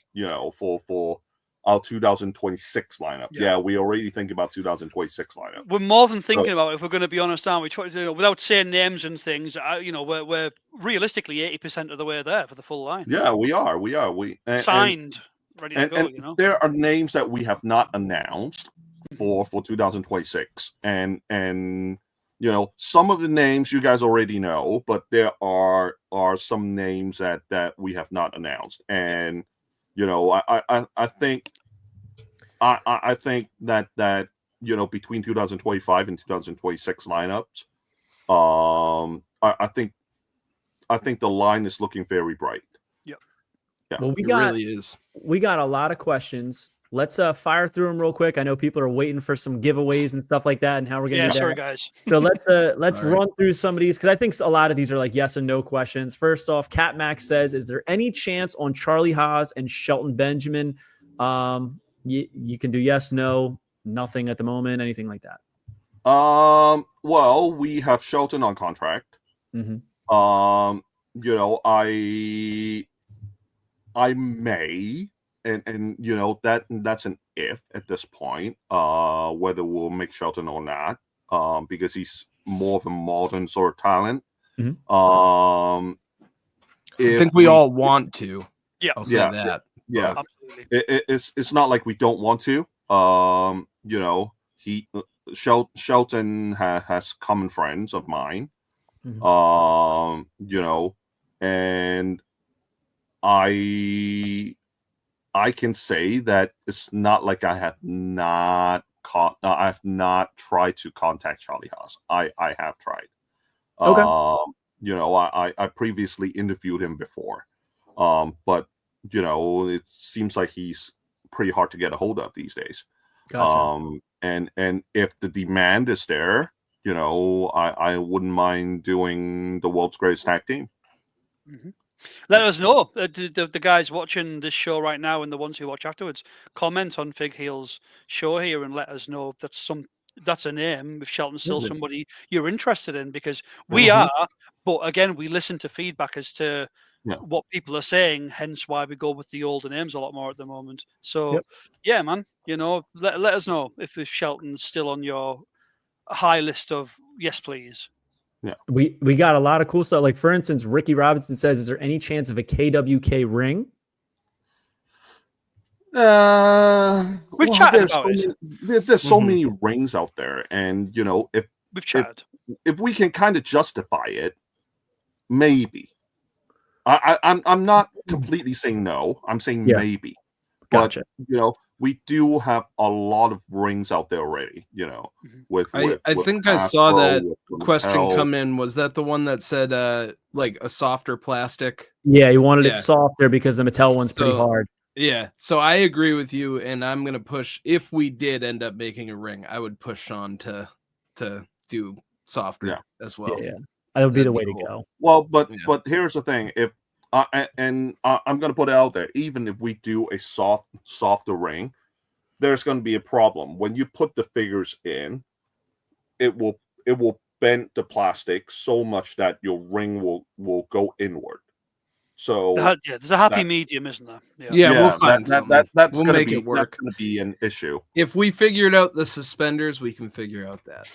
Speaker 2: For our 2026 lineup. Yeah, we already think about 2026 lineup.
Speaker 5: We're more than thinking about it, if we're going to be honest, aren't we? Without saying names and things, we're realistically 80% of the way there for the full line.
Speaker 2: Yeah, we are.
Speaker 5: Signed, ready to go.
Speaker 2: There are names that we have not announced for 2026, and some of the names you guys already know, but there are some names that we have not announced, and I think that between 2025 and 2026 lineups, I think the line is looking very bright.
Speaker 5: Yep.
Speaker 2: Yeah.
Speaker 1: Well, we got a lot of questions. Let's fire through them real quick. I know people are waiting for some giveaways and stuff like that, and how we're gonna do that.
Speaker 5: Sorry guys.
Speaker 1: So let's run through some of these, because I think a lot of these are like yes and no questions. First off, Cat Max says, "Is there any chance on Charlie Haas and Shelton Benjamin?" You can do yes, no, nothing at the moment, anything like that.
Speaker 2: Well, we have Shelton on contract.
Speaker 1: Mm-hmm.
Speaker 2: I may. And that's an if at this point, whether we'll make Shelton or not, because he's more of a modern sort of talent.
Speaker 1: Mm-hmm.
Speaker 4: I think we all want to.
Speaker 5: Yeah,
Speaker 4: I'll say that.
Speaker 2: Yeah,
Speaker 5: absolutely.
Speaker 2: It's not like we don't want to. Shelton has common friends of mine.
Speaker 1: Mm-hmm.
Speaker 2: And I can say that it's not like I have not tried to contact Charlie Haas. I have tried.
Speaker 1: Okay.
Speaker 2: I previously interviewed him before, but it seems like he's pretty hard to get a hold of these days.
Speaker 1: Gotcha.
Speaker 2: And if the demand is there, I wouldn't mind doing the world's greatest tag team.
Speaker 5: Mm-hmm. Let us know. The guys watching this show right now and the ones who watch afterwards, comment on Fig Heel's show here and let us know if that's a name, if Shelton's still somebody you're interested in, because we are. But again, we listen to feedback as to what people are saying, hence why we go with the older names a lot more at the moment. So, yeah, man, let us know if Shelton's still on your high list of yes, please.
Speaker 2: Yeah,
Speaker 1: we got a lot of cool stuff. Like, for instance, Ricky Robinson says, "Is there any chance of a KWK ring?"
Speaker 5: We've chatted about it.
Speaker 2: There's so many rings out there, and if
Speaker 5: we've chatted,
Speaker 2: if we can kind of justify it, maybe. I'm not completely saying no. I'm saying maybe.
Speaker 1: Gotcha.
Speaker 2: But, we do have a lot of rings out there already,
Speaker 4: I think I saw that question come in. Was that the one that said like a softer plastic?
Speaker 1: Yeah, he wanted it softer because the Mattel one's pretty hard.
Speaker 4: Yeah, so I agree with you, and I'm gonna push. If we did end up making a ring, I would push Sean to do softer as well.
Speaker 1: Yeah, that would be the way to go.
Speaker 2: Well, but here's the thing: if I'm going to put it out there, even if we do a softer ring, there's going to be a problem when you put the figures in. It will bend the plastic so much that your ring will go inward. So
Speaker 5: there's a happy medium, isn't there?
Speaker 4: Yeah, we'll find
Speaker 2: that. That's
Speaker 4: we'll
Speaker 2: going
Speaker 4: make
Speaker 2: to
Speaker 4: it work.
Speaker 2: That's going to be an issue.
Speaker 4: If we figured out the suspenders, we can figure out that.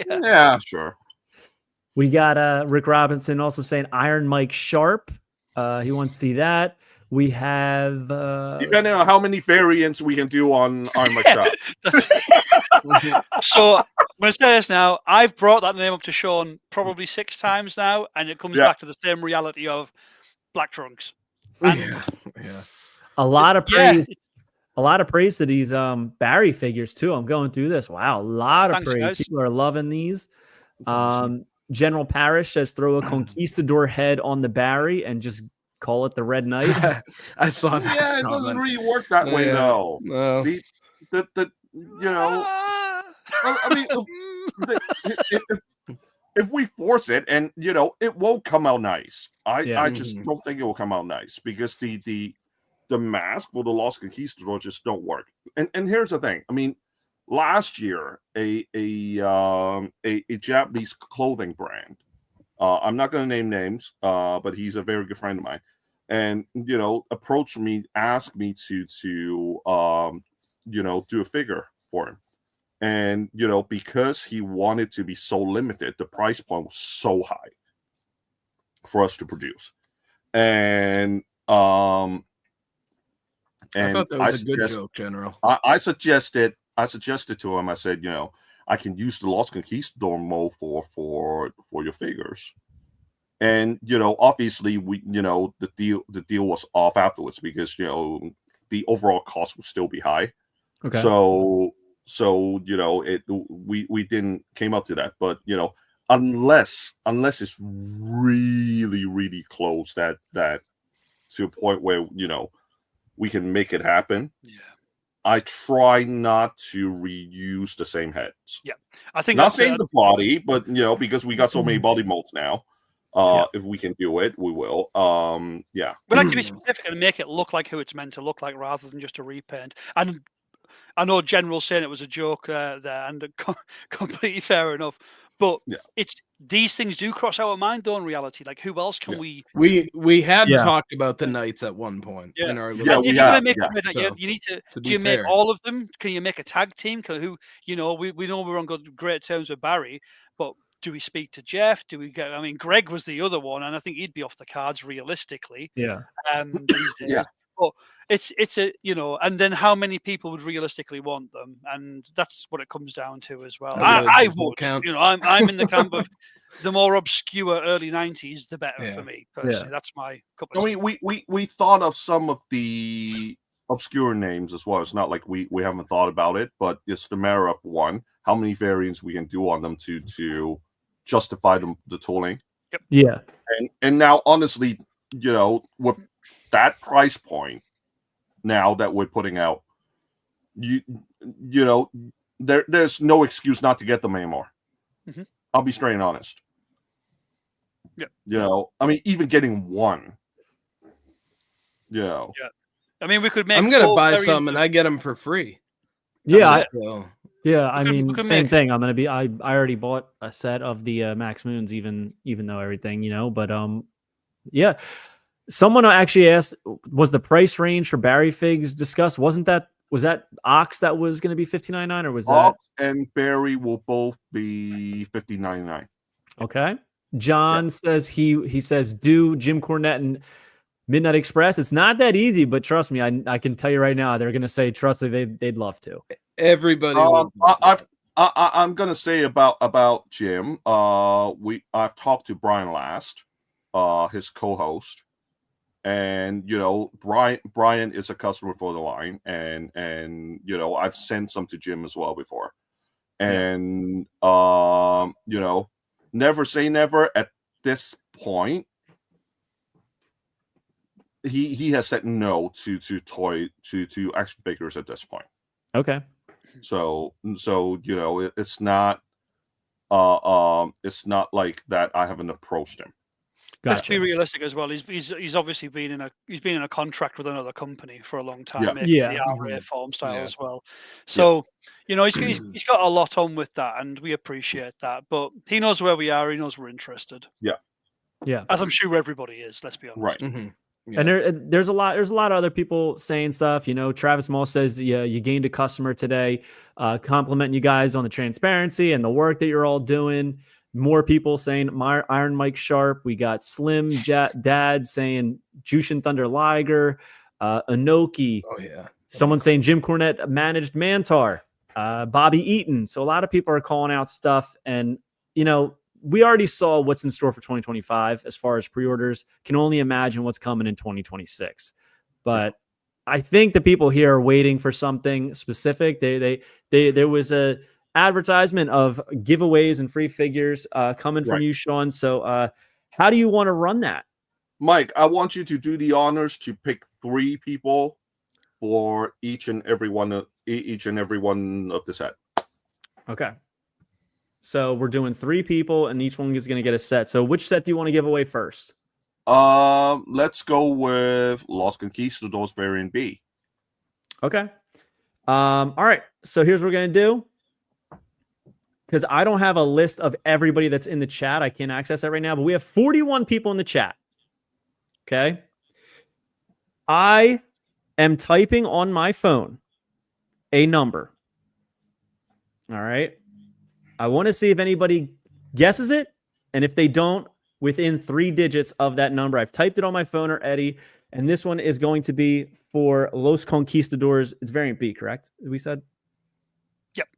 Speaker 2: Yeah, sure.
Speaker 1: We got Rick Robinson also saying Iron Mike Sharp. He wants to see that. We have
Speaker 2: depending on how many variants we can do on Iron Mike Sharp.
Speaker 5: So I'm going to say this now. I've brought that name up to Sean probably 6 times now, and it comes back to the same reality of black trunks. And
Speaker 4: Yeah.
Speaker 1: A lot of
Speaker 5: yeah,
Speaker 1: praise. A lot of praise to these Barry figures too. I'm going through this. Wow, a lot of
Speaker 5: thanks,
Speaker 1: praise.
Speaker 5: guys.
Speaker 1: People are loving these.
Speaker 4: That's awesome.
Speaker 1: General Parrish says throw a conquistador head on the Barry and just call it the Red Knight.
Speaker 4: I saw that.
Speaker 2: Yeah, it doesn't
Speaker 4: comment.
Speaker 2: really work that way
Speaker 4: Yeah.
Speaker 2: though.
Speaker 4: No.
Speaker 2: The you know, I mean, if we force it, and you know, it won't come out nice. I just don't think it will come out nice because the mask for the Lost Conquistador just don't work. And here's the thing. I mean, last year a Japanese clothing brand. I'm not going to name names, but he's a very good friend of mine, and you know, approached me, asked me to you know, do a figure for him. And, you know, because he wanted to be so limited, the price point was so high for us to produce. And
Speaker 4: I thought that was a good joke, General.
Speaker 2: I suggested to him, I said, you know, I can use the Lost Conquistador mold for your figures. And, you know, obviously you know, the deal was off afterwards because, you know, the overall cost would still be high.
Speaker 1: Okay.
Speaker 2: So you know, we didn't came up to that, but you know, unless it's really close that to a point where, you know, we can make it happen.
Speaker 5: Yeah.
Speaker 2: I try not to reuse the same heads.
Speaker 5: Yeah, I think
Speaker 2: not saying the body, but you know, because we got so many body molds now. If we can do it, we will. Yeah.
Speaker 5: We'd like to be specific and make it look like who it's meant to look like rather than just a repaint. And I know General saying it was a joke there, and completely fair enough. But it's these things do cross our mind, though. In reality, like who else can we?
Speaker 4: We had talked about the Knights at one point in our little.
Speaker 5: You need to. Do you make all of them? Can you make a tag team? Who, you know, we know we're on great terms with Barry, but do we speak to Jeff? Do we get? I mean, Greg was the other one, and I think he'd be off the cards realistically.
Speaker 1: Yeah.
Speaker 5: These days. But it's a, you know, and then how many people would realistically want them, and that's what it comes down to as well. I would count. You know, I'm in the camp of the more obscure early 90s, the better for me personally. That's my couple.
Speaker 2: I mean, we thought of some of the obscure names as well. It's not like we haven't thought about it, but it's the matter of one, how many variants we can do on them to justify the tooling.
Speaker 5: Yep.
Speaker 1: Yeah.
Speaker 2: And now, honestly, you know, with that price point now that we're putting out, you know, there's no excuse not to get them anymore.
Speaker 5: Mm-hmm.
Speaker 2: I'll be straight and honest.
Speaker 5: Yeah.
Speaker 2: You know, I mean, even getting one. You know.
Speaker 5: Yeah. I mean, we could make.
Speaker 4: I'm gonna buy some, and I get them for free.
Speaker 1: Yeah. I mean, same thing. I'm gonna be. I already bought a set of the Max Moons, even though everything, you know. But yeah. Someone actually asked, was the price range for Barry figs discussed? Was that Ox that was going to be $15.99, or was that
Speaker 2: Ox and Barry will both be $15.99?
Speaker 1: Okay. John says he says do Jim Cornette and Midnight Express. It's not that easy, but trust me, I can tell you right now, they're going to say trust me, they'd love to.
Speaker 4: Everybody.
Speaker 2: I'm going to say about Jim. I've talked to Brian last, his co-host. And you know, Brian is a customer for the line, and you know, I've sent some to Jim as well before, and you know, never say never. At this point, he has said no to action figures at this point.
Speaker 1: Okay.
Speaker 2: So you know, it's not like that. I haven't approached him.
Speaker 5: Let's be realistic as well. He's obviously been in a contract with another company for a long time, making the RA form style as well. So you know, he's got a lot on with that, and we appreciate that. But he knows where we are. He knows we're interested.
Speaker 1: Yeah.
Speaker 5: As I'm sure everybody is. Let's be honest.
Speaker 2: Right.
Speaker 4: Mm-hmm.
Speaker 1: Yeah. And there's a lot of other people saying stuff. You know, Travis Moll says, yeah, you gained a customer today, complimenting you guys on the transparency and the work that you're all doing. More people saying Iron Mike Sharp. We got Slim Dad saying Jushin Thunder Liger, Inoki.
Speaker 4: Oh yeah.
Speaker 1: Someone saying Jim Cornette managed Mantar, Bobby Eaton. So a lot of people are calling out stuff, and you know, we already saw what's in store for 2025 as far as pre-orders. Can only imagine what's coming in 2026. But I think the people here are waiting for something specific. There was a advertisement of giveaways and free figures coming from you, Sean. So how do you want to run that?
Speaker 2: Mike, I want you to do the honors to pick 3 people for each and every one of the set.
Speaker 1: Okay. So we're doing 3 people, and each one is going to get a set. So which set do you want to give away first?
Speaker 2: Let's go with Los Conquistadors variant B.
Speaker 1: Okay. All right. So here's what we're going to do. Because I don't have a list of everybody that's in the chat. I can't access that right now, but we have 41 people in the chat. Okay. I am typing on my phone a number. All right. I want to see if anybody guesses it. And if they don't, within 3 digits of that number, I've typed it on my phone or Eddie. And this one is going to be for Los Conquistadors. It's variant B, correct? We said?
Speaker 5: Yep.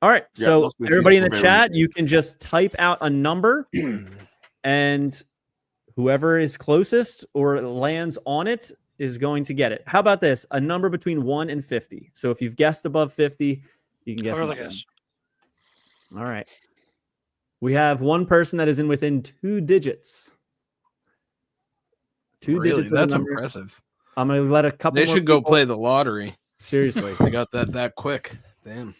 Speaker 1: All right.
Speaker 2: Yeah,
Speaker 1: so everybody in the chat, you can just type out a number and whoever is closest or lands on it is going to get it. How about this? A number between 1 and 50. So if you've guessed above 50, you can guess. All right. We have one person that is in within 2 digits. 2 digits.
Speaker 4: That's impressive.
Speaker 1: I'm going to let a couple.
Speaker 4: They should go play the lottery.
Speaker 1: Seriously.
Speaker 4: They got that quick. Damn.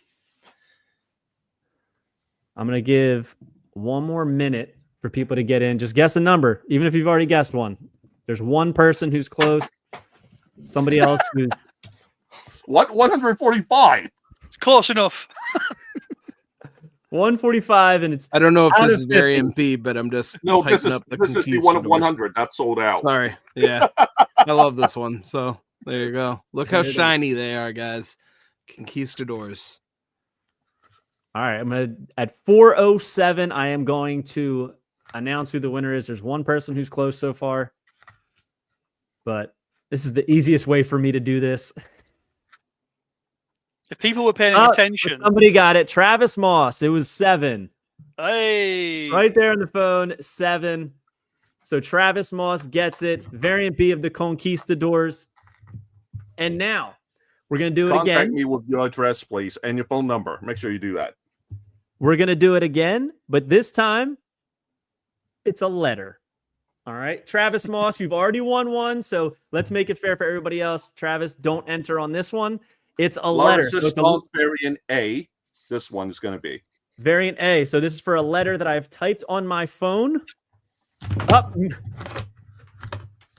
Speaker 1: I'm going to give 1 more minute for people to get in. Just guess a number, even if you've already guessed one. There's one person who's close. Somebody else who's...
Speaker 2: What? 145.
Speaker 5: It's close enough.
Speaker 1: 145, and it's...
Speaker 4: I don't know if this is variant B, but I'm just...
Speaker 2: No, this is the one of 100. That's sold out.
Speaker 4: Sorry. Yeah. I love this one. So there you go. Look how shiny they are, guys. Conquistadors.
Speaker 1: All right. I'm going to... At 4:07, I am going to announce who the winner is. There's one person who's close so far. But this is the easiest way for me to do this.
Speaker 5: If people were paying attention.
Speaker 1: Somebody got it. Travis Moss. It was 7.
Speaker 5: Hey.
Speaker 1: Right there on the phone. 7. So Travis Moss gets it. Variant B of the Conquistadors. And now we're going to do it again.
Speaker 2: Contact me with your address, please, and your phone number. Make sure you do that.
Speaker 1: We're going to do it again, but this time it's a letter. All right. Travis Moss, you've already won one, so let's make it fair for everybody else. Travis, don't enter on this one. It's a letter. So it's a
Speaker 2: variant A. This one is going to be
Speaker 1: variant A. So this is for a letter that I've typed on my phone. Up.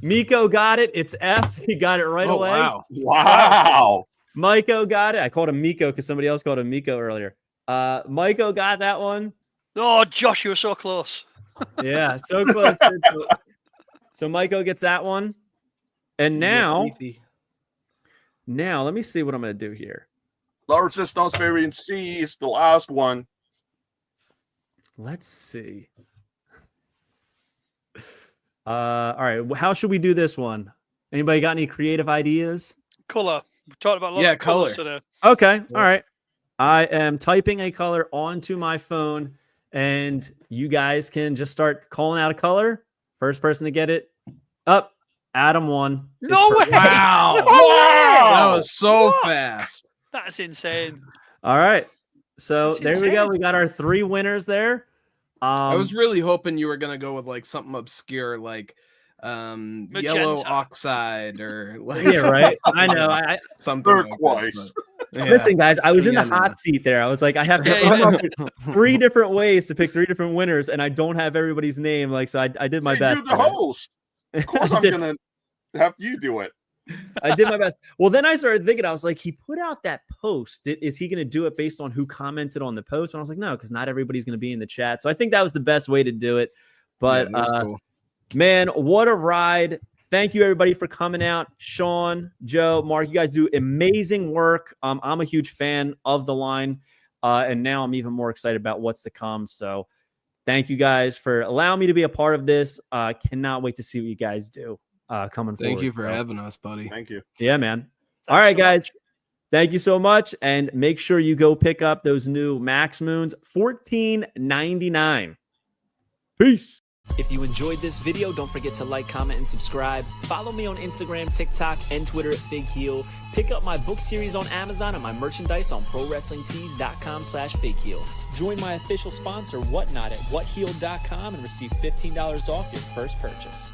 Speaker 1: Miko got it. It's F. He got it right away.
Speaker 2: Wow.
Speaker 1: Miko got it. I called him Miko because somebody else called him Miko earlier. Miko got that one.
Speaker 5: Oh, Josh, you were so close.
Speaker 1: Yeah, so close. So Miko gets that one. And now let me see what I'm going to do here.
Speaker 2: La Resistance variant C is the last one.
Speaker 1: Let's see. All right. How should we do this one? Anybody got any creative ideas?
Speaker 5: Color. We talked about a lot of colors today.
Speaker 1: Okay. All right. I am typing a color onto my phone, and you guys can just start calling out a color. First person to get it. Up. Adam won.
Speaker 5: No way!
Speaker 4: Wow.
Speaker 5: Wow!
Speaker 4: That was so fast.
Speaker 5: That's insane.
Speaker 1: All right. So
Speaker 5: That's
Speaker 1: there we go.
Speaker 5: insane.
Speaker 1: We got our 3 winners there.
Speaker 4: I was really hoping you were gonna go with like something obscure, like yellow oxide or like
Speaker 1: yeah, right. I know.
Speaker 4: Something
Speaker 2: turquoise.
Speaker 4: like that,
Speaker 1: Listen, guys, I was in the hot seat there. I was like, I have to come up with 3 different ways to pick 3 different winners, and I don't have everybody's name. Like, so I did my best.
Speaker 2: You're the host. Of course, I'm gonna have you do it.
Speaker 1: I did my best. Well, then I started thinking, I was like, he put out that post. Is he going to do it based on who commented on the post? And I was like, no, because not everybody's going to be in the chat. So I think that was the best way to do it. But
Speaker 4: cool.
Speaker 1: Man, what a ride. Thank you, everybody, for coming out. Sean, Joe, Mark, you guys do amazing work. I'm a huge fan of the line. And now I'm even more excited about what's to come. So thank you guys for allowing me to be a part of this. Cannot wait to see what you guys do coming forward.
Speaker 4: Thank you for having us, buddy.
Speaker 2: Thank you.
Speaker 1: Yeah, man. All right, guys. Thank you so much. And make sure you go pick up those new Max Moons, $14.99. Peace.
Speaker 8: If you enjoyed this video, don't forget to like, comment, and subscribe. Follow me on Instagram, TikTok, and Twitter at FigHeal. Pick up my book series on Amazon and my merchandise on ProWrestlingTees.com/FigHeal. Join my official sponsor, Whatnot, at WhatHealed.com and receive $15 off your first purchase.